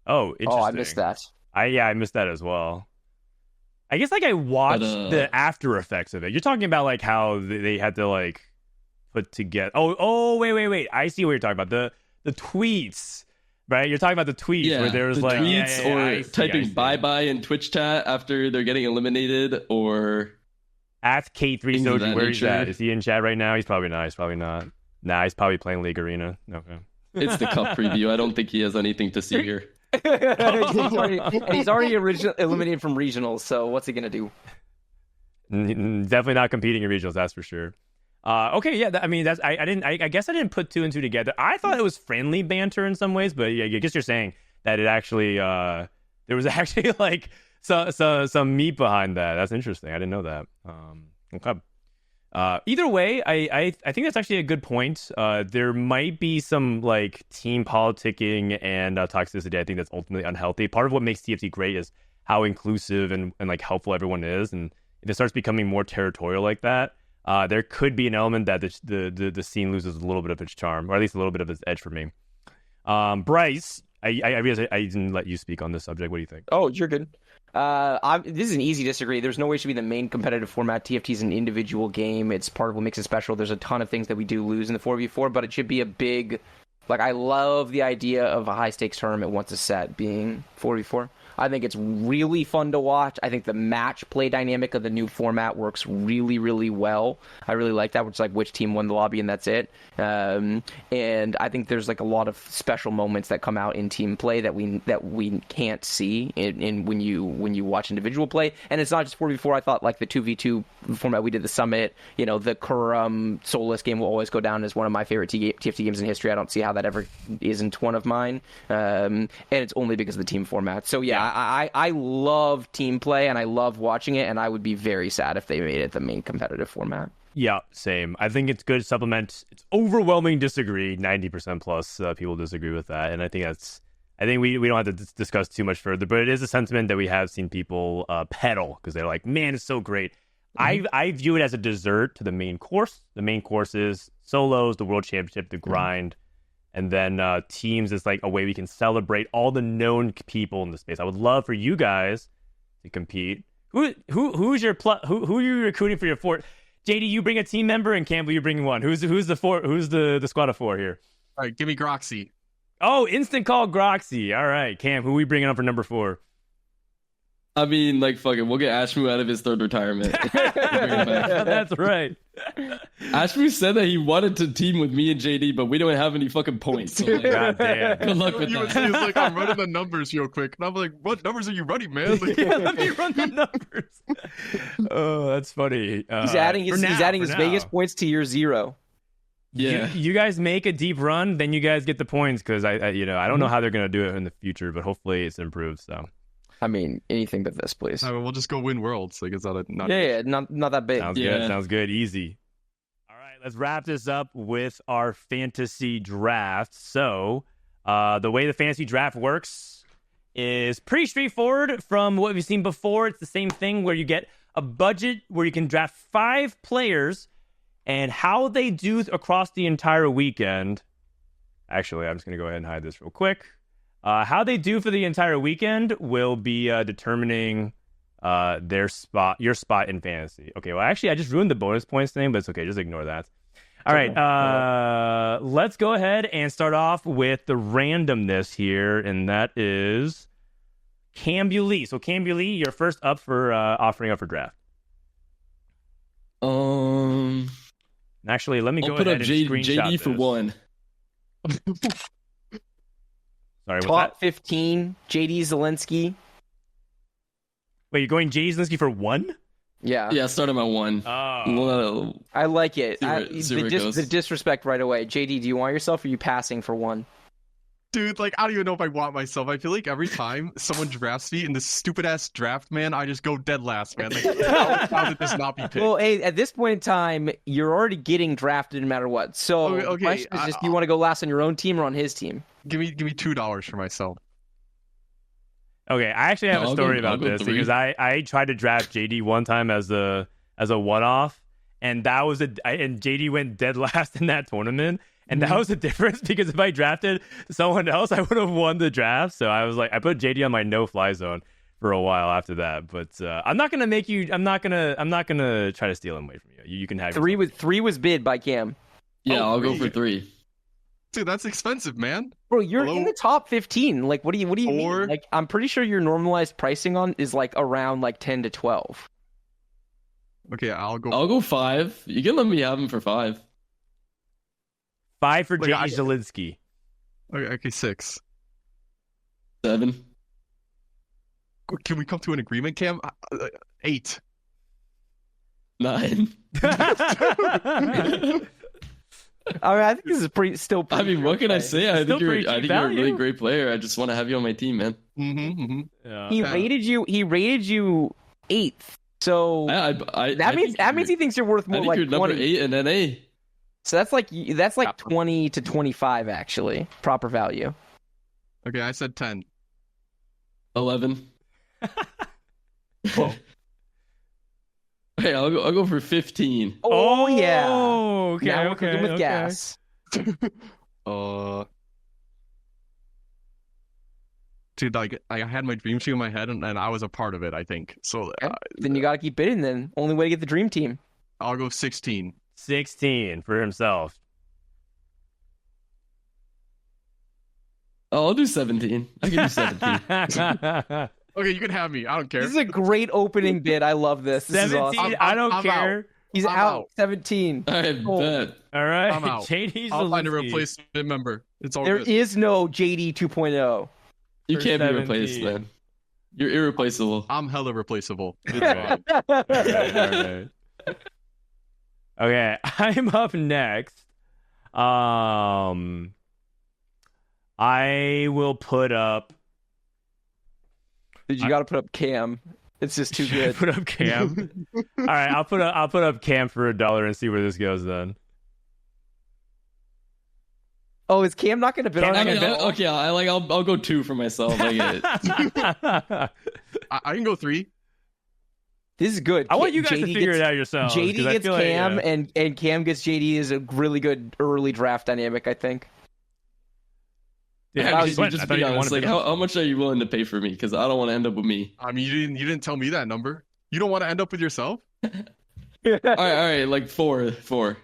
Oh, interesting. Oh, I missed that. I missed that as well. I guess like I watched the after effects of it. You're talking about like how they had to like put together. Oh, wait. I see what you're talking about. The tweets, right? You're talking about the tweets where there was the like tweets or typing bye-bye in Twitch chat after they're getting eliminated, or Ask K3 Soju where he's nature. at. Is he in chat right now? He's probably not. He's probably not. Nah, he's probably playing League Arena. Okay. It's the cup preview. I don't think he has anything to see here. he's already eliminated from regionals, so what's he gonna do? Definitely not competing in regionals, that's for sure. Okay, yeah. I guess I didn't put two and two together. I thought it was friendly banter in some ways, but yeah, I guess you're saying that it actually there was actually like some meat behind that. That's interesting. I didn't know that. Okay. Either way, I think that's actually a good point. There might be some like team politicking and toxicity. I think that's ultimately unhealthy. Part of what makes TFT great is how inclusive and like helpful everyone is. And if it starts becoming more territorial like that, there could be an element that the scene loses a little bit of its charm, or at least a little bit of its edge for me. Bryce, I realize I didn't let you speak on this subject. What do you think? Oh, you're good. This is an easy disagree. There's no way it should be the main competitive format. TFT is an individual game. It's part of what makes it special. There's a ton of things that we do lose in the 4v4, but it should be a big... Like, I love the idea of a high-stakes tournament once a set being 4v4. I think it's really fun to watch. I think the match play dynamic of the new format works really, really well. I really like that, which is like which team won the lobby and that's it. And I think there's like a lot of special moments that come out in team play that we can't see in when you watch individual play. And it's not just 4v4. I thought like the 2v2 format we did the Summit, the Kurum Soulless game will always go down as one of my favorite TFT games in history. I don't see how that ever isn't one of mine. And it's only because of the team format. So yeah. I love team play and I love watching it, and I would be very sad if they made it the main competitive format. Yeah, same. I think it's good to supplement. It's overwhelming disagree. 90% plus people disagree with that, and I think we don't have to discuss too much further. But it is a sentiment that we have seen people peddle because they're like, "Man, it's so great." Mm-hmm. I view it as a dessert to the main course. The main course is solos, the World Championship, the grind. Mm-hmm. And then teams is like a way we can celebrate all the known people in the space. I would love for you guys to compete. Who's who are you recruiting for your fort? JD, you bring a team member, and Campbell, you bring one. Who's the squad of four here? All right, give me Groxy. Oh, instant call Groxy. All right, Cam, who are we bringing on for number 4? I mean, like, fuck it. We'll get Ashmu out of his third retirement. That's right. Ashmu said that he wanted to team with me and JD, but we don't have any fucking points. So, like, God damn. Good luck with that. He was like, I'm running the numbers real quick. And I'm like, what numbers are you running, man? Like, yeah, let me run the numbers. Oh, that's funny. He's adding his Vegas points to your 0. Yeah, you guys make a deep run, then you guys get the points because I don't know how they're gonna do it in the future, but hopefully it's improved. So. I mean, anything but this, please. I mean, we'll just go win worlds. Like, it's not not that big. Sounds good. Sounds good. Easy. All right, let's wrap this up with our fantasy draft. So, the way the fantasy draft works is pretty straightforward from what we've seen before. It's the same thing where you get a budget where you can draft 5 players, and how they do across the entire weekend. Actually, I'm just going to go ahead and hide this real quick. How they do for the entire weekend will be determining your spot in fantasy. Okay, well, actually, I just ruined the bonus points thing, but it's okay. Just ignore that. All right, let's go ahead and start off with the randomness here, and that is Cambulee. So, Cambulee, you're first up for offering up for draft. Actually, let me go ahead and screenshot JD for 1. Sorry, top 15, Jdzielinski. Wait, you're going Jdzielinski for 1? Yeah, start him at 1. Oh. I like it. See where it goes. The disrespect right away. JD, do you want yourself, or are you passing for 1? Dude, like, I don't even know if I want myself. I feel like every time someone drafts me in this stupid-ass draft, man, I just go dead last, man. Like, how did this not be picked? Well, hey, at this point in time, you're already getting drafted no matter what. So the question is just, do you want to go last on your own team or on his team? Give me $2 for myself. Okay, I actually have a story about this because I tried to draft JD one time as a one-off, and and JD went dead last in that tournament. And that was the difference because if I drafted someone else, I would have won the draft. So I was like, I put JD on my no-fly zone for a while after that. But I'm not gonna make you. I'm not gonna try to steal him away from you. You can have 3 was bid by Cam. Yeah, I'll go for 3. Dude, that's expensive, man. Bro, you're in the top 15. Like, what do you mean? Like, I'm pretty sure your normalized pricing on is like around like 10 to 12. Okay, I'll go. I'll go 5. You can let me have him for 5. 5 for Jdzielinski. Okay, 6. 7. Can we come to an agreement, Cam? 8. 9. I think this is still pretty. I mean, what can I say? I think you're a really value. great player. I just want to have you on my team, man. Yeah. He rated you 8th. So that means he thinks you're worth more, I think like you're 20. number 8 in NA. So that's like 20 to 25 actually, proper value. Okay, I said 10. 11. Hey, I'll go for 15. Oh yeah. Okay. Now we're cooking with gas. Dude, like I had my dream team in my head, and I was a part of it. I think so. Then you gotta keep bidding. Then only way to get the dream team. I'll go 16. 16 for himself. Oh, I'll do 17. I can do 17. Okay, you can have me. I don't care. This is a great opening bid. I love this. This 17. is awesome. I don't I'm care. out. He's I'm out. out. 17. I bet. All right. I'm out. JD I'll find a Zielinski. replacement member. It's all There good. is no JD 2.0. You For can't be 17. replaced, man. You're irreplaceable. I'm hella replaceable. All right. Okay, I'm up next. I will put up. Dude, you got to put up Cam. It's just too Should I good. put up Cam. All right, I'll put up Cam for $1 and see where this goes then. Oh, is Cam not going to bid on Cam it? not gonna bid? I'll go 2 for myself. I get it. I can go 3. This is good. I want you guys to JD figure gets- it out yourselves. 'cause JD I gets feel like, Cam, yeah. and Cam gets JD is a really good early draft dynamic, I think. Yeah, Actually, what? just I thought be you didn't honest. want Like, to bid. how much are you willing to pay for me? Because I don't want to end up with me. I mean, you didn't tell me that number. You don't want to end up with yourself? All right. Like 4. 4.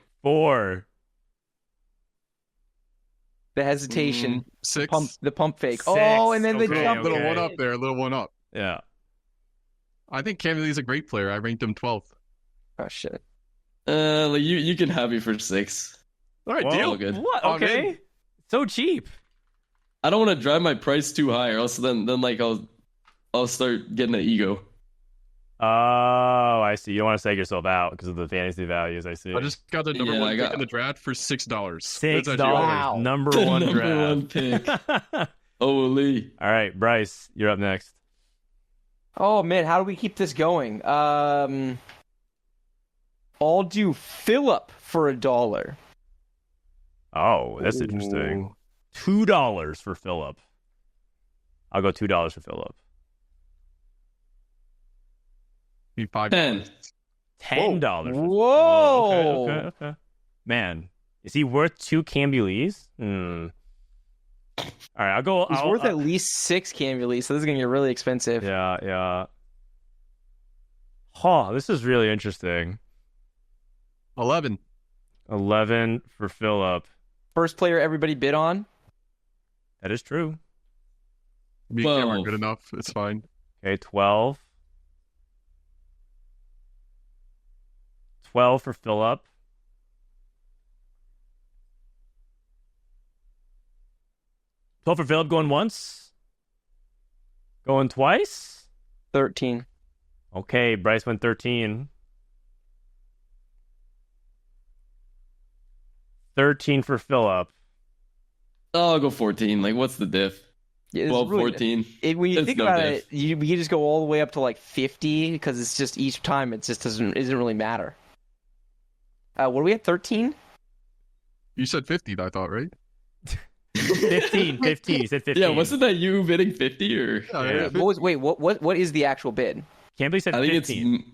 The hesitation, 6. the pump fake. 6. Oh, and then the Okay, jump. Little okay. one up there. Little one up. Yeah. I think Cambulee is a great player. I ranked him 12th. Oh shit. Like you can have me for 6. All right, Whoa, deal. good. What? I'm Okay. in. So cheap. I don't want to drive my price too high, or else then like I'll start getting an ego. Oh, I see. You don't want to seg yourself out because of the fantasy values. I see. I just got the number Yeah, one I pick got- in the draft for $6. $6. Wow. Number The one number draft. one pick. Holy. All right, Bryce, you're up next. Oh man, how do we keep this going? I'll do Phillip for $1. Oh, that's interesting. $2 for Phillip. I'll go $2 for Phillip. Be $5. 10. $10. Whoa. Okay. Man, is he worth 2 Cambulees? All right, I'll go. He's worth at least 6 Cambulee, so this is gonna get really expensive. Yeah. Huh, this is really interesting. 11. 11 for Phillip. First player everybody bid on. That is true. Me and Cam are 12. good enough. It's fine. Okay, 12. 12 for Phillip. 12 for Phillip going once. Going twice. 13. Okay, Bryce went 13. 13 for Phillip. Oh, I'll go 14. Like, what's the diff? Yeah, it's 12, really- 14. When you It's think no about diff. it, we can just go all the way up to like 50 because it's just each time it just isn't really matter. What are we at? 13? You said 50, I thought, right? 15. He said 15. Yeah, wasn't that you bidding 50 or? Yeah. What is the actual bid? Cambly said I think 15, it's.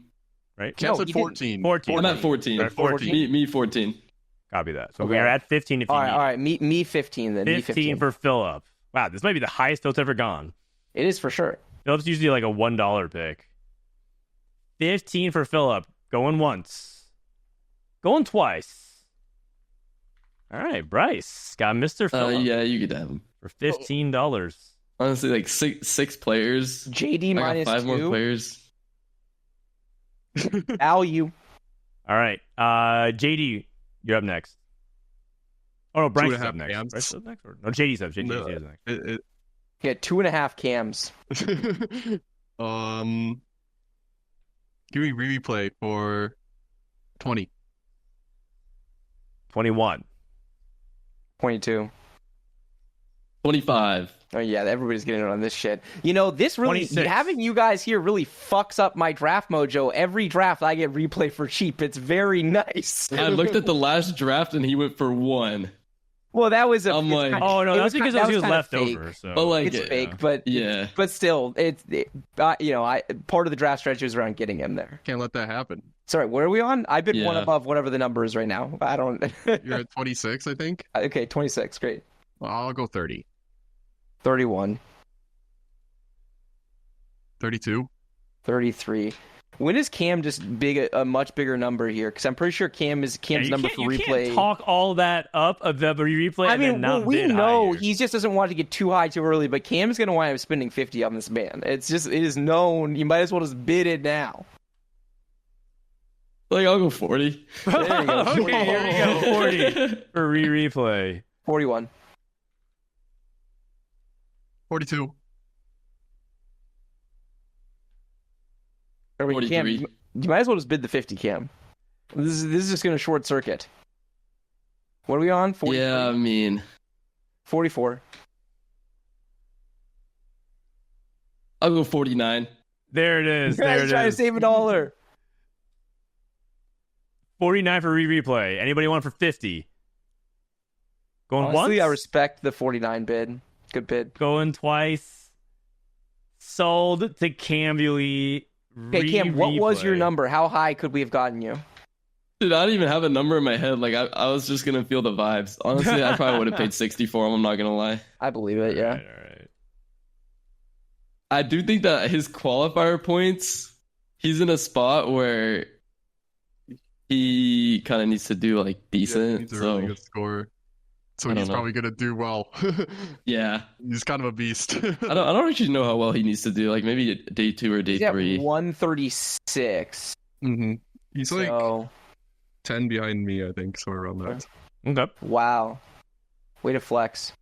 right? Cam No, said he didn't. 14. 14. I'm at 14. Right, 14. Me 14. Copy that. So Okay. we are at 15 if you All need. right. Me 15 then. Me 15 for Phillip. Wow, this might be the highest Phillip's ever gone. It is for sure. Phillip's usually like a $1 pick. 15 for Phillip. Going once. Going twice. All right, Bryce got Mr. Phillip Yeah, you could have him. for $15. Honestly, like six players. JD I got minus 5 more 2. players. Value. All right. JD, you're up next. Oh, no, Bryce is up next. Cams. Bryce is up next? No, JD's up. JD's next. Yeah, 2.5 cams. Give me replay for 20. 21. 22. 25. Oh yeah, everybody's getting on this shit. You know, this really 26. having you guys here really fucks up my draft mojo. Every draft I get replay for cheap. It's very nice. I looked at the last draft and he went for 1. Well, that was a. I'm like, Oh no, that's because he was left fake. over. So But like, It's fake, but yeah. but still, you know, part of the draft strategy was around getting him there. Can't let that happen. Sorry, what are we on? I've been one Yeah. above whatever the number is right now. I don't. You're at 26, I think. Okay, 26, great. Well, I'll go 30. 31, 32. 33. When is Cam just a much bigger number here? Because I'm pretty sure Cam's number for you replay. can't talk all that up of the replay. I and then mean, not we bid know higher. he just doesn't want to get too high too early, but Cam's going to wind up spending 50 on this man. It is known. You might as well just bid it now. Like, I'll go 40. There you go. Okay, here we go. 40 for replay. 41. 42. I mean, Cam, 43. you might as well just bid the 50, Cam. This is just going to short circuit. What are we on? 43? Yeah, I mean, 44. I'll go 49. There it is. There He's it trying to is. save $1. 49 for replay. Anybody want for 50? Going Honestly, once? I respect the 49 bid. Good bid. Going twice. Sold to Cambulee. Okay, Cam, what was your number? How high could we have gotten you? Dude, I didn't even have a number in my head. Like, I was just going to feel the vibes. Honestly, I probably would have paid 60 for him. I'm not going to lie. I believe it, yeah. All right. I do think that his qualifier points, he's in a spot where he kind of needs to do, like, Yeah, decent. he's a so, really good scorer. So I don't he's know. probably going to do well. yeah. He's kind of a beast. I don't actually know how well he needs to do. Like, maybe day 2 or day He's at 3. 136. Mm-hmm. He's like So, 10 behind me, I think, somewhere around that. Okay. wow. Way to flex.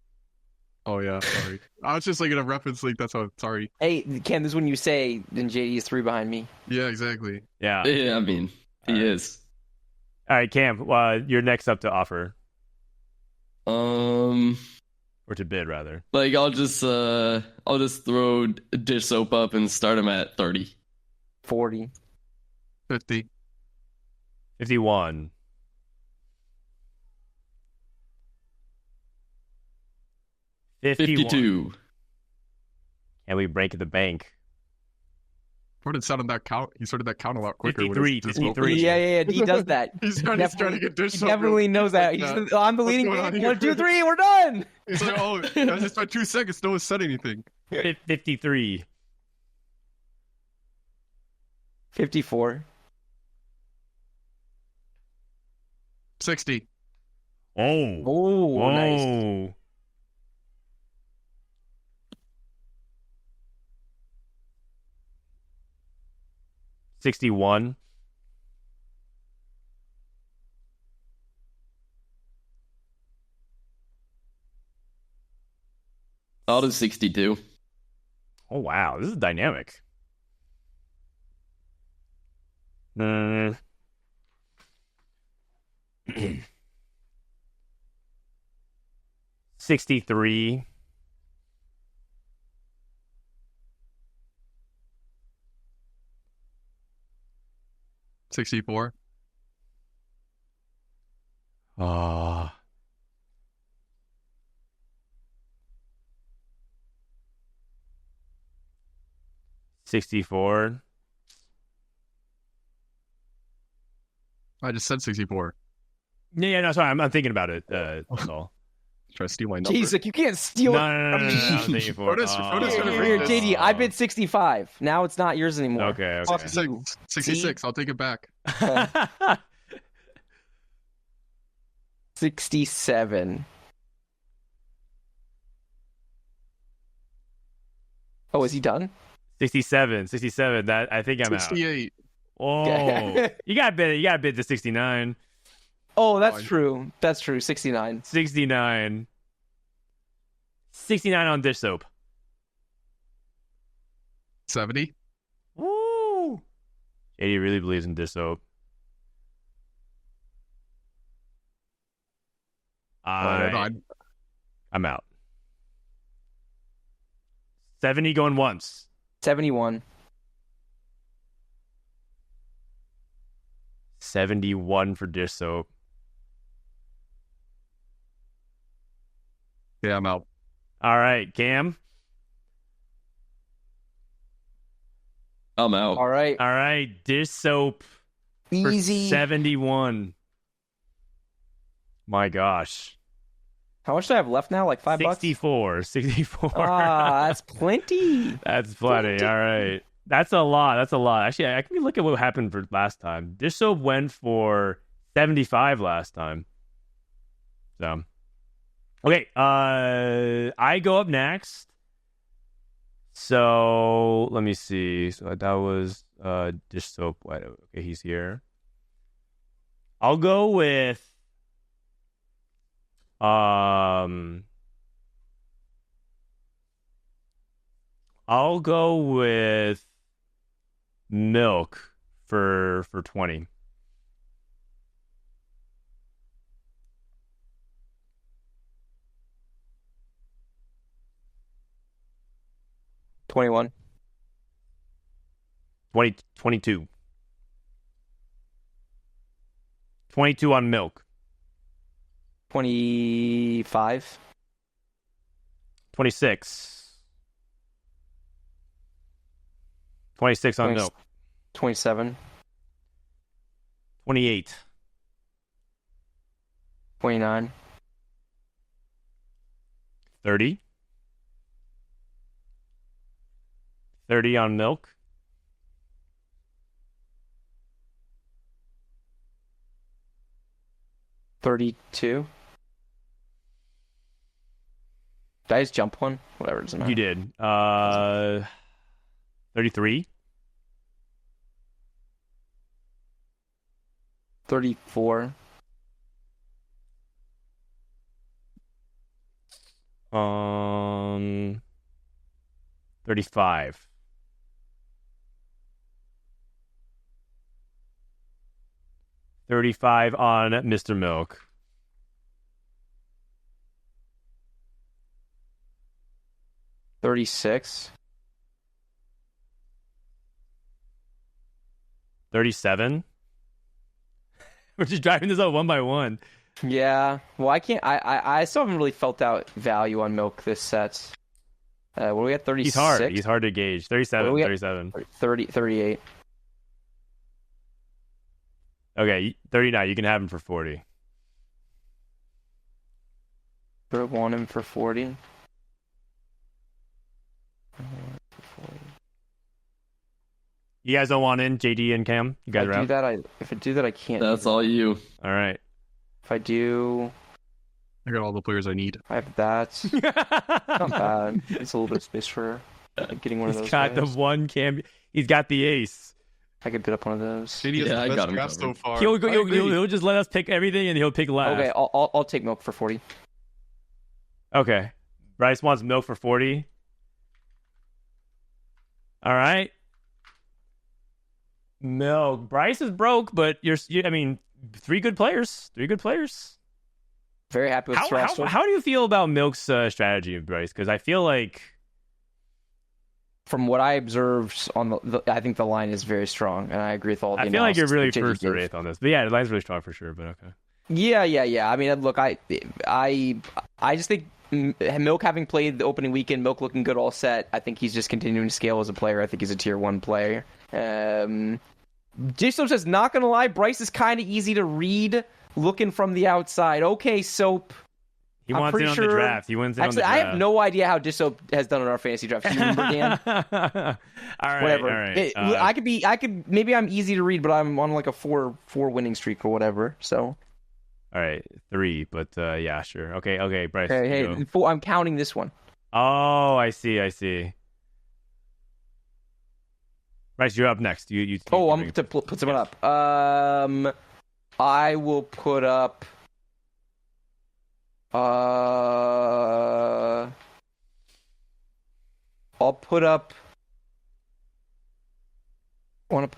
Oh, yeah, sorry. I was just like in a reference league, that's why, sorry. Hey, Cam, this is when you say, then JD is 3 behind me. Yeah, exactly. Yeah. Yeah, I mean, he is. All right, Cam, you're next up to offer. Or to bid, rather. Like, I'll just throw dish soap up and start him at 30. 40. 50. 51. 52. Can we break the bank? Started sounding that count. He started that count a lot quicker. 53, 53. Yeah, he does that. He's trying to get dish He soap definitely real- knows that. He's like I'm the leading going on game. here? 1, 2, 3, we're done. He's like, oh, I just spent 2 seconds. No one said anything. 53. 54. 60. Oh. Oh, nice. Whoa. 61. 62. Oh, wow. This is dynamic. 63. 64. Ah. 64. I just said 64. Yeah, no, sorry. I'm thinking about it. That's all. Try to steal my number. Jeez, like you can't steal No, it. I'm thinking for it. Fotis Here, gonna here, read this. JD, I bid 65. Now it's not yours anymore. Okay. Fuck okay. 66. 66. I'll take it back. 67. Oh, is he done? 67. That I think I'm out. 68. Oh, you got to bid to 69. Oh, that's true. That's true. 69. 69. 69 on dish soap. 70. Woo! JD really believes in dish soap. I'm out. 70 going once. 71. 71 for dish soap. Yeah, I'm out. All right, Cam. I'm out. All right. All right, dish soap. Easy. For 71. My gosh. How much do I have left now? Like $5? 64. 64. Ah, that's plenty. That's plenty. All right. That's a lot. Actually, I can look at what happened for last time. Dish soap went for 75 last time. So, okay. I go up next. So let me see. So that was dish soap. Okay, he's here. I'll go with milk for 20. $21. 22. 22 on milk. 25. 26. 26 on milk. 27. 28. 29. 30. 30 on milk. 32. Did I just jump one? Whatever, it doesn't matter. You did. 33. 34. 35. 35 on Mr. Milk. 36. 37. We're just driving this out one by one. Yeah. Well, I can't. I still haven't really felt out value on milk this set. What are we at? 36. He's hard to gauge. 37. 37. 38. Okay, 39. You can have him for 40. Do I want him for 40? You guys don't want in JD and Cam? You guys are out? If I do that, I can't. That's all you. All right. If I do, I got all the players I need. I have that. Not bad. It's a little bit of space for getting one of those. He's got guys. the one Cam. He's got the ace. I could bid up one of those. JD has the best draft so far. He'll just let us pick everything, and he'll pick last. Okay, I'll take milk for 40. Okay. Bryce wants milk for 40. All right. Milk. Bryce is broke, but I mean, three good players. Very happy with Strasser. How do you feel about Milk's strategy, Bryce? Because I feel like, from what I observed on I think the line is very strong, and I agree with all the. I feel like you're really first or eighth on this, but yeah, the line's really strong for sure. But okay. Yeah. I mean, look, I just think Milk, having played the opening weekend, Milk looking good all set. I think he's just continuing to scale as a player. I think he's a tier 1 player. J-Soap says, not gonna lie, Bryce is kind of easy to read looking from the outside. Okay, Soap. He wants in on the draft. He wins in on the draft. I have no idea how Disoap has done in our fantasy draft. Do you remember, Dan? Whatever. All right. Maybe I'm easy to read, but I'm on like a four winning streak or whatever. So. All right, 3, but yeah, sure. Okay, Bryce. Hey, 4, I'm counting this one. Oh, I see. Bryce, you're up next. You I'm to put someone up. I will put up. I'll put up. I'll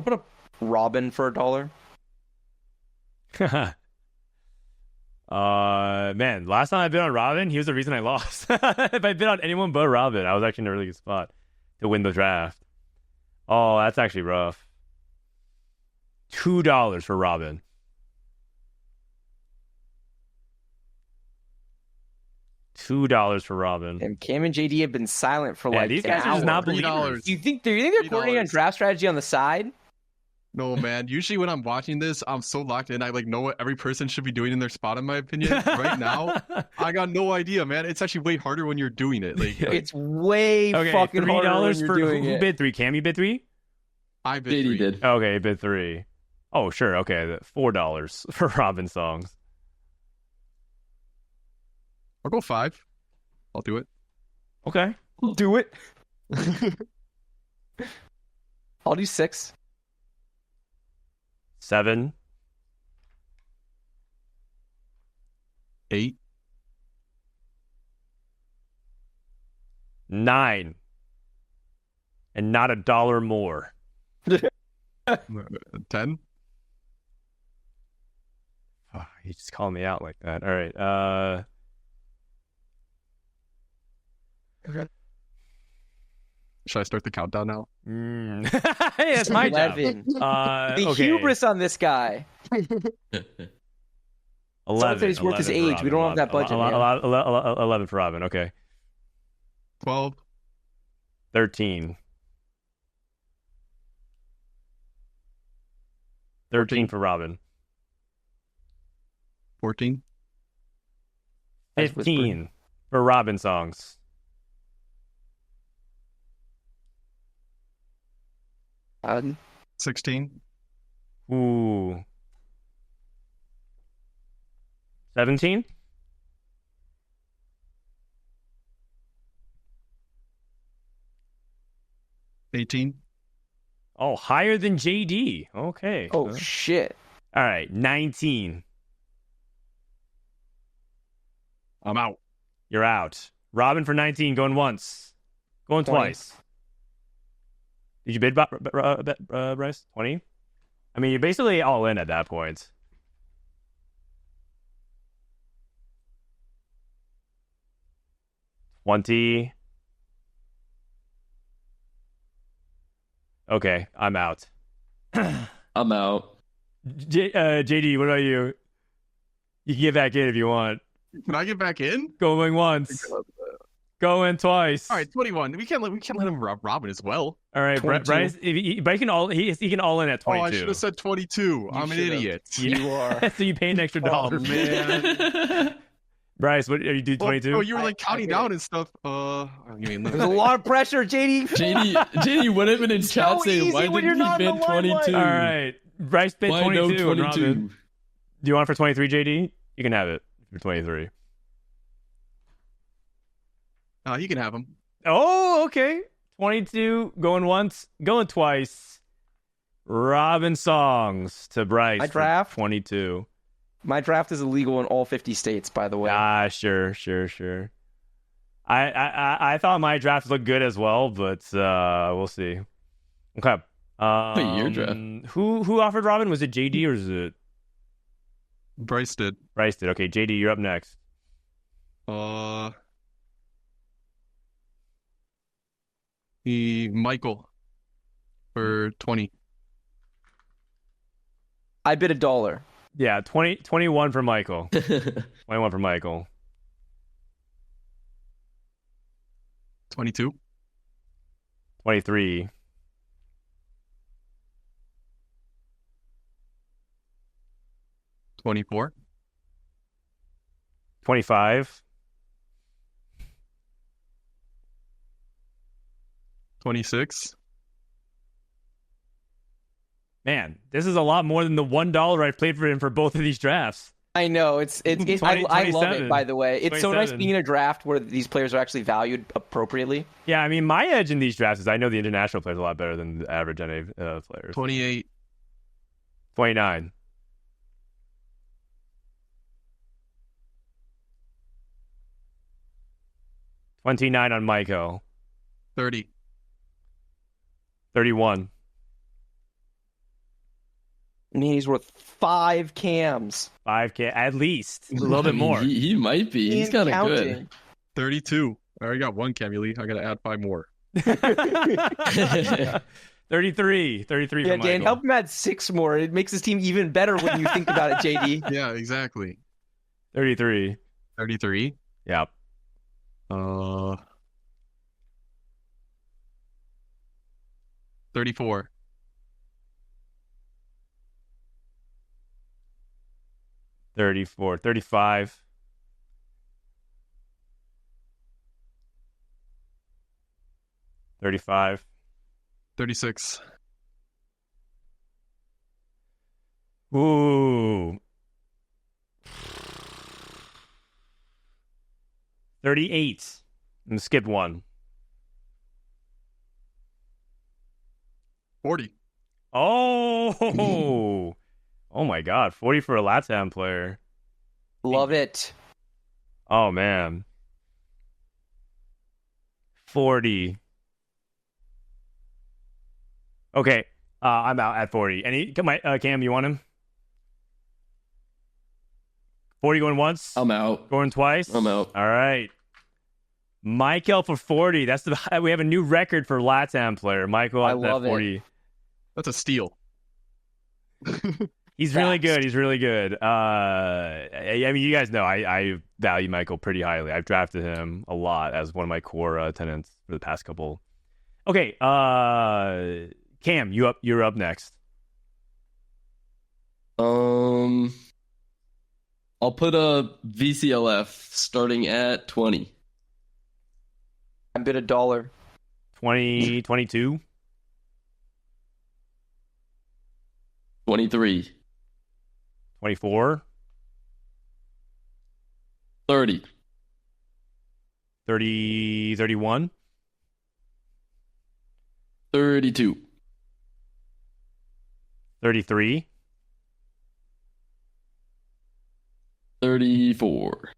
put up Robin for $1. Man, last time I bid on Robin, he was the reason I lost. If I bid on anyone but Robin, I was actually in a really good spot to win the draft. Oh, that's actually rough. $2 for Robin. $2 for Robin. And Cam and JD have been silent for like these guys are just not believers. Do you think they're coordinating on draft strategy on the side? No, man. Usually when I'm watching this, I'm so locked in. I like know what every person should be doing in their spot, in my opinion. Right now, I got no idea, man. It's actually way harder when you're doing it. Like it's way fucking harder when you're doing it. Who bid 3? Cam, you bid 3? I bid 3. Did. Okay, bid 3. Oh, sure. Okay, $4 for Robin songs. I'll go 5. I'll do it. Okay. I'll do it. I'll do 6. 7. 8. 9. And not $1 more. 10. Oh, he just called me out like that. All right. Okay. Should I start the countdown now? Hey, it's my 11. job. The okay. hubris on this guy. 11. He's worth his age. We don't have that budget. 11 for Robin. Okay. 12. 13. 13 for Robin. 14. 15 for Robin songs. 16. Ooh. 17. 18. Oh, higher than JD. Okay. Oh, shit. All right. 19. I'm out. You're out. Robin for 19, going once. Going 20. Twice. Did you bid, Bryce? 20? I mean, you're basically all in at that point. $20. Okay, I'm out. I'm out. JD, what about you? You can get back in if you want. Can I get back in? Going once. Going twice. All right, 21. We can't let him rob Robin as well. All right, 22. Bryce. But he can all in at 22. Oh, I should have said 22. I'm an idiot. You are. So you pay an extra $1. Oh, man. Bryce, what are you do 22? Oh, you were like counting down and stuff. There's a lot of pressure, JD. JD would have been in chat saying, "Why didn't he bid 22?" All right, Bryce bid 22. 22? Do you want it for 23, JD? You can have it for 23. You can have him. Oh, okay. 22, going once, going twice. Robin songs to Bryce. My draft? 22. My draft is illegal in all 50 states, by the way. Sure. I thought my draft looked good as well, but we'll see. Okay. Your draft. Who offered Robin? Was it JD or is it Bryce did. Bryce did. Okay, JD, you're up next. Michael for 20. I bid $1. Yeah, 21 for Michael. 21 for Michael. 22. 23. 24. 25. 26. Man, this is a lot more than the $1 I played for him for both of these drafts. I know it's 20, I love it. By the way, it's so nice 27. being in a draft where these players are actually valued appropriately. Yeah, I mean, my edge in these drafts is I know the international players a lot better than the average NA players. 28. 29. $29 on Michael. 30. 31. I mean, he's worth 5 cams. 5K at least. A little bit more. He might be. He's kind of good. 32. I already got 1 Cambulee. I got to add 5 more. 33 Yeah, for Dan, Michael. help him add 6 more. It makes his team even better when you think about it, JD. Yeah, exactly. 33. 33. Yep. 34. 34. 35. 35. 36. Ooh. 38. I'm gonna skip one. 40. Oh. Oh my God. 40 for a LATAM player. Love it. Oh man. 40. Okay. I'm out at 40. Cam, you want him? 40 going once? I'm out. Going twice? I'm out. All right. Michael for 40. We have a new record for LATAM player. Michael I at that love 40. That's a steal. He's really good. He's really good. I mean, you guys know I value Michael pretty highly. I've drafted him a lot as one of my core tenants for the past couple. Okay, Cam, you're up next. I'll put a VCLF starting at 20. I bid $1. 20, 22, 23. 24, 30. 30, 31, 32. 33, 34.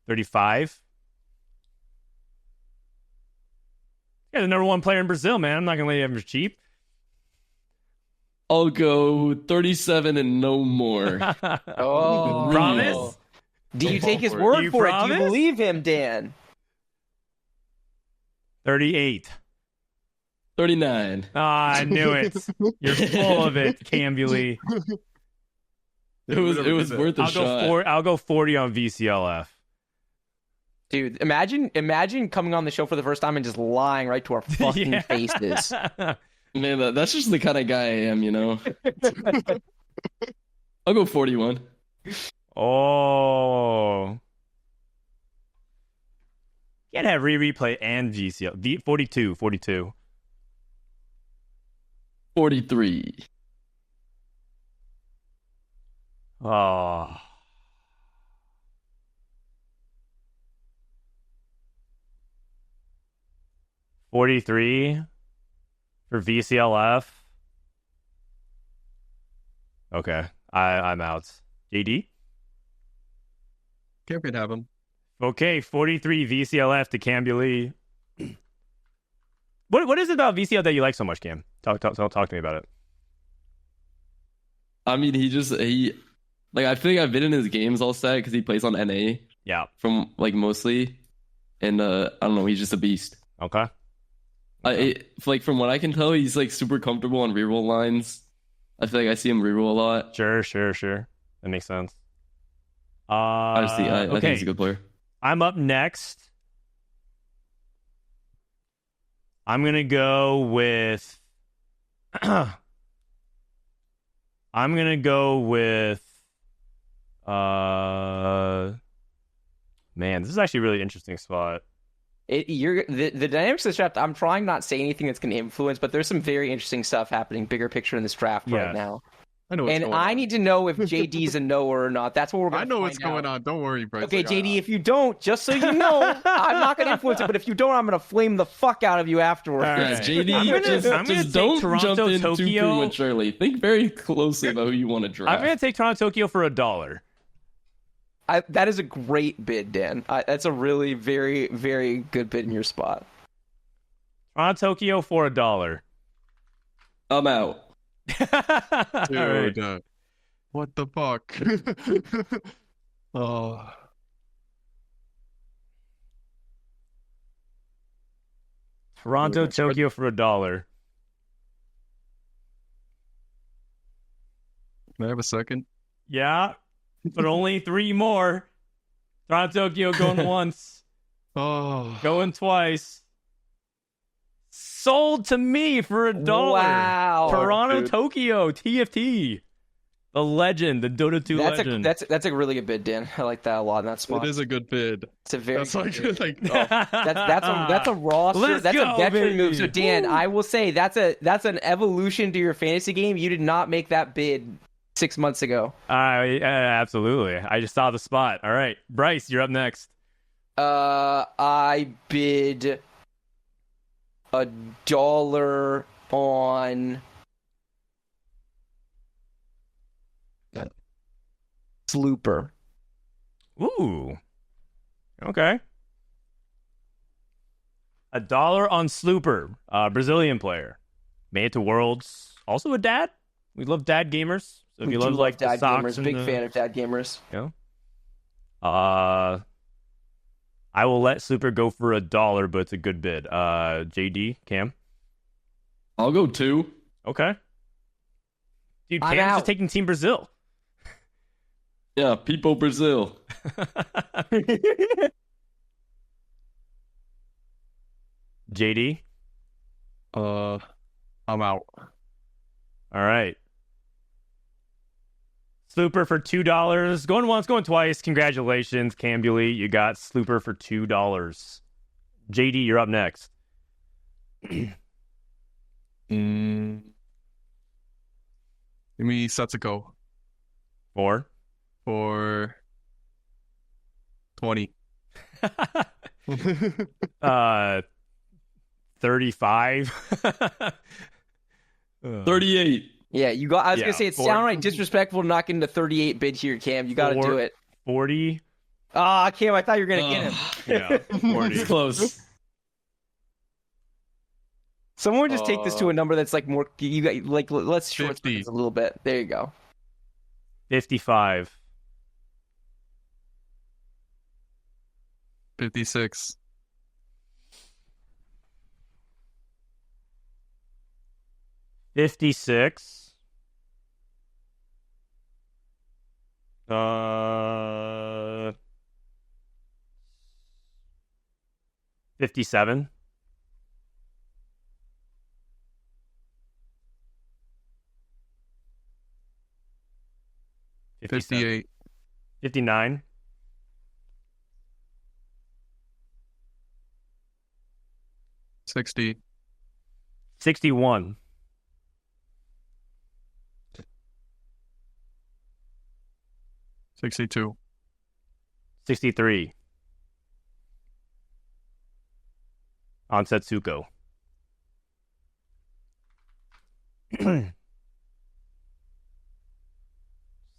35. Yeah, the number one player in Brazil, man. I'm not gonna let you have him for cheap. I'll go 37 and no more. Oh, Promise? Do you take his Do word you for it? Do promise? you believe him, Dan? 38. 39. I knew it. You're full of it, Cambulee. It was worth a shot. I'll go 40 on VCLF. Dude, imagine coming on the show for the first time and just lying right to our fucking faces. Man, that's just the kind of guy I am, you know? I'll go 41. Oh. Can't have replay and VCL. 42. 43. Oh. $43 for VCLF. Okay, I'm out. JD? Cam can have him. Okay, 43 VCLF to Cambulee. What is it about VCL that you like so much, Cam? Talk to me about it. I mean, he I think I've been in his games all set because he plays on NA. Yeah. From mostly, and I don't know, he's just a beast. Okay. From what I can tell, he's super comfortable on reroll lines. I feel like I see him reroll a lot. Sure. That makes sense. Honestly, I think okay. he's a good player. I'm up next. I'm gonna go with. Man, this is actually a really interesting spot. The dynamics of this draft, I'm trying not to say anything that's going to influence, but there's some very interesting stuff happening bigger picture in this draft right now. I know what's And going I on. need to know if JD's a knower or not. That's what we're going to I know find what's going out. on. Don't worry, Bryce. Okay, JD, if you don't, just so you know, I'm not going to influence it, but if you don't, I'm going to flame the fuck out of you afterwards. All Yeah, right. JD, I'm gonna just take don't Toronto, jump in too Tokyo. prematurely. Think very closely about who you want to draft. I'm going to take Toronto Tokyo for $1. That is a great bid, Dan. That's a really very, very good bid in your spot. Toronto Tokyo for $1. I'm out. Dude, Right. what the fuck? Oh, Toronto Tokyo for $1. can I have a second? Yeah, but only 3 more. Toronto Tokyo going once, Oh, going twice. Sold to me for $1. Wow. Toronto dude. Tokyo TFT. The legend, the Dota 2 legend. That's a really good bid, Dan. I like that a lot in that spot. it is a good bid. It's a very That's good like, bid. like That's a roster. Let's That's go, a veteran move. So baby. Dan, Woo. I will say that's an evolution to your fantasy game. You did not make that bid 6 months ago. Absolutely. I just saw the spot. All right, Bryce, you're up next. I bid $1 on Slooper. Ooh. Okay. $1 on Slooper, Brazilian player. Made it to Worlds. Also a dad. We love dad gamers. So if We you do love like the dad socks gamers. and Big the- fan of dad gamers. You know? I will let Slooper go for $1, but it's a good bid. JD, Cam. I'll go 2. Okay. Dude, I'm Cam's out. just taking Team Brazil. Yeah, People Brazil. JD. I'm out. All right. Slooper for $2. Going once, going twice. Congratulations, Cambulee. You got Slooper for $2. JD, you're up next. Mm. Give me Setsuko 4. for 20. 35. 38. Yeah, you got. I was Yeah, gonna say it's 40. downright disrespectful to knock into 38 bid here, Cam. You got to do it. 40. Ah, Cam, I thought you were gonna get him. Yeah, 40. It's close. Someone just take this to a number that's like more. You got like let's short 50. this a little bit. There you go. 55. 56. 56. 57. 58. 59. 60. 61. 62. 63. On Setsuko.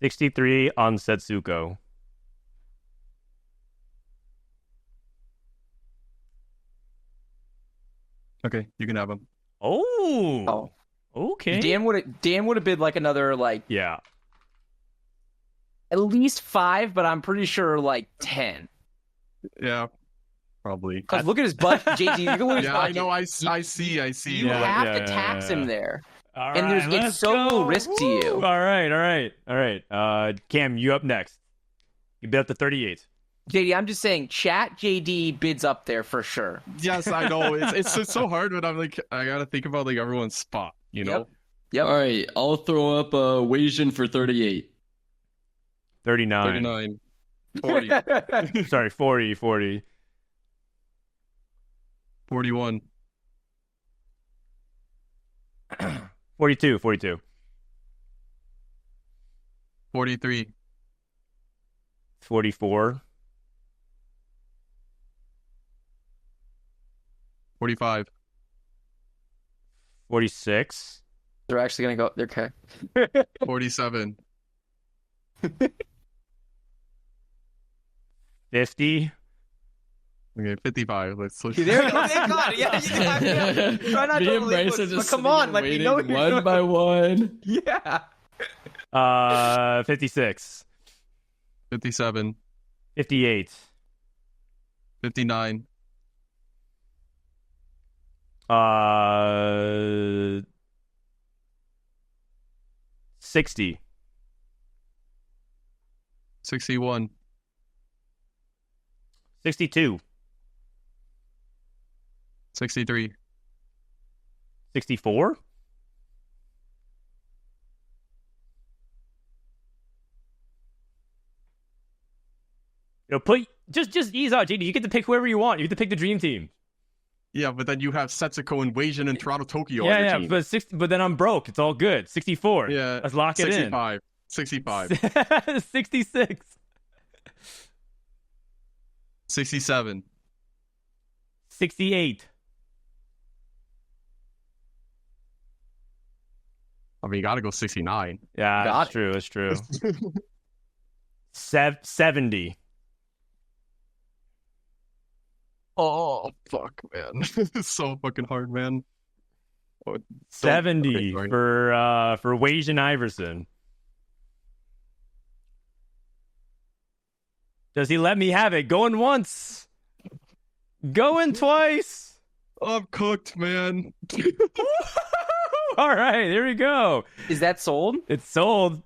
63 on Setsuko. Okay, you can have him. Oh. Okay. Dan would have bid like another like Yeah. at least 5, but I'm pretty sure like 10. Yeah, probably. Because look at his budget, JT. You can look at his Yeah, I budget. know. I see. You Yeah, have to yeah, tax yeah, him yeah. there. All And right, it's let's so go. low risk to you. All right. Cam, you up next. You bid up to 38. JD, I'm just saying, chat JD bids up there for sure. Yes, I know. It's so hard, but I'm like, I gotta think about like everyone's spot. You know. Yep. All right, I'll throw up a Wasian for 38. 39. 39. 40. Sorry, 40. 40. 41. 42. 42. 43. 44. 45. 46. They're actually gonna go. They're okay. 47. 50. Okay, 55. Let's There you go. Thank God. Yeah. Try not Me to and Bryce are but just come on, like we waiting know you're one doing. by one. Yeah. 56. 57. 58. 59. 60. 61. 62. 63. 64. Put just ease out, JD. You get to pick whoever you want. You get to pick the dream team. Yeah, but then you have Setsuko and Weijin and Toronto Tokyo on your team. but then I'm broke. It's all good. 64. Yeah. Let's lock it in. 65. 66. 67. 68. I mean, you gotta go 69. Yeah, that's true. That's true. 70. Oh, fuck, man. It's so fucking hard, man. Oh, 70 for Weijin Iverson. Does he let me have it? Going once. Going twice. I'm cooked, man. All right, here we go. Is that sold? It's sold.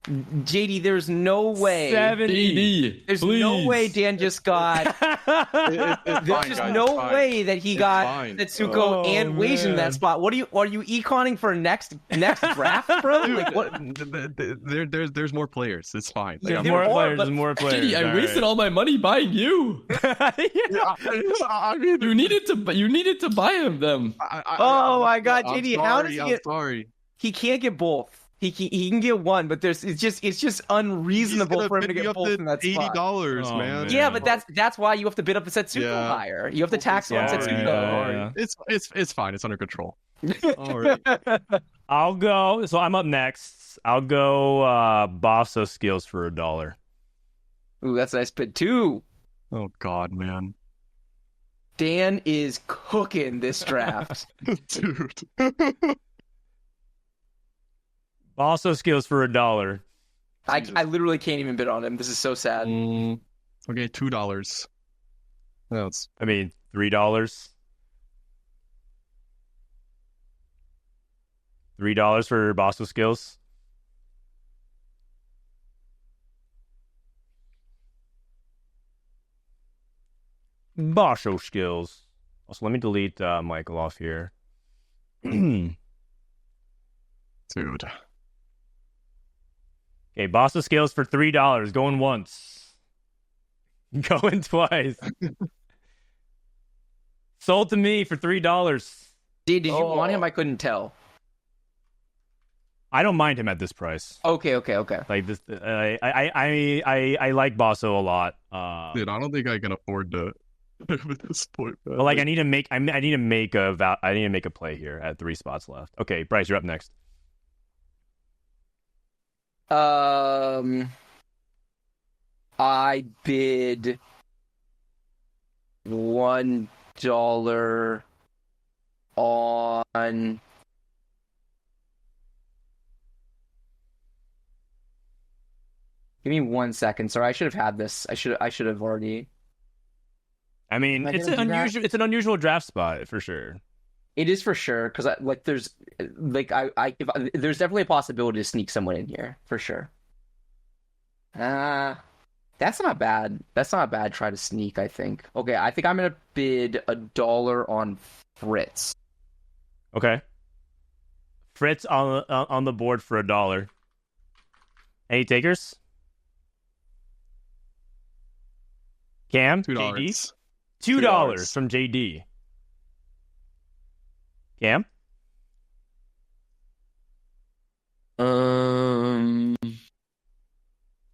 JD, there's no way. 70. There's no way Dan just got. There's just no way that he got Setsuko and Weijin in that spot. What are you econing for next draft, bro? Like what? There's more players. It's fine. Like, There's more players. JD, I wasted all my money buying you. I mean, You needed to buy them. Oh my God, JD, how does he get? Sorry. He can't get both. He can get one, but it's just unreasonable for him to get both in that spot. $80, man. Yeah, but that's why you have to bid up the Setsuko higher. You have to tax on Setsuko. It's fine. It's under control. All right. I'll go. So I'm up next. I'll go Bosso skills for $1. Ooh, that's a nice bid too. Oh God, man. Dan is cooking this draft. Dude. Bosso skills for $1. I literally can't even bid on him. This is so sad. Okay, $2. That's. I mean, $3. $3 for Bosso skills. Bosso skills. Also, let me delete Michael off here. Dude. Okay, Bosso skills for $3. Going once. Going twice. Sold to me for $3. Did you want him? I couldn't tell. I don't mind him at this price. Okay. Like this, I like Bosso a lot. Dude, I don't think I can afford to at this point. Man. But like, I need to make a play here at 3 spots left. Okay, Bryce, you're up next. I bid $1 on. Give me 1 second. Sorry, I should have had this. I should have already. I mean, it's an unusual draft spot for sure. It is for sure because there's definitely a possibility to sneak someone in here for sure. That's not bad. That's not a bad try to sneak. I think. Okay, I think I'm gonna bid $1 on Fritz. Okay. Fritz on the board for $1. Any takers? Cam? $2. JD? $2 from JD. Cam?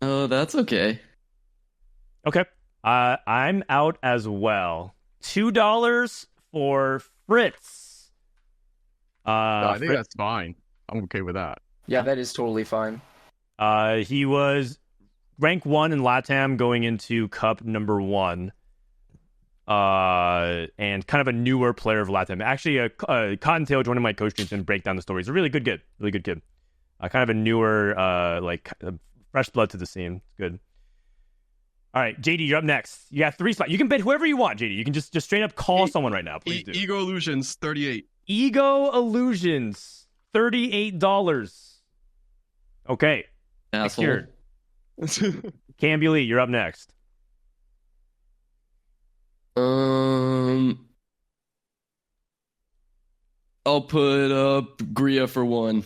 Oh, that's okay. Okay. I'm out as well. $2 for Fritz. No, I think that's fine. I'm okay with that. Yeah, that is totally fine. He was rank 1 in LATAM going into Cup number 1. And kind of a newer player of LATAM. Actually, Cottontail joining my coach streams and break down the story. He's a really good kid. Really good kid. Kind of a newer, fresh blood to the scene. It's good. All right, JD, you're up next. You got 3 spots. You can bet whoever you want, JD. You can just straight up call someone right now. Please do. Ego Illusions, 38. Ego Illusions, $38. Okay. Asshole. Cambulee, you're up next. I'll put up Gria for 1.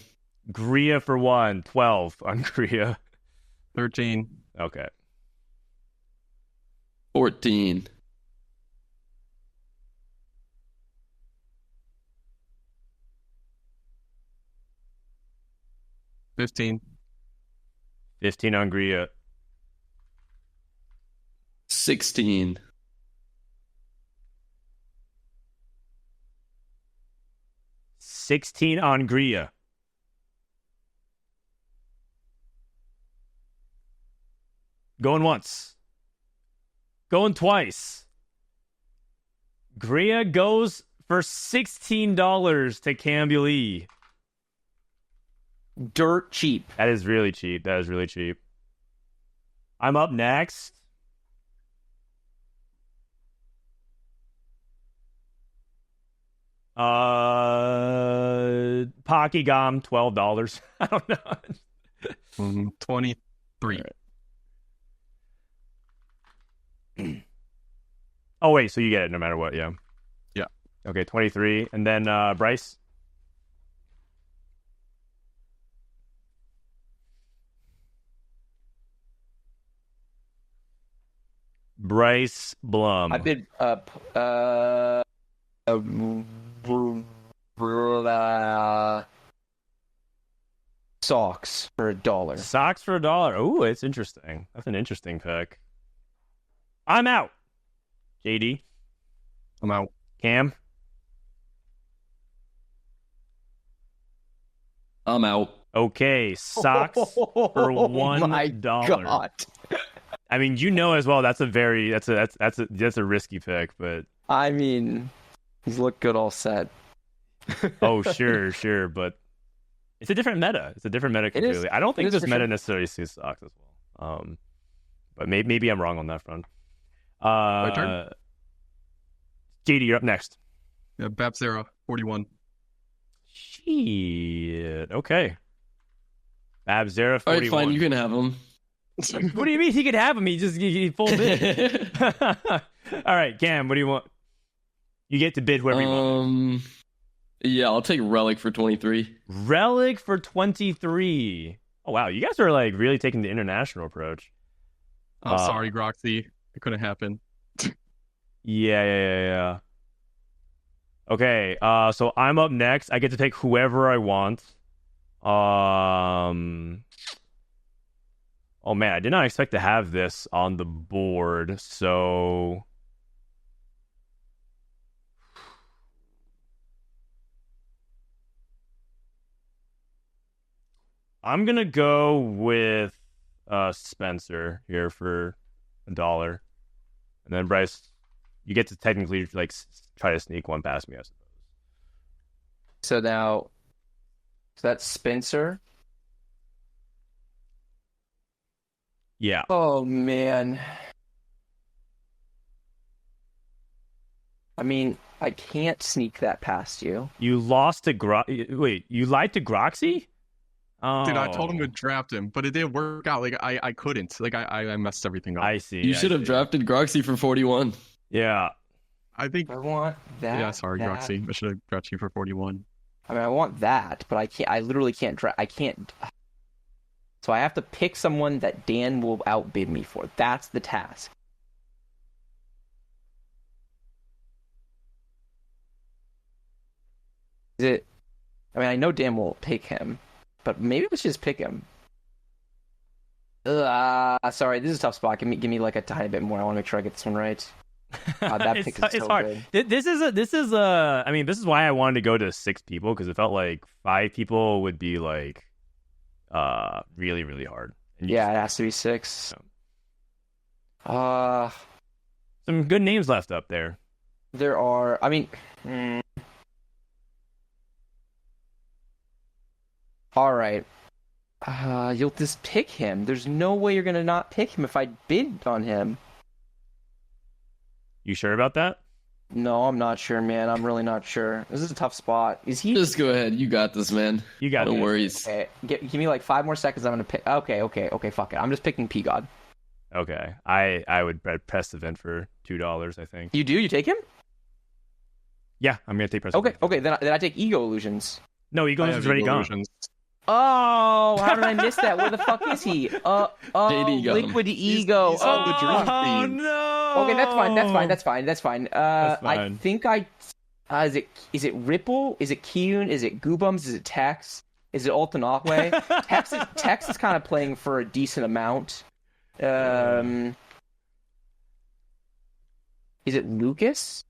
Gria for 1, 12 on Gria. 13. Okay. 14. 15. 15 on Gria. 16. 16 on Gria. Going once. Going twice. Gria goes for $16 to Cambulee. Dirt cheap. That is really cheap. That is really cheap. I'm up next. Pokegom, $12. I don't know. 23. Right. Oh, wait, so you get it no matter what, yeah. Yeah. Okay, 23. And then Bryce? Bryce Blum. I bid socks for $1. Socks for $1. Ooh, it's interesting. That's an interesting pick. I'm out. JD? I'm out. Cam? I'm out. Okay, socks for $1. My God. I mean, you know as well. That's a risky pick, but I mean, he's looked good all set. oh, sure, but it's a different meta. It's a different meta completely. I don't think this meta necessarily sees socks as well. But maybe I'm wrong on that front. My turn. JD, you're up next. Yeah, Babzera, 41. Shit. Okay. Babzera, 41. All right, fine. You can have him. What do you mean he could have him? He folds in. All right, Cam, what do you want? You get to bid whoever you want. Yeah, I'll take Relic for 23. Relic for 23. Oh, wow. You guys are like really taking the international approach. I'm sorry, Groxy. It couldn't happen. Yeah. Okay, so I'm up next. I get to take whoever I want. Oh man, I did not expect to have this on the board, so I'm gonna go with Spencer here for $1. And then Bryce, you get to technically like try to sneak one past me, I suppose. So now, that's Spencer. Yeah. Oh man. I mean, I can't sneak that past you. You lost to Wait, you lied to Groxy? Oh. Dude, I told him to draft him, but it didn't work out. Like I couldn't. Like I messed everything up. I see. You should have drafted Groxy for 41. Yeah. I think I want that. Yeah, sorry, Groxy. I should have drafted you for 41. I mean, I want that, but I can't. I literally can't draft. I can't. So I have to pick someone that Dan will outbid me for. That's the task. Is it? I mean, I know Dan will pick him, but maybe let's just pick him. Sorry, this is a tough spot. Give me like a tiny bit more. I want to make sure I get this one right. That pick is so hard. good. This is I mean, this is why I wanted to go to 6 people, because it felt like 5 people would be like really, really hard. Yeah, it has to be 6. Some good names left up there. There are. I mean, all right. You'll just pick him. There's no way you're gonna not pick him if I bid on him. You sure about that? No, I'm not sure, man. I'm really not sure. This is a tough spot. Is he? Just go ahead. You got this, man. You got no this. worries. Okay. Give me like 5 more seconds. I'm gonna pick. Okay. Fuck it. I'm just picking P-God. Okay. I would press the vent for $2, I think. You do? You take him? Yeah, I'm gonna take press. Okay. Then I take Ego Illusions. No, Ego Illusions is already gone. Oh, how did I miss that? Where the fuck is he? JD got Liquid Ego. He's on the dream team. No. Okay, that's fine. I think is it Ripple? Is it Kiyun? Is it Goobums? Is it Tex? Is it Ultanahwe? Tex is kind of playing for a decent amount. Is it Lucas?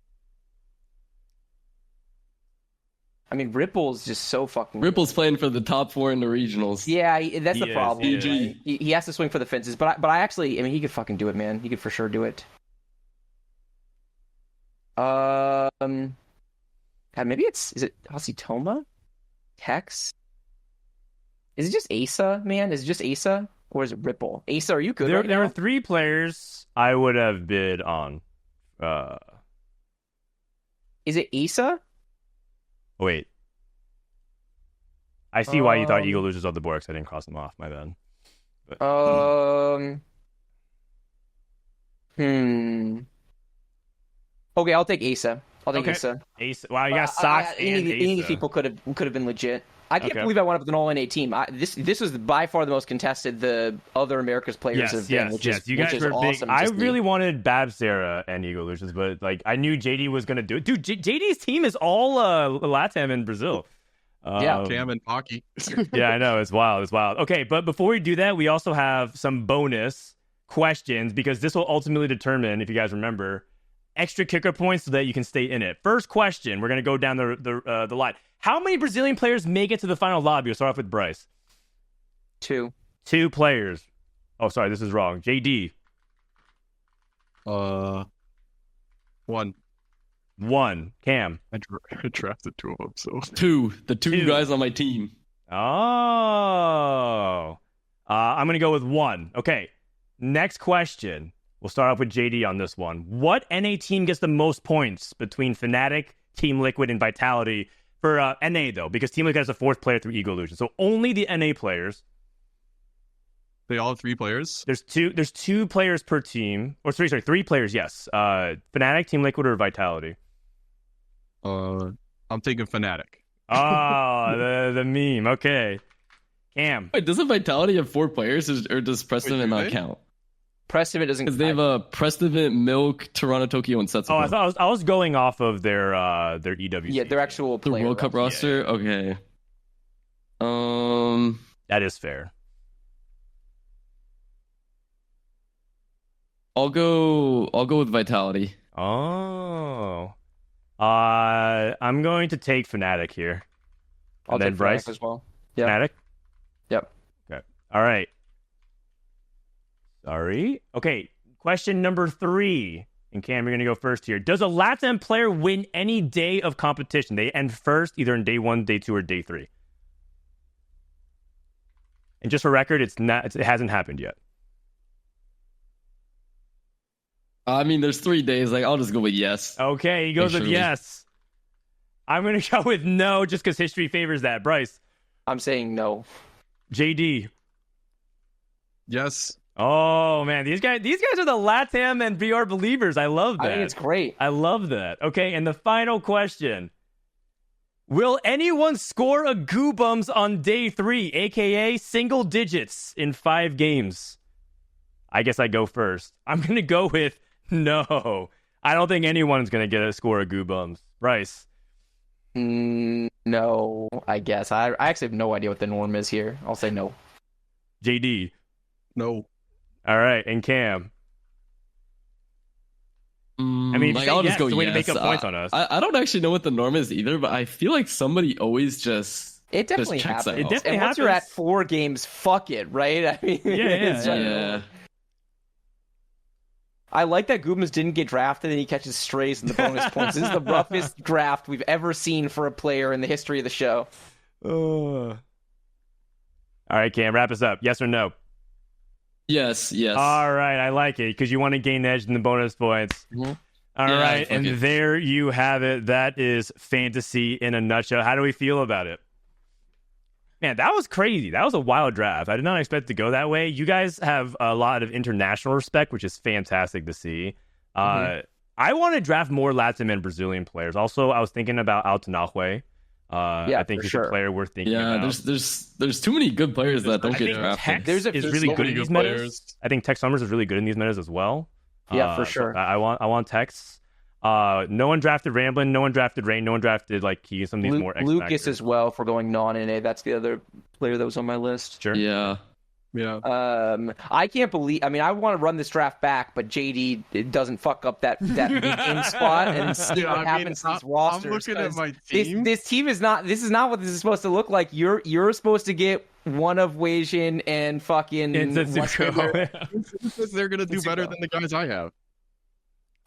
I mean, Ripple's just so fucking. Ripple's playing for the top 4 in the regionals. Yeah, that's the problem. He Has to swing for the fences, but I actually, I mean, he could fucking do it, man. He could for sure do it. God, maybe is it Hasitoma? Tex? Is it just Asa, man? Is it just Asa? Or is it Ripple? Asa, are you good right now? There are 3 players I would have bid on. Is it Asa? Wait. I see why you thought Eagle Illusions on the board, because I didn't cross them off. My bad. But, Okay, I'll take Asa. Asa. Asa. Wow, you got Sox and Any of these Asa. people could have been legit. I can't believe I went up with an all-NA team. This was by far the most contested the other America's players have been. Yes. You guys were awesome. big. I really wanted Bab Sarah and Eagle Illusions, but like I knew JD was gonna do it. Dude, JD's team is all LATAM and Brazil. Cam and Pocky. Yeah, I know. It's wild. Okay, but before we do that, we also have some bonus questions, because this will ultimately determine, if you guys remember, extra kicker points so that you can stay in it. First question, we're going to go down the line. How many Brazilian players make it to the final lobby? We'll start off with Bryce. 2. 2 players. Oh, sorry, this is wrong. JD. 1. 1. Cam. I drafted 2 of them, so 2. The 2 guys on my team. Oh. I'm going to go with 1. Okay. Next question. We'll start off with JD on this one. What NA team gets the most points between Fnatic, Team Liquid, and Vitality for NA, though? Because Team Liquid has a 4th player through Ego Illusion. So only the NA players. They all have 3 players? There's 2 players per team. Or 3 players, yes. Fnatic, Team Liquid, or Vitality? I'm thinking Fnatic. Oh, the meme. Okay. Cam. Wait, doesn't Vitality have 4 players, or does Preston not count? Preston doesn't, because they have Preston, Milk, Toronto, Tokyo, and Setsuko. Oh, I was going off of their EWC. Yeah, their actual the World Cup roster. Yeah. Okay. That is fair. I'll go with Vitality. Oh. I'm going to take Fnatic here. I'll take Bryce as well. Yeah. Fnatic? Yep. Okay. All right. Sorry. Okay. Question number 3. And Cam, you're going to go first here. Does a LATAM player win any day of competition? They end first either in day 1, day 2, or day 3. And just for record, it hasn't happened yet. I mean, there's 3 days. Like, I'll just go with yes. Okay, he goes with yes. I'm going to go with no, just because history favors that. Bryce? I'm saying no. JD? Yes. Oh, man. These guys are the LATAM and VR believers. I love that. I think it's great. I love that. Okay, and the final question. Will anyone score a Goobums on day 3, a.k.a. single digits in 5 games? I guess I go first. I'm going to go with no. I don't think anyone's going to get a score of Goobums. Bryce? No, I guess. I actually have no idea what the norm is here. I'll say no. JD? No. All right, and Cam. I mean, like, I'll just go the way to make yes. up points on us. I don't actually know what the norm is either, but I feel like somebody always It definitely just checks happens. out. It definitely and once you're at 4 games, fuck it, right? I mean, Yeah. I like that Gubens didn't get drafted and he catches strays in the bonus points. This is the roughest draft we've ever seen for a player in the history of the show. All right, Cam, wrap us up. Yes or no? Yes. All right, I like it because you want to gain edge in the bonus points. Mm-hmm. All Yeah, right, fuck and it. there you have it. That is fantasy in a nutshell. How do we feel about it? Man, that was crazy. That was a wild draft. I did not expect it to go that way. You guys have a lot of international respect, which is fantastic to see. I want to draft more Latin and Brazilian players. Also, I was thinking about Altanahue. I think he's a player worth thinking about. There's too many good players that don't get drafted. Tex is really good in these metas. I think Tex Summers is really good in these metas as well. Yeah, for sure. So I want Tex. No one drafted Ramblin', no one drafted Rain, no one drafted like Key, some of these more X Lucas factors. as well for going non-NA. That's the other player that was on my list. Sure. Yeah. I can't believe. I mean, I want to run this draft back, but JD doesn't fuck up that in spot and see what happens to these rosters. I'm looking at my team. This team is not. This is not what this is supposed to look like. You're supposed to get one of Wei Jin and fucking. They're gonna do better than the guys I have.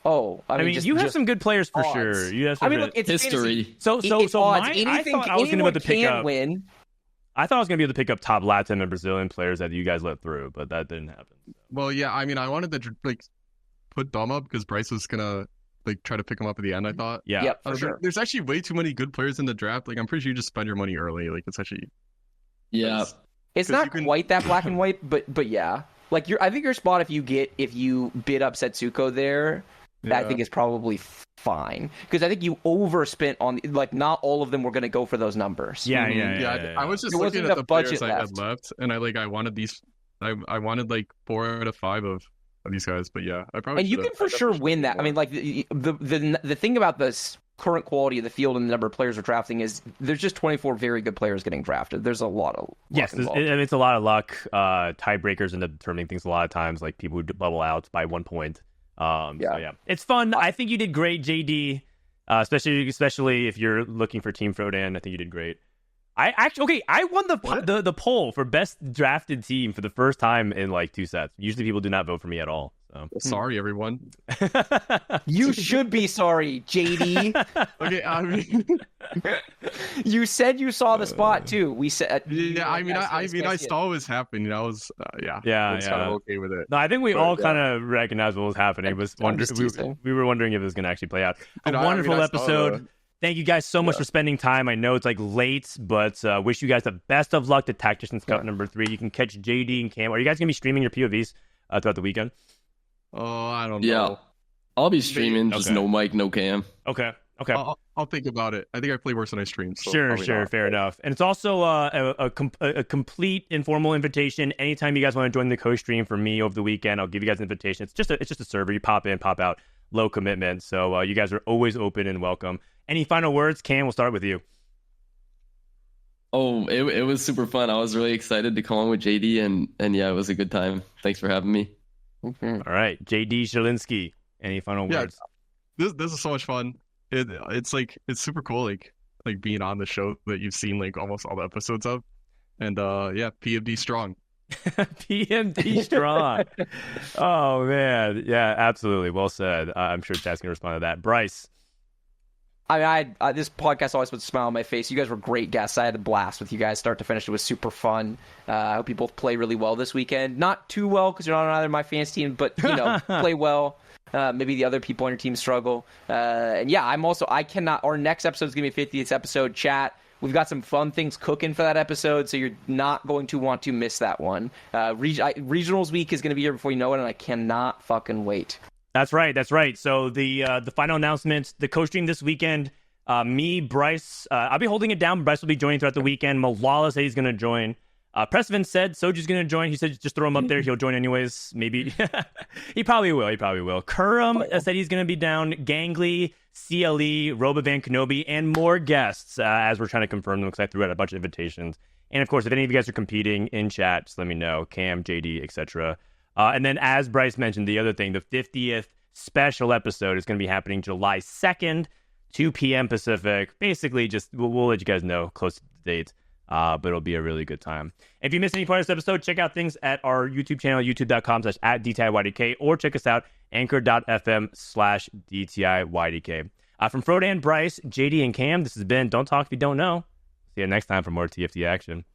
Oh, I mean, you have some good players for odds. sure. You have some look, it's history. Fantasy. So odds. I thought I was going to be able to pick up. Win. I thought I was going to be able to pick up top Latin and Brazilian players that you guys let through, but that didn't happen. Well, yeah, I mean, I wanted to put Dom up because Bryce was gonna try to pick him up at the end. I thought. Yeah, yep, for sure. There's actually way too many good players in the draft. I'm pretty sure you just spend your money early. It's actually. Yeah. It's not quite that black and white, but yeah. I think your spot if you bid up Setsuko there. Yeah. I think is probably fine because I think you overspent on not all of them were going to go for those numbers. Yeah. I was just looking at the players I had left, and I wanted these. I wanted 4 out of 5 of these guys, but yeah, I probably. And you can for sure win that. I mean, the thing about this current quality of the field and the number of players we're drafting is there's just 24 very good players getting drafted. There's a lot of luck involved. It's a lot of luck. Tiebreakers end up determining things a lot of times, like people who bubble out by 1 point. So yeah, it's fun. I think you did great, JD. Especially if you're looking for Team Frodan. I think you did great. I won the poll for best drafted team for the first time in 2 sets. Usually people do not vote for me at all. So. Sorry, everyone. You should be sorry, JD. Okay, I mean, you said you saw the spot too. We said, yeah. I saw what was happening. I was, I was kind of okay with it. No, I think we all kind of recognized what was happening. We were wondering if it was going to actually play out. Wonderful episode. Thank you guys so much for spending time. I know it's late, but wish you guys the best of luck to Tactician's Cup number 3. You can catch JD and Cam. Are you guys going to be streaming your POVs throughout the weekend? Oh, I don't know. Yeah, I'll be streaming, just no mic, no cam. Okay. I'll think about it. I think I play worse than I stream. So sure, fair enough. And it's also a complete informal invitation. Anytime you guys want to join the co-stream for me over the weekend, I'll give you guys an invitation. It's just a server. You pop in, pop out, low commitment. So you guys are always open and welcome. Any final words? Cam, we'll start with you. Oh, it was super fun. I was really excited to come on with JD, and yeah, it was a good time. Thanks for having me. All right, jdzielinski. Any final words? This is so much fun. It's super cool like being on the show that you've seen almost all the episodes of, and PMD strong. PMD strong. Oh man, yeah, absolutely. Well said. I'm sure Chad's gonna respond to that. Bryce. I this podcast always puts a smile on my face. You guys were great guests. I had a blast with you guys, start to finish. It was super fun. I hope you both play really well this weekend. Not too well because you're not on either of my fantasy team, but play well. Maybe the other people on your team struggle. And yeah, our next episode is going to be 50th episode, chat. We've got some fun things cooking for that episode, so you're not going to want to miss that one. Regionals week is going to be here before you know it, and I cannot fucking wait. That's right. So the final announcement, the co-stream this weekend, me, Bryce, I'll be holding it down. Bryce will be joining throughout the weekend. Malala said he's going to join. Pressman said Soju's going to join. He said just throw him up there. He'll join anyways. Maybe. He probably will. Kurum said he's going to be down. Gangly, CLE, Robovan Kenobi, and more guests as we're trying to confirm them because I threw out a bunch of invitations And of course, if any of you guys are competing in chat, just let me know. Cam, JD, etc. And then, as Bryce mentioned, the other thing, the 50th special episode is going to be happening July 2nd, 2 p.m. Pacific. Basically, just we'll let you guys know close to the date. But it'll be a really good time. If you missed any part of this episode, check out things at our YouTube channel, youtube.com/@DTIYDK, or check us out, anchor.fm/DTIYDK. From Frodan, Bryce, JD, and Cam, this has been Don't Talk If You Don't Know. See you next time for more TFT action.